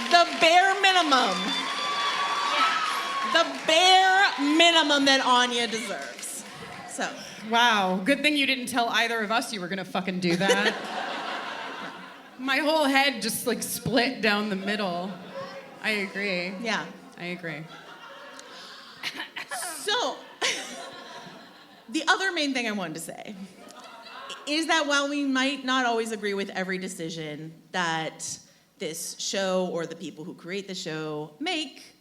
The bare minimum. The bare minimum that Anya deserves. So. Wow. Good thing you didn't tell either of us you were gonna fucking do that. My whole head just like split down the middle. I agree. Yeah. I agree. So, the other main thing I wanted to say is that while we might not always agree with every decision that this show or the people who create the show make,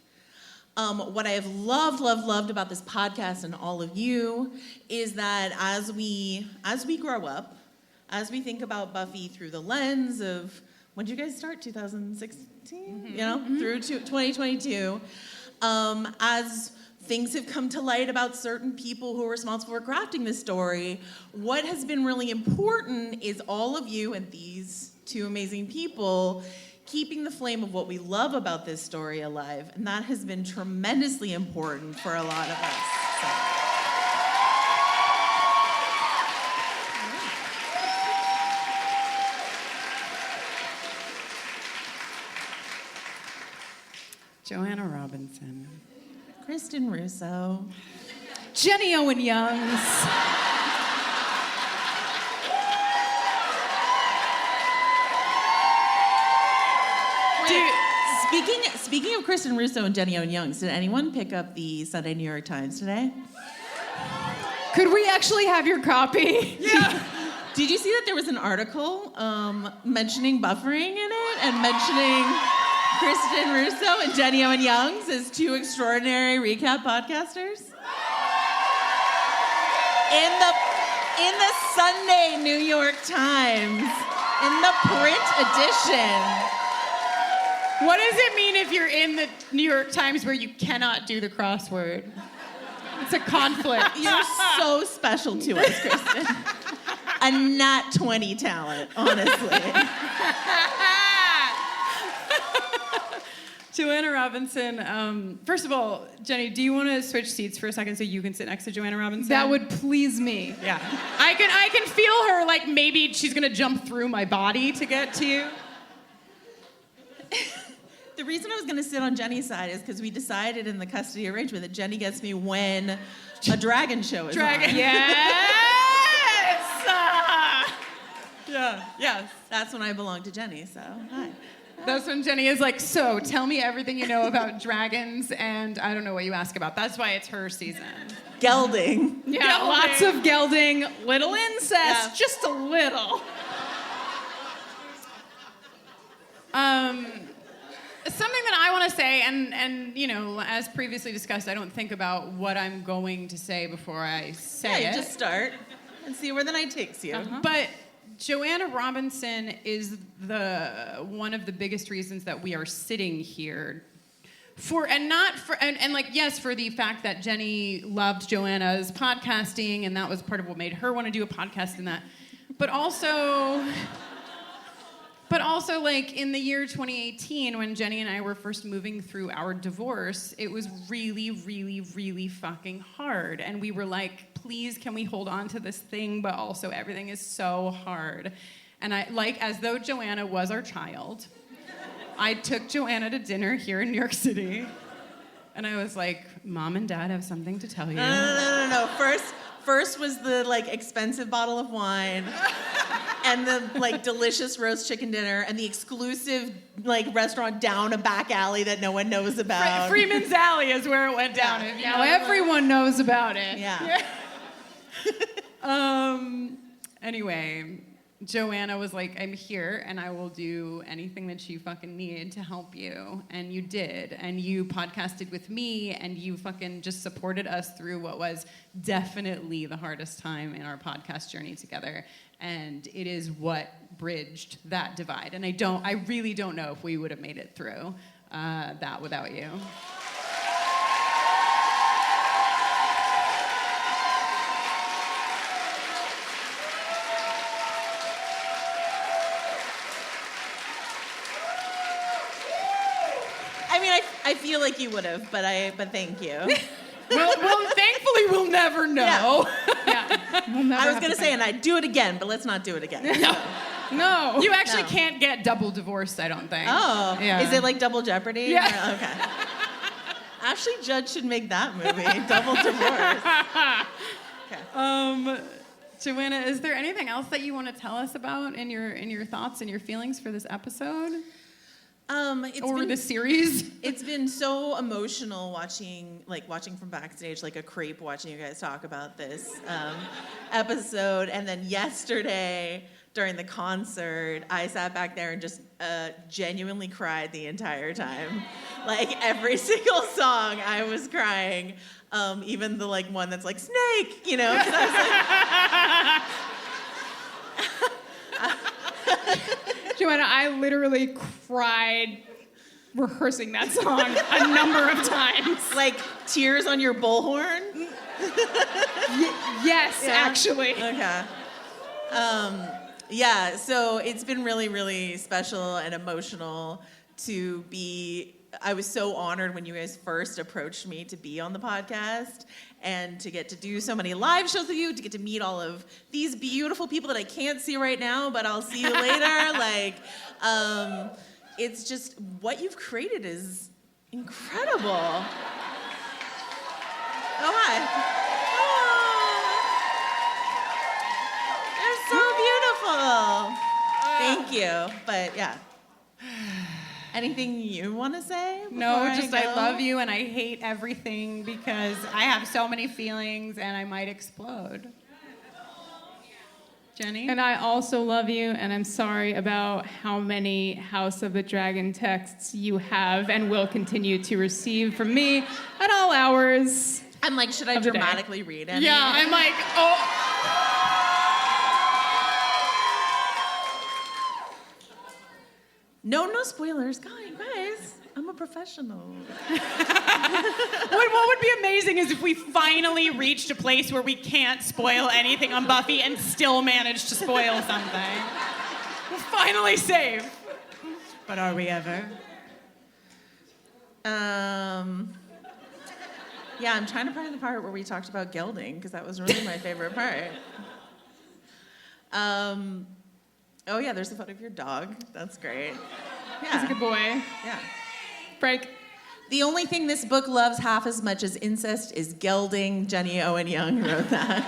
what I have loved about this podcast and all of you is that as we grow up, as we think about Buffy through the lens of, when did you guys start? 2016? You know, through to 2022, as things have come to light about certain people who are responsible for crafting this story, what has been really important is all of you and these two amazing people keeping the flame of what we love about this story alive, and that has been tremendously important for a lot of us. Joanna Robinson. Kristin Russo. Jenny Owen Youngs. Speaking of Kristin Russo and Jenny Owen Youngs, did anyone pick up the Sunday New York Times today? Could we actually have your copy? Yeah. Did you see that there was an article mentioning buffering in it and mentioning Kristin Russo and Jenny Owen Youngs as two extraordinary recap podcasters? In the Sunday New York Times, in the print edition. What does it mean if you're in the New York Times where you cannot do the crossword? It's a conflict. You're so special to us, Kristin. A nat 20 talent, honestly. Joanna Robinson. First of all, Jenny, do you want to switch seats for a second so you can sit next to Joanna Robinson? That would please me. Yeah. I can feel her, like maybe she's going to jump through my body to get to you. The reason I was going to sit on Jenny's side is because we decided in the custody arrangement that Jenny gets me when a dragon show is on. Yes! Yeah. Yes. That's when I belong to Jenny, so hi. That's when Jenny is like, so tell me everything you know about dragons, and I don't know what you ask about. That's why it's her season. Gelding. Yeah, gelding. Lots of gelding, little incest, just a little. Something that I want to say, and you know, as previously discussed, I don't think about what I'm going to say before I say it. Yeah, just start and see where the night takes you. But Joanna Robinson is one of the biggest reasons that we are sitting here. For the fact that Jenny loved Joanna's podcasting, and that was part of what made her want to do a podcast and that. But also, like, in the year 2018, when Jenny and I were first moving through our divorce, it was really, really, really fucking hard. And we were like, please, can we hold on to this thing? But also, everything is so hard. And I, like, as though Joanna was our child, I took Joanna to dinner here in New York City. And I was like, Mom and Dad have something to tell you. No. First was the, like, expensive bottle of wine. And the, like, delicious roast chicken dinner, and the exclusive, like, restaurant down a back alley that no one knows about. Freeman's Alley is where it went down. Yeah. Now everyone knows about it. Yeah. Anyway, Joanna was like, I'm here, and I will do anything that you fucking need to help you. And you did. And you podcasted with me, and you fucking just supported us through what was definitely the hardest time in our podcast journey together. And it is what bridged that divide. And I really don't know if we would have made it through that without you. I mean, I feel like you would have, but thank you. Well, thankfully, we'll never know. Yeah. I was going to say, and I'd do it again, but let's not do it again. No. You actually can't get double divorced, I don't think. Oh. Yeah. Is it like Double Jeopardy? Yeah. Okay. Actually, Judge should make that movie, Double Divorce. Okay. Joanna, is there anything else that you want to tell us about in your thoughts and your feelings for this episode? The series? It's been so emotional watching from backstage, like a creep watching you guys talk about this episode. And then yesterday during the concert, I sat back there and just genuinely cried the entire time. Like every single song I was crying, even the like one that's like Snake, you know? 'Cause I was like, Joanna, I literally cried rehearsing that song a number of times. Like tears on your bullhorn? Yes, Yeah. actually. Okay. Yeah, so it's been really, really special and emotional to be. I was so honored when you guys first approached me to be on the podcast and to get to do so many live shows with you, to get to meet all of these beautiful people that I can't see right now, but I'll see you later. It's just what you've created is incredible. Oh, hi. Oh, they're so beautiful. Thank you. But yeah. Anything you want to say? No, just I love you and I hate everything because I have so many feelings and I might explode. Jenny? And I also love you, and I'm sorry about how many House of the Dragon texts you have and will continue to receive from me at all hours. I'm like, should I dramatically read any? Yeah, I'm like, oh. No spoilers. Guys, I'm a professional. What would be amazing is if we finally reached a place where we can't spoil anything on Buffy and still manage to spoil something. We're finally safe. But are we ever? Yeah, I'm trying to find the part where we talked about gelding, because that was really my favorite part. Oh yeah, there's a photo of your dog. That's great. Yeah. He's a good boy. Yeah. Break. The only thing this book loves half as much as incest is gelding. Jenny Owen Young wrote that.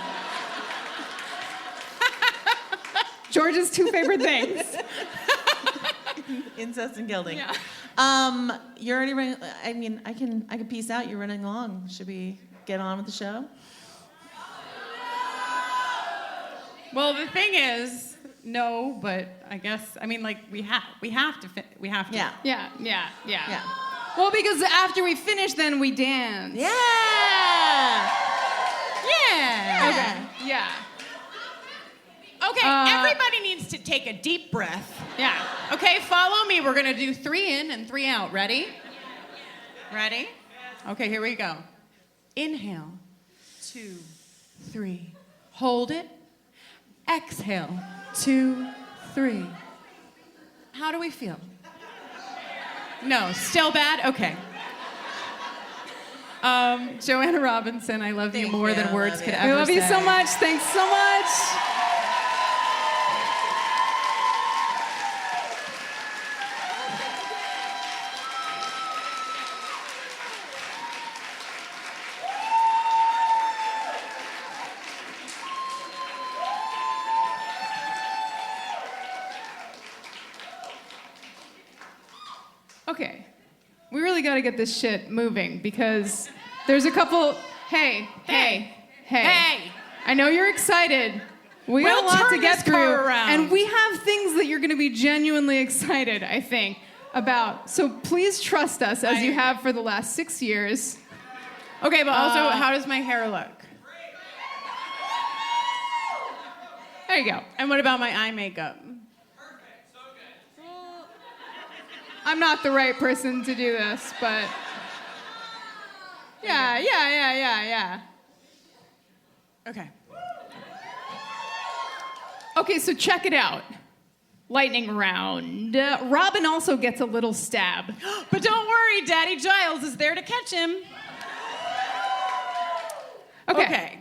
George's two favorite things. Incest and gelding. Yeah. You're already running. I mean, I can peace out. You're running along. Should we get on with the show? Well, the thing is, no, but I guess we have to. Yeah. Well, because after we finish, then we dance. Yeah. Yeah. Okay. Yeah. Okay, everybody needs to take a deep breath. Yeah. Okay, follow me. We're gonna do 3 in and 3 out. Ready? Ready? Okay, here we go. Inhale. 2, 3. Hold it. Exhale. 2, 3. How do we feel? No, still bad? Okay. Joanna Robinson, I love you more than words could ever say. I love you so much. Thanks so much. Okay, we really got to get this shit moving because there's a couple. Hey. I know you're excited. We got a lot to get through, and we have things that you're going to be genuinely excited, I think, about. So please trust us, as you have for the last 6 years. Okay, but also, how does my hair look? There you go. And what about my eye makeup? I'm not the right person to do this, but yeah. Okay. Okay, so check it out. Lightning round. Robin also gets a little stab. But don't worry, Daddy Giles is there to catch him. Okay.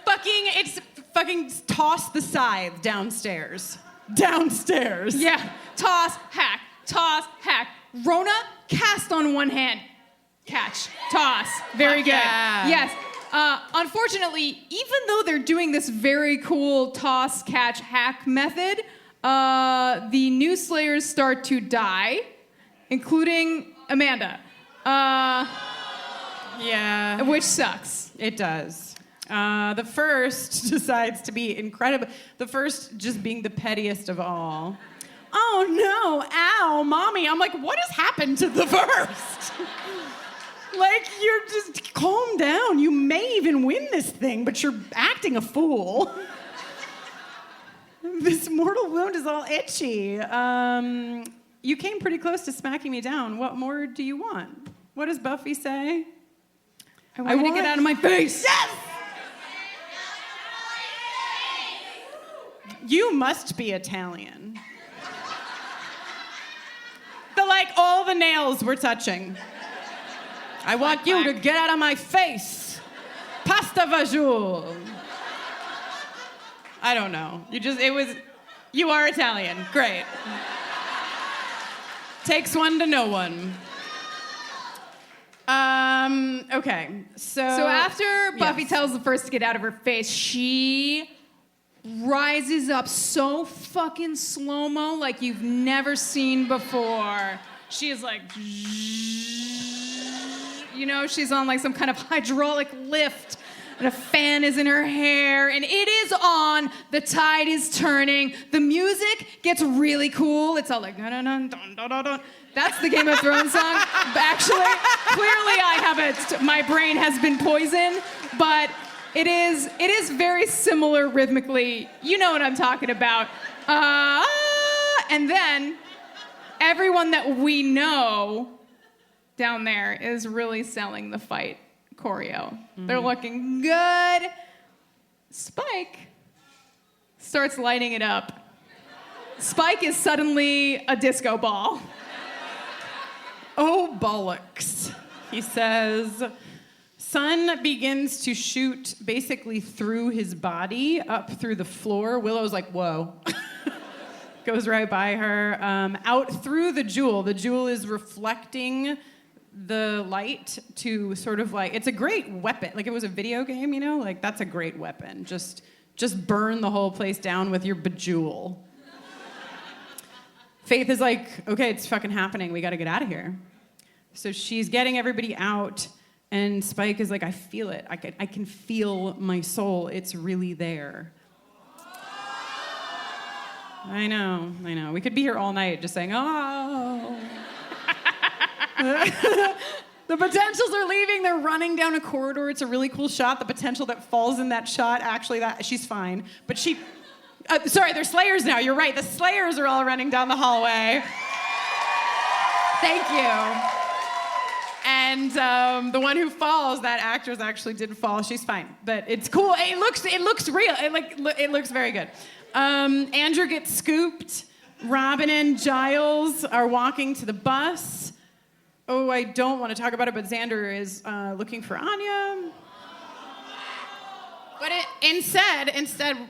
Fucking toss the scythe downstairs. Downstairs. Yeah. Toss, hack. Rona, cast on one hand. Catch. Toss. Very good. Yeah. Yes. Unfortunately, even though they're doing this very cool toss, catch, hack method, the new Slayers start to die, including Amanda. Yeah. Which sucks. It does. The first decides to be incredible. The first just being the pettiest of all. Oh no, ow, mommy. I'm like, what has happened to the first? Like, you're just, calm down. You may even win this thing, but you're acting a fool. This mortal wound is all itchy. You came pretty close to smacking me down. What more do you want? What does Buffy say? I want you to get out of my face. Yes! You must be Italian. All the nails were touching. I want you to get out of my face. Pasta vajul. I don't know. You are Italian. Great. Takes one to know one. Okay. So after Buffy tells the first to get out of her face, she rises up so fucking slow-mo like you've never seen before. She is like, she's on like some kind of hydraulic lift, and a fan is in her hair, and it is on. The tide is turning. The music gets really cool. It's all like, dun, dun, dun, dun, dun, dun. That's the Game of Thrones song. Actually, clearly I have it. My brain has been poisoned, but it is very similar rhythmically. You know what I'm talking about. And then everyone that we know down there is really selling the fight choreo. Mm-hmm. They're looking good. Spike starts lighting it up. Spike is suddenly a disco ball. Oh, bollocks. He says, Sun begins to shoot basically through his body, up through the floor. Willow's like, whoa. Goes right by her. Out through the jewel. The jewel is reflecting the light to sort of like, it's a great weapon. Like, it was a video game, Like, that's a great weapon. Just burn the whole place down with your bejewel. Faith is like, okay, it's fucking happening. We got to get out of here. So she's getting everybody out, and Spike is like, I feel it. I can feel my soul. It's really there. I know. We could be here all night just saying, oh. The potentials are leaving. They're running down a corridor. It's a really cool shot. The potential that falls in that shot, actually, she's fine. But they're Slayers now. You're right. The Slayers are all running down the hallway. Thank you. And the one who falls, that actress actually did fall. She's fine, but it's cool. It looks real. It looks very good. Andrew gets scooped. Robin and Giles are walking to the bus. Oh, I don't want to talk about it, but Xander is looking for Anya. But instead,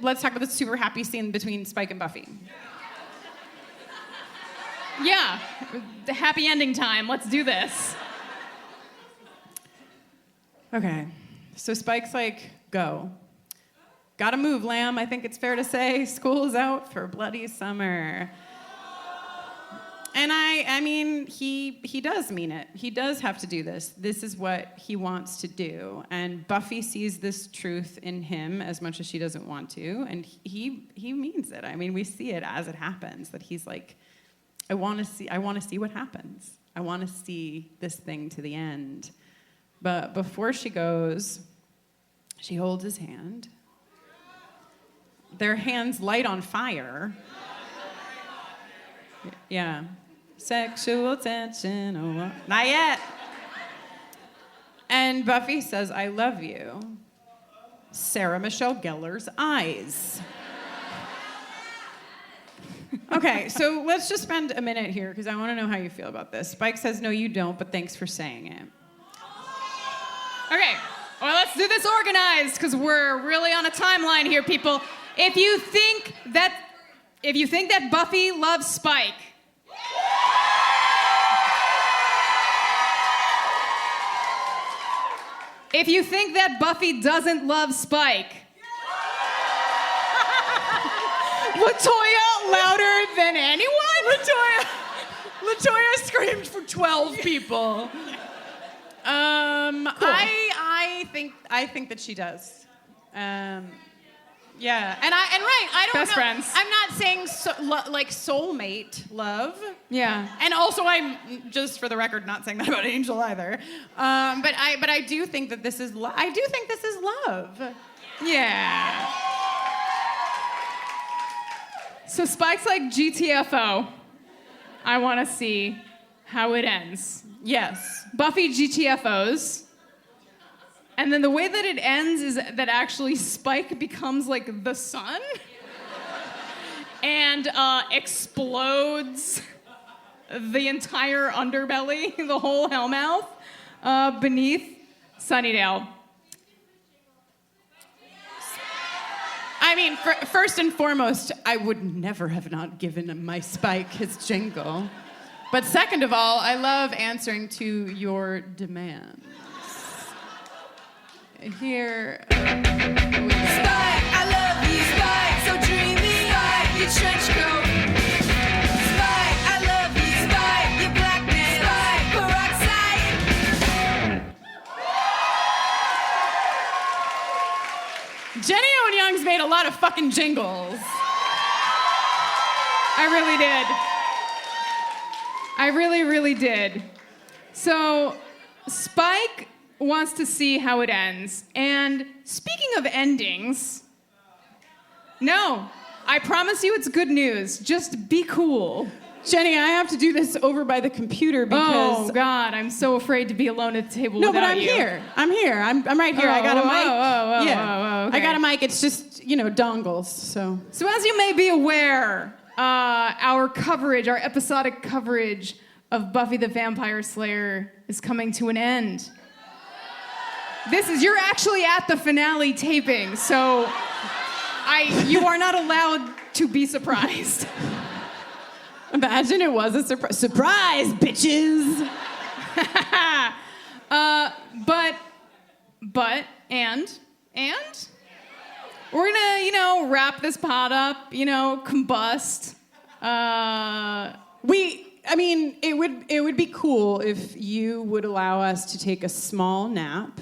let's talk about the super happy scene between Spike and Buffy. Yeah, the happy ending time. Let's do this. Okay, so Spike's like, go. Gotta move, lamb. I think it's fair to say school is out for bloody summer. And I mean, he does mean it. He does have to do this. This is what he wants to do. And Buffy sees this truth in him as much as she doesn't want to. And he means it. I mean, we see it as it happens, that he's like, I want to see what happens. I want to see this thing to the end. But before she goes, she holds his hand. Their hands light on fire. Yeah. Sexual tension. Oh, not yet. And Buffy says, I love you. Sarah Michelle Gellar's eyes. Okay, so let's just spend a minute here because I want to know how you feel about this. Spike says, no, you don't, but thanks for saying it. Okay, well, let's do this organized because we're really on a timeline here, people. If you think that Buffy loves Spike, if you think that Buffy doesn't love Spike, LaToya louder than anyone? LaToya screamed for 12 people. Cool. I think that she does. Yeah, and I don't Best know. friends. I'm not saying like soulmate love. Yeah. And also, I'm just for the record not saying that about Angel either. But I do think that this is I do think this is love. Yeah. So Spike's like GTFO. I want to see how it ends. Yes. Buffy GTFOs. And then the way that it ends is that actually Spike becomes like the sun and explodes the entire underbelly, the whole hellmouth beneath Sunnydale. I mean, first and foremost, I would never have not given my Spike his jingle. But second of all, I love answering to your demands. Here. Spike, I love you. Spike, so dreamy. Spike, your trench coat. Spike, I love you. Spike, your blackness. Spike, peroxide. Jenny Owen Youngs made a lot of fucking jingles. I really did. I really, really did. So, Spike wants to see how it ends. And speaking of endings, no, I promise you it's good news. Just be cool. Jenny, I have to do this over by the computer because... Oh, God, I'm so afraid to be alone at the table no, without you. No, but I'm here. I'm here. I'm right here. I got a mic. Okay. I got a mic. It's just, dongles, so... So as you may be aware, our episodic coverage of Buffy the Vampire Slayer is coming to an end. You're actually at the finale taping, so you are not allowed to be surprised. Imagine it was a surprise. Surprise, bitches! And we're gonna, wrap this pod up, combust. It would be cool if you would allow us to take a small nap.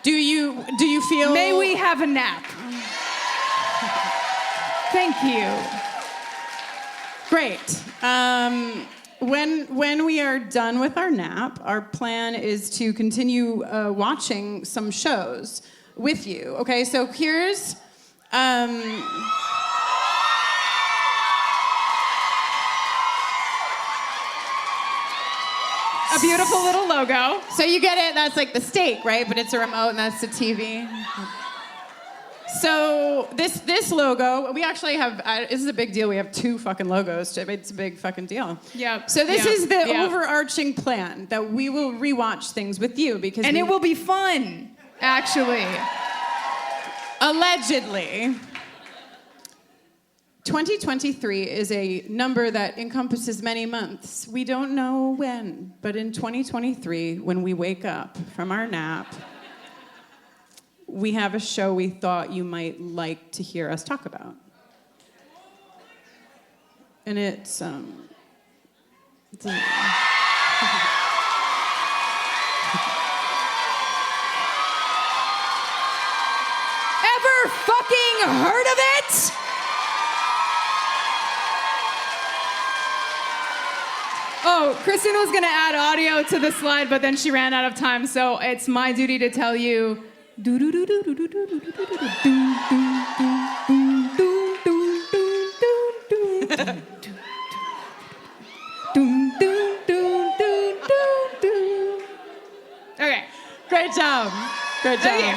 Do you feel... May we have a nap? Thank you. Great. When we are done with our nap, our plan is to continue watching some shows with you. Okay, so here's... A beautiful little logo. So you get it, that's like the steak, right? But it's a remote and that's the TV. So this logo, we actually have, this is a big deal. We have 2 fucking logos. It's a big fucking deal. Yeah. So this is the overarching plan that we will rewatch things with you because it will be fun, actually. Allegedly. 2023 is a number that encompasses many months. We don't know when, but in 2023, when we wake up from our nap, we have a show we thought you might like to hear us talk about. And it's Ever fucking heard of it? Oh, Kristin was gonna add audio to the slide, but then she ran out of time, so it's my duty to tell you. Okay, great job. Great job.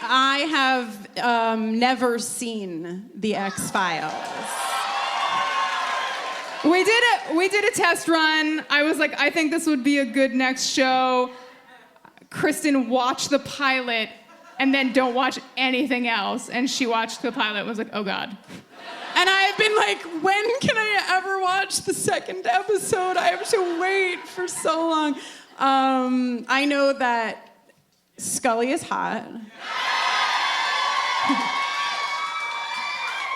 I have never seen The X-Files. We did a test run. I was like, I think this would be a good next show. Kristin watched the pilot and then don't watch anything else. And she watched the pilot and was like, oh God. And I've been like, when can I ever watch the second episode? I have to wait for so long. I know that Scully is hot.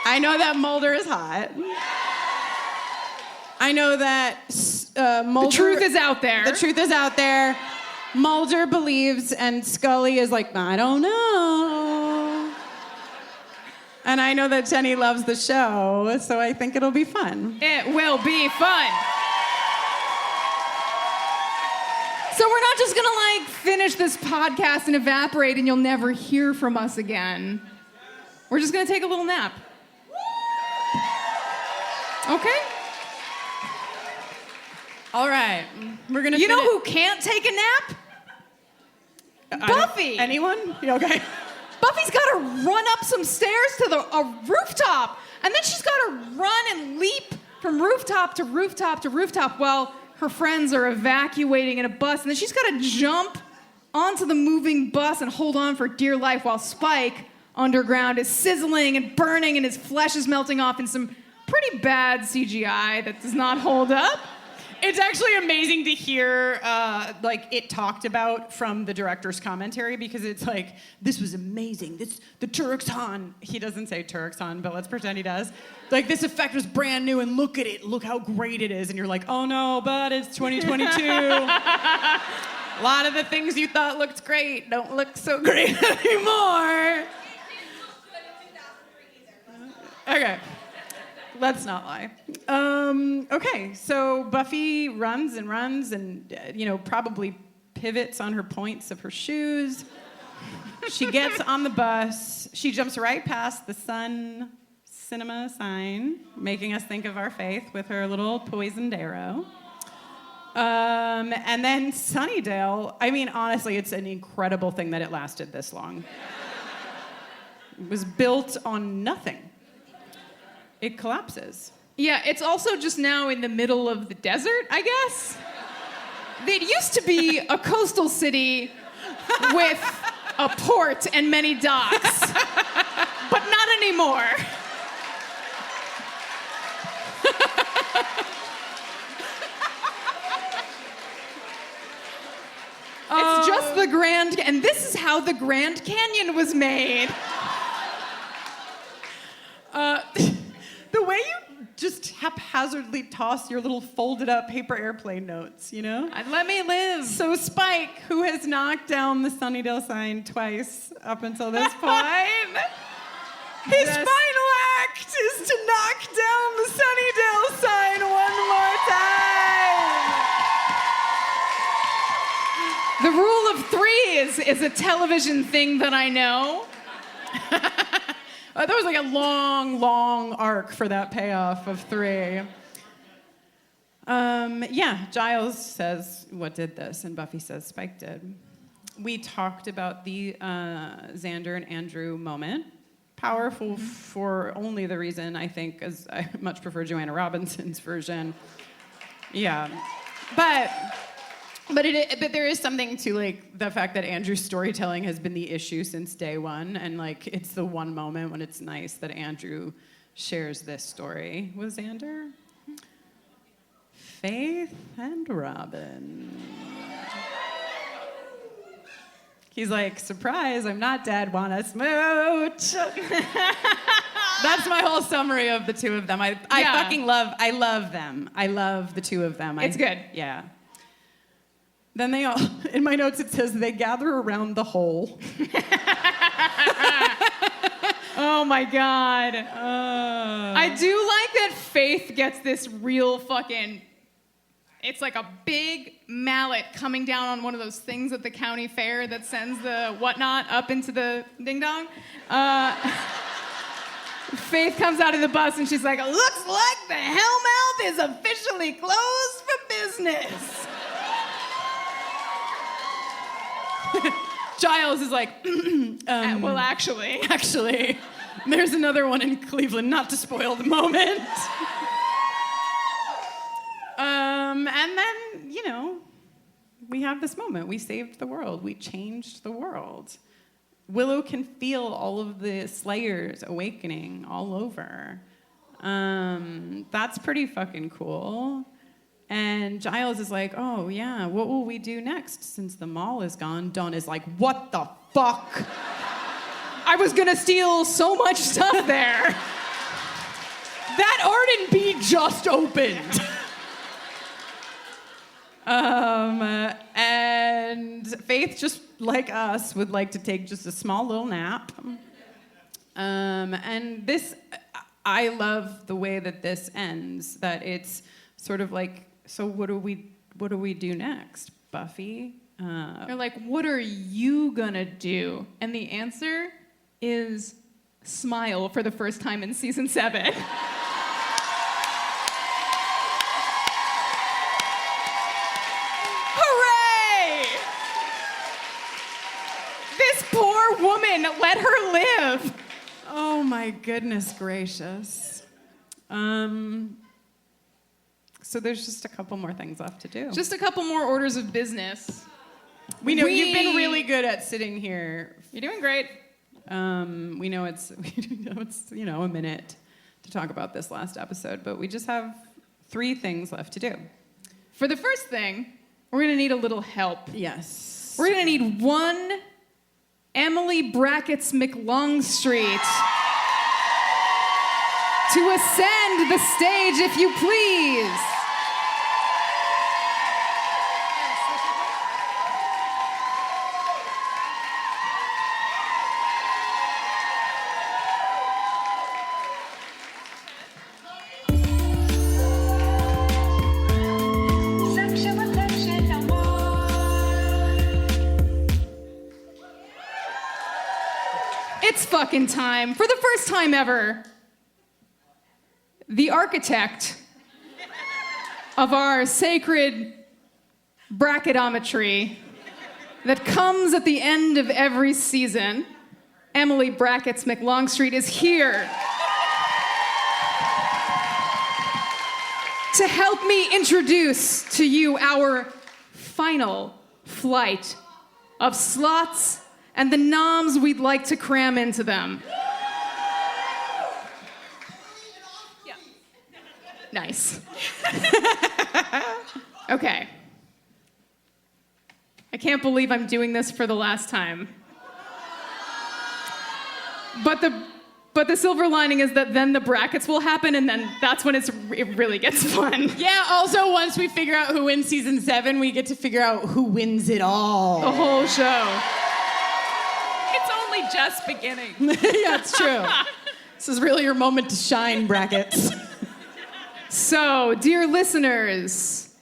I know that Mulder is hot. I know that Mulder... The truth is out there. The truth is out there. Mulder believes, and Scully is like, I don't know. And I know that Jenny loves the show, so I think it'll be fun. It will be fun. So we're not just gonna like finish this podcast and evaporate and you'll never hear from us again. We're just gonna take a little nap. Okay? All right. We're gonna. You know who can't take a nap? Buffy. Anyone? You okay? Buffy's got to run up some stairs to a rooftop, and then she's got to run and leap from rooftop to rooftop to rooftop while her friends are evacuating in a bus, and then she's got to jump onto the moving bus and hold on for dear life while Spike underground is sizzling and burning and his flesh is melting off in some pretty bad CGI that does not hold up. It's actually amazing to hear it talked about from the director's commentary because it's like, this was amazing. The Turks Han. He doesn't say Turks Han, but let's pretend he does. Like, this effect was brand new and look at it. Look how great it is. And you're like, oh no, but it's 2022. A lot of the things you thought looked great don't look so great anymore. Okay. Let's not lie. Okay, so Buffy runs and probably pivots on her points of her shoes. She gets on the bus. She jumps right past the Sun Cinema sign, making us think of our faith with her little poisoned arrow. And then Sunnydale, I mean, honestly, it's an incredible thing that it lasted this long. It was built on nothing. It collapses. Yeah, it's also just now in the middle of the desert, I guess. It used to be a coastal city with a port and many docks, but not anymore. It's just the Grand, and this is how the Grand Canyon was made. The way you just haphazardly toss your little folded up paper airplane notes, you know? Let me live. So Spike, who has knocked down the Sunnydale sign twice up until this point, his final act is to knock down the Sunnydale sign one more time. The rule of three is a television thing that I know. There was like a long arc for that payoff of 3. Giles says, what did this? And Buffy says, Spike did. We talked about the Xander and Andrew moment. Powerful for only the reason, I think, as I much prefer Joanna Robinson's version. Yeah. But there is something to like the fact that Andrew's storytelling has been the issue since day one, and like it's the one moment when it's nice that Andrew shares this story with Xander. Faith and Robin. He's like, surprise, I'm not dead, wanna smooch. That's my whole summary of the two of them. I love them. I love the two of them. It's good. Yeah. Then they all, in my notes it says, they gather around the hole. Oh my God. I do like that Faith gets this real fucking, it's like a big mallet coming down on one of those things at the county fair that sends the whatnot up into the ding-dong. Faith comes out of the bus and she's like, looks like the Hellmouth is officially closed for business. Giles is like, well, actually, there's another one in Cleveland, not to spoil the moment. And then, we have this moment. We saved the world. We changed the world. Willow can feel all of the Slayers awakening all over. That's pretty fucking cool. And Giles is like, oh, yeah, what will we do next since the mall is gone? Dawn is like, what the fuck? I was gonna steal so much stuff there. That R&B just opened. And Faith, just like us, would like to take just a small little nap. And this, I love the way that this ends, that it's sort of like, so what do we do next, Buffy? They're like, what are you gonna do? And the answer is smile for the first time in season 7. Hooray! This poor woman, let her live. Oh my goodness gracious. So there's just a couple more things left to do. Just a couple more orders of business. We know you've been really good at sitting here. You're doing great. We know it's a minute to talk about this last episode, but we just have 3 things left to do. For the first thing, we're gonna need a little help. Yes. We're gonna need one Emily Brackett's McLongstreet to ascend the stage, if you please. It's fucking time. For the first time ever, the architect of our sacred bracketometry that comes at the end of every season, Emily Brackett's McLongstreet, is here to help me introduce to you our final flight of slots and the noms we'd like to cram into them. Yeah. Nice. Okay. I can't believe I'm doing this for the last time. But the silver lining is that then the brackets will happen, and then that's when it really gets fun. Yeah, also, once we figure out who wins season 7, we get to figure out who wins it all. The whole show. It's only just beginning. Yeah, it's true. This is really your moment to shine, brackets. So, dear listeners,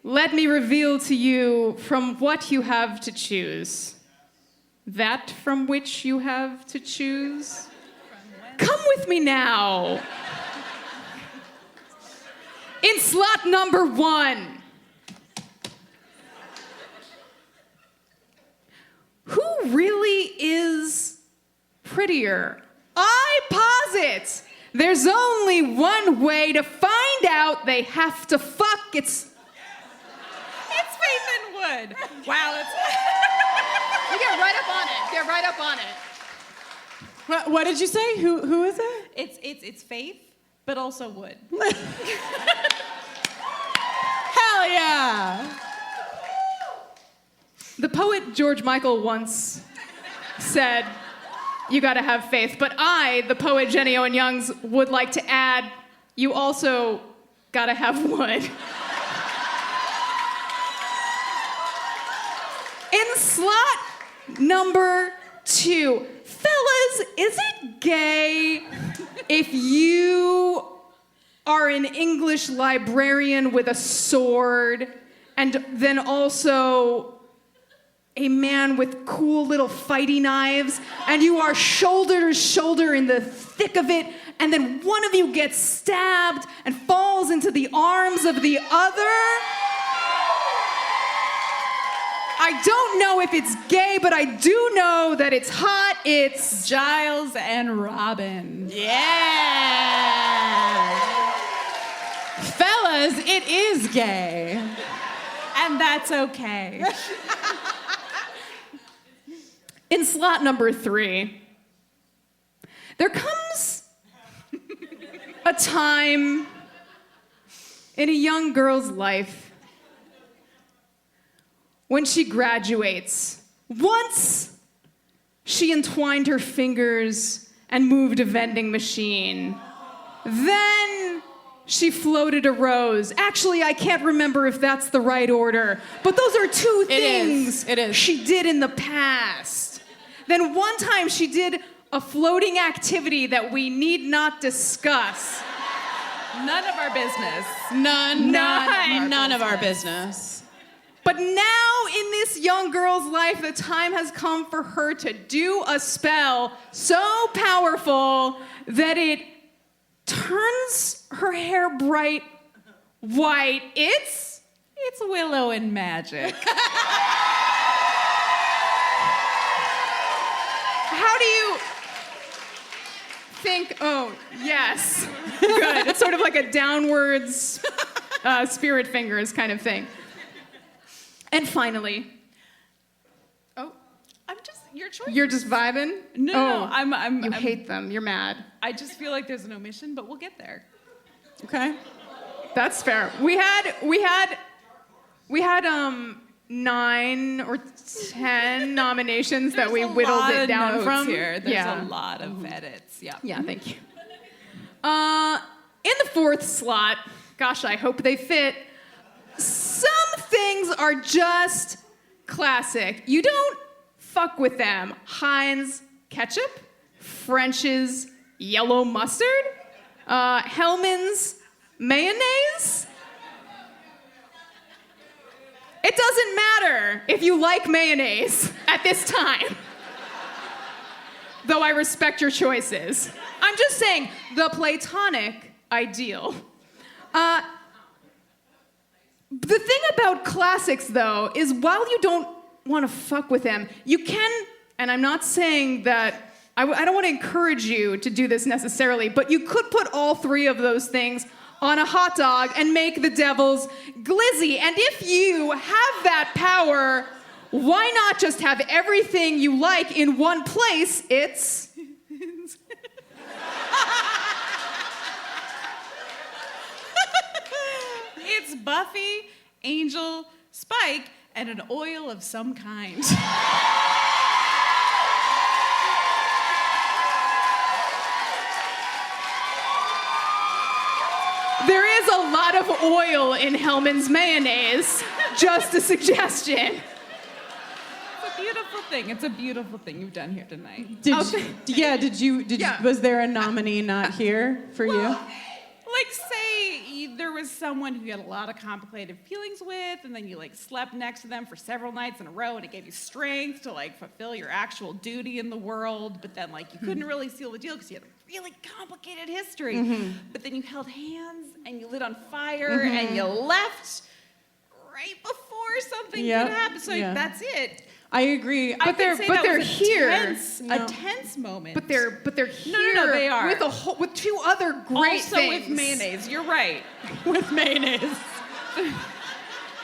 let me reveal to you from what you have to choose. That from which you have to choose. Come with me now. In slot number 1. Who really is prettier? I posit there's only one way to find out. They have to fuck. It's Faith and Wood. Wow, it's... You get right up on it. Get right up on it. What did you say? Who is it? It's Faith, but also Wood. Hell yeah! The poet George Michael once said, you gotta have faith. But I, the poet Jenny Owen Youngs, would like to add, you also gotta have wood. In slot number 2, fellas, is it gay if you are an English librarian with a sword and then also a man with cool little fighty knives, and you are shoulder to shoulder in the thick of it, and then one of you gets stabbed and falls into the arms of the other? I don't know if it's gay, but I do know that it's hot. It's Giles and Robin. Yeah! Fellas, it is gay. And that's okay. In slot number 3, there comes a time in a young girl's life when she graduates. Once she entwined her fingers and moved a vending machine. Then she floated a rose. Actually, I can't remember if that's the right order, but those are 2 things she did in the past. Then one time she did a floating activity that we need not discuss. None of our business. None of our business. But now in this young girl's life, the time has come for her to do a spell so powerful that it turns her hair bright white. It's Willow and magic. How do you think? Oh, yes. Good. It's sort of like a downwards spirit fingers kind of thing. And finally, Your choice. You're just vibing? No, I'm. You hate them. You're mad. I just feel like there's an omission, but we'll get there. Okay. That's fair. We had 9 or 10 nominations that we whittled it down from. Here. There's a lot of edits. Yeah. Yeah, thank you. In the 4th slot, gosh, I hope they fit. Some things are just classic. You don't fuck with them. Heinz ketchup, French's yellow mustard, Hellman's mayonnaise. It doesn't matter if you like mayonnaise at this time. Though I respect your choices. I'm just saying, the platonic ideal. The thing about classics, though, is while you don't want to fuck with them, you can, and I'm not saying that, I don't want to encourage you to do this necessarily, but you could put all 3 of those things on a hot dog and make the devil's glizzy. And if you have that power, why not just have everything you like in one place? It's Buffy, Angel, Spike, and an oil of some kind. There is a lot of oil in Hellman's mayonnaise. Just a suggestion. It's a beautiful thing. It's a beautiful thing you've done here tonight. Was there a nominee not here for you? Like, say there was someone who you had a lot of complicated feelings with, and then you, like, slept next to them for several nights in a row, and it gave you strength to, like, fulfill your actual duty in the world, but then, like, you couldn't really seal the deal because you had a really complicated history. But then you held hands, and you lit on fire, and you left right before something could happen. So like, that's it. I agree. But they're here. A tense moment. But they're here. No, they are. With two other great also things. with mayonnaise. You're right. With mayonnaise.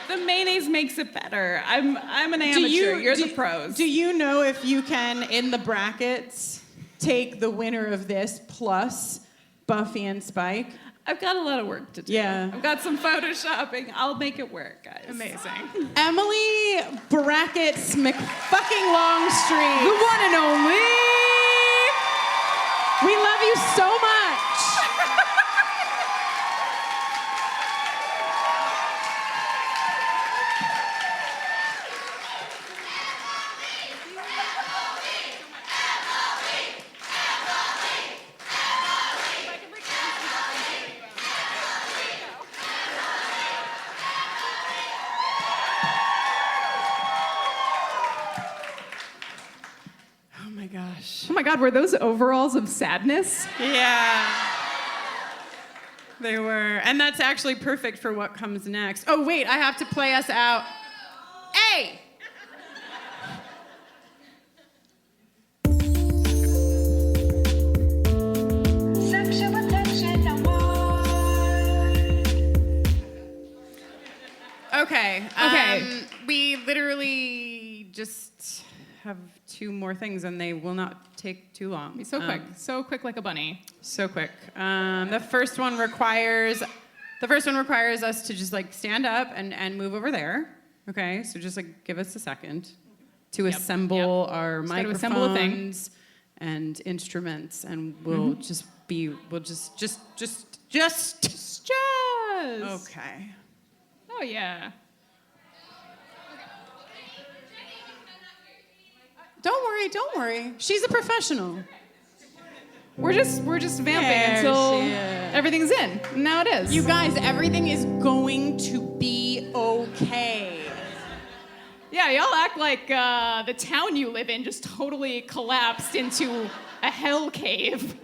The mayonnaise makes it better. I'm an amateur. You're the pros. Do you know if you can, in the brackets, take the winner of this plus Buffy and Spike? I've got a lot of work to do. Yeah. I've got some photoshopping. I'll make it work, guys. Amazing. Emily brackets McFucking Longstreet. The one and only. We love you so much. Oh my God, were those overalls of sadness? Yeah. They were. And that's actually perfect for what comes next. Oh, wait, I have to play us out. Hey! Okay. We literally just have two more things, and they will not take too long. So quick like a bunny. So quick. The first one requires us to just like stand up and move over there. Okay, so just like give us a second to assemble our Just gotta microphones assemble a thing. and instruments, and we'll just. Okay. Oh yeah. Don't worry. She's a professional. We're just vamping until everything's in. Now it is. You guys, everything is going to be okay. Yeah, y'all act like the town you live in just totally collapsed into a hell cave.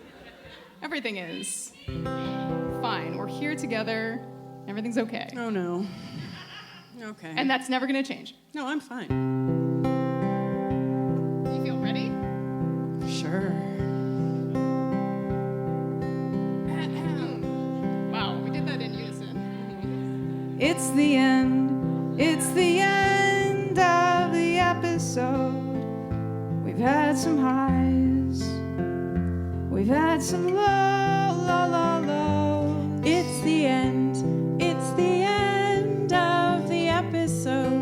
Everything is fine. We're here together. Everything's okay. Oh no. Okay. And that's never gonna change. No, I'm fine. You feel ready? Sure. Wow, we did that in unison. It's the end. It's the end of the episode. We've had some highs. We've had some lows. It's the end. It's the end of the episode.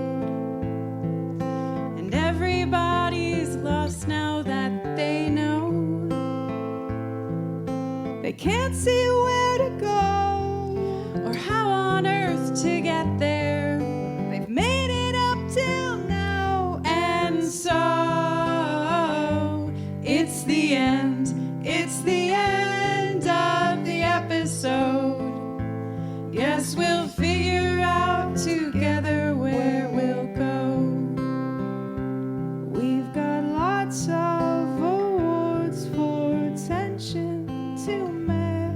And everybody's lost now that they know. They can't see where to go or how on earth to get there. They've made it up till now, and so it's the end. It's the end of the episode. Guess we'll figure out together where we'll go. We've got lots of awards for attention to mail,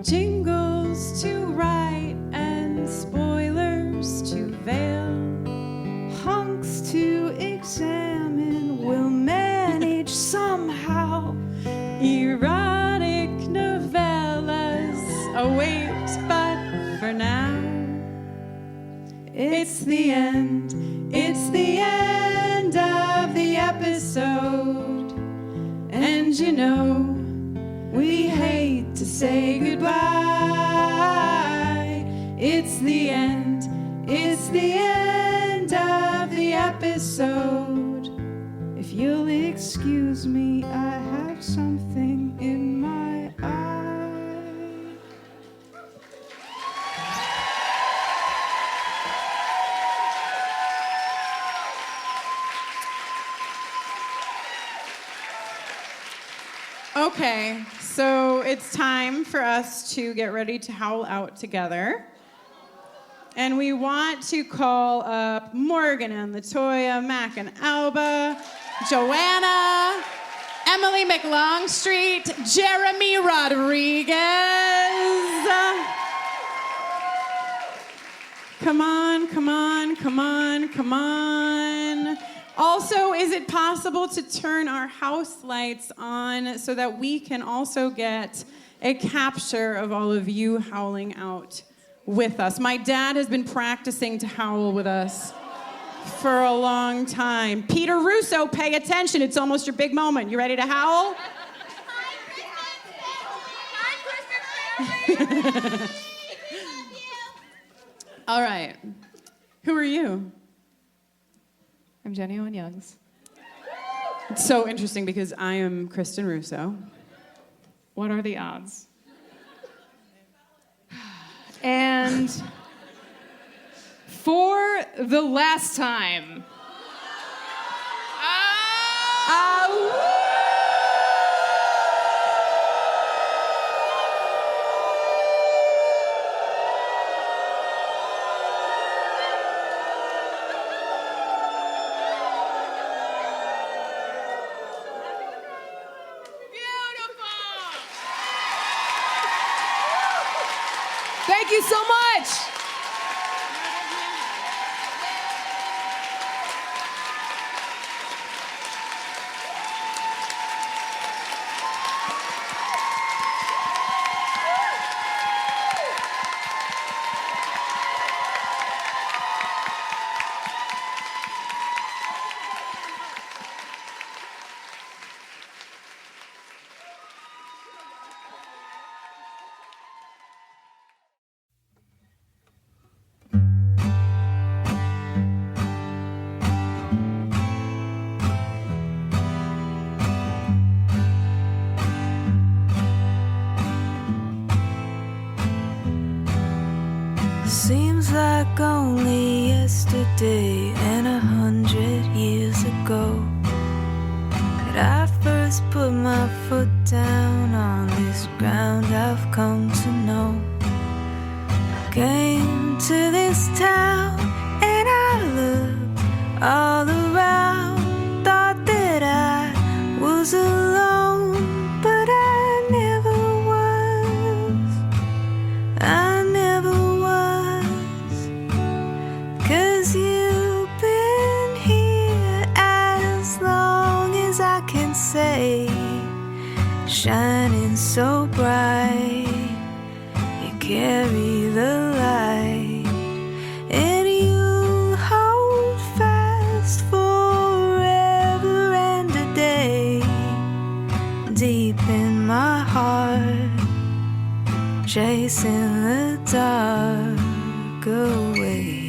jingles to write, and spoilers to veil, hunks to examine. We'll manage somehow. Erotic novellas await, but for now, it's the end. It's the end of the episode. And you know, we hate to say goodbye. It's the end. It's the end of the episode. If you'll excuse me, I have something in my eye. Okay, so it's time for us to get ready to howl out together. And we want to call up Morgan and LaToya, Mack and Alba, Joanna, Emily McLongstreet, Jeremy Rodriguez. Come on, come on, come on, come on. Also, is it possible to turn our house lights on so that we can also get a capture of all of you howling out with us? My dad has been practicing to howl with us for a long time. Peter Russo, pay attention. It's almost your big moment. You ready to howl? All right. Who are you? I'm Jenny Owen Youngs. It's so interesting because I am Kristin Russo. What are the odds? And for the last time. Thank you so much. Seems like only yesterday and 100 years ago that I first put my foot down on this ground I've come to know. I came to this town and I looked all around, thought that I was alone, but I never was. I never was, 'cause you've been here as long as I can say, shining so bright, you carry the light, and you hold fast forever and a day, deep in my heart, chasing the dark away.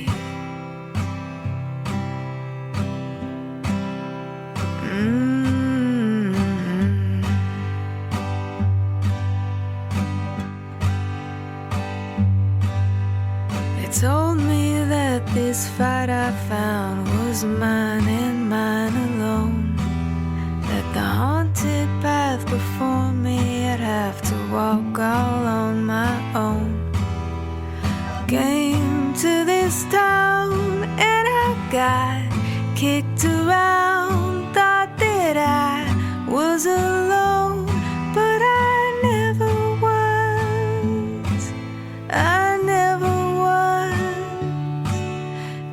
They told me that this fight I found was mine and mine alone, that the haunted path before me I'd have to walk all on my own. Came to this town and I got kicked around, thought that I was alone, but I never was. I never was,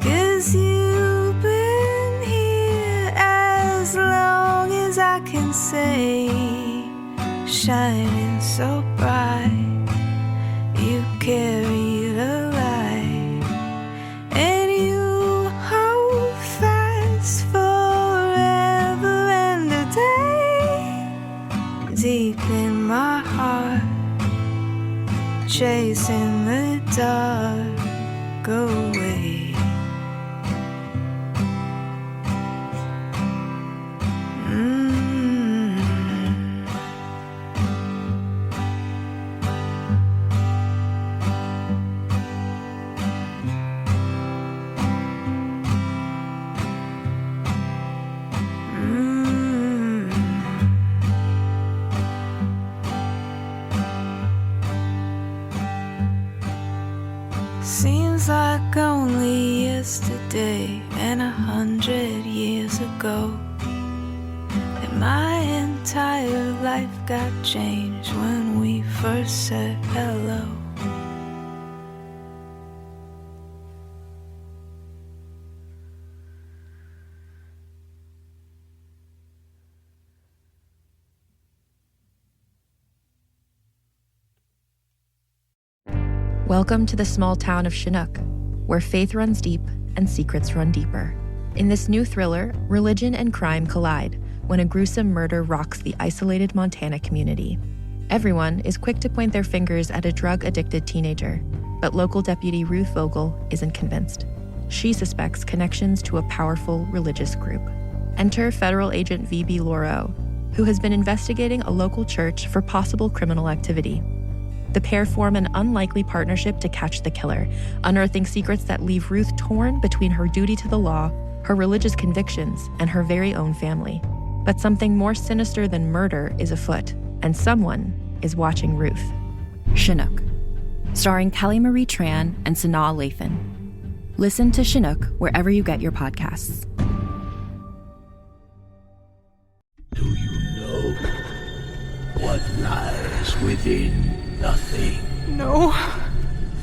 'cause you've been here as long as I can say, shining so bright, you carry the light, and you hold fast forever and a day, deep in my heart, chasing the dark away. yesterday and 100 years ago. And my entire life got changed when we first said hello. Welcome to the small town of Chinook, where faith runs deep and secrets run deeper. In this new thriller, religion and crime collide when a gruesome murder rocks the isolated Montana community. Everyone is quick to point their fingers at a drug-addicted teenager, but local deputy Ruth Vogel isn't convinced. She suspects connections to a powerful religious group. Enter federal agent V.B. Lauro, who has been investigating a local church for possible criminal activity. The pair form an unlikely partnership to catch the killer, unearthing secrets that leave Ruth torn between her duty to the law, her religious convictions, and her very own family. But something more sinister than murder is afoot, and someone is watching Ruth. Chinook, starring Kelly Marie Tran and Sanaa Lathan. Listen to Chinook wherever you get your podcasts. Do you know what lies within nothing? No.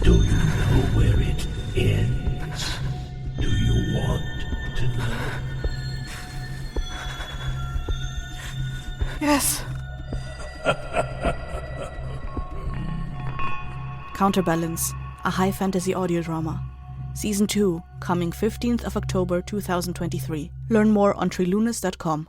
Do you know where it ends? Do you want to know? Yes. Counterbalance, a high fantasy audio drama. Season 2, coming 15th of October 2023. Learn more on trilunas.com.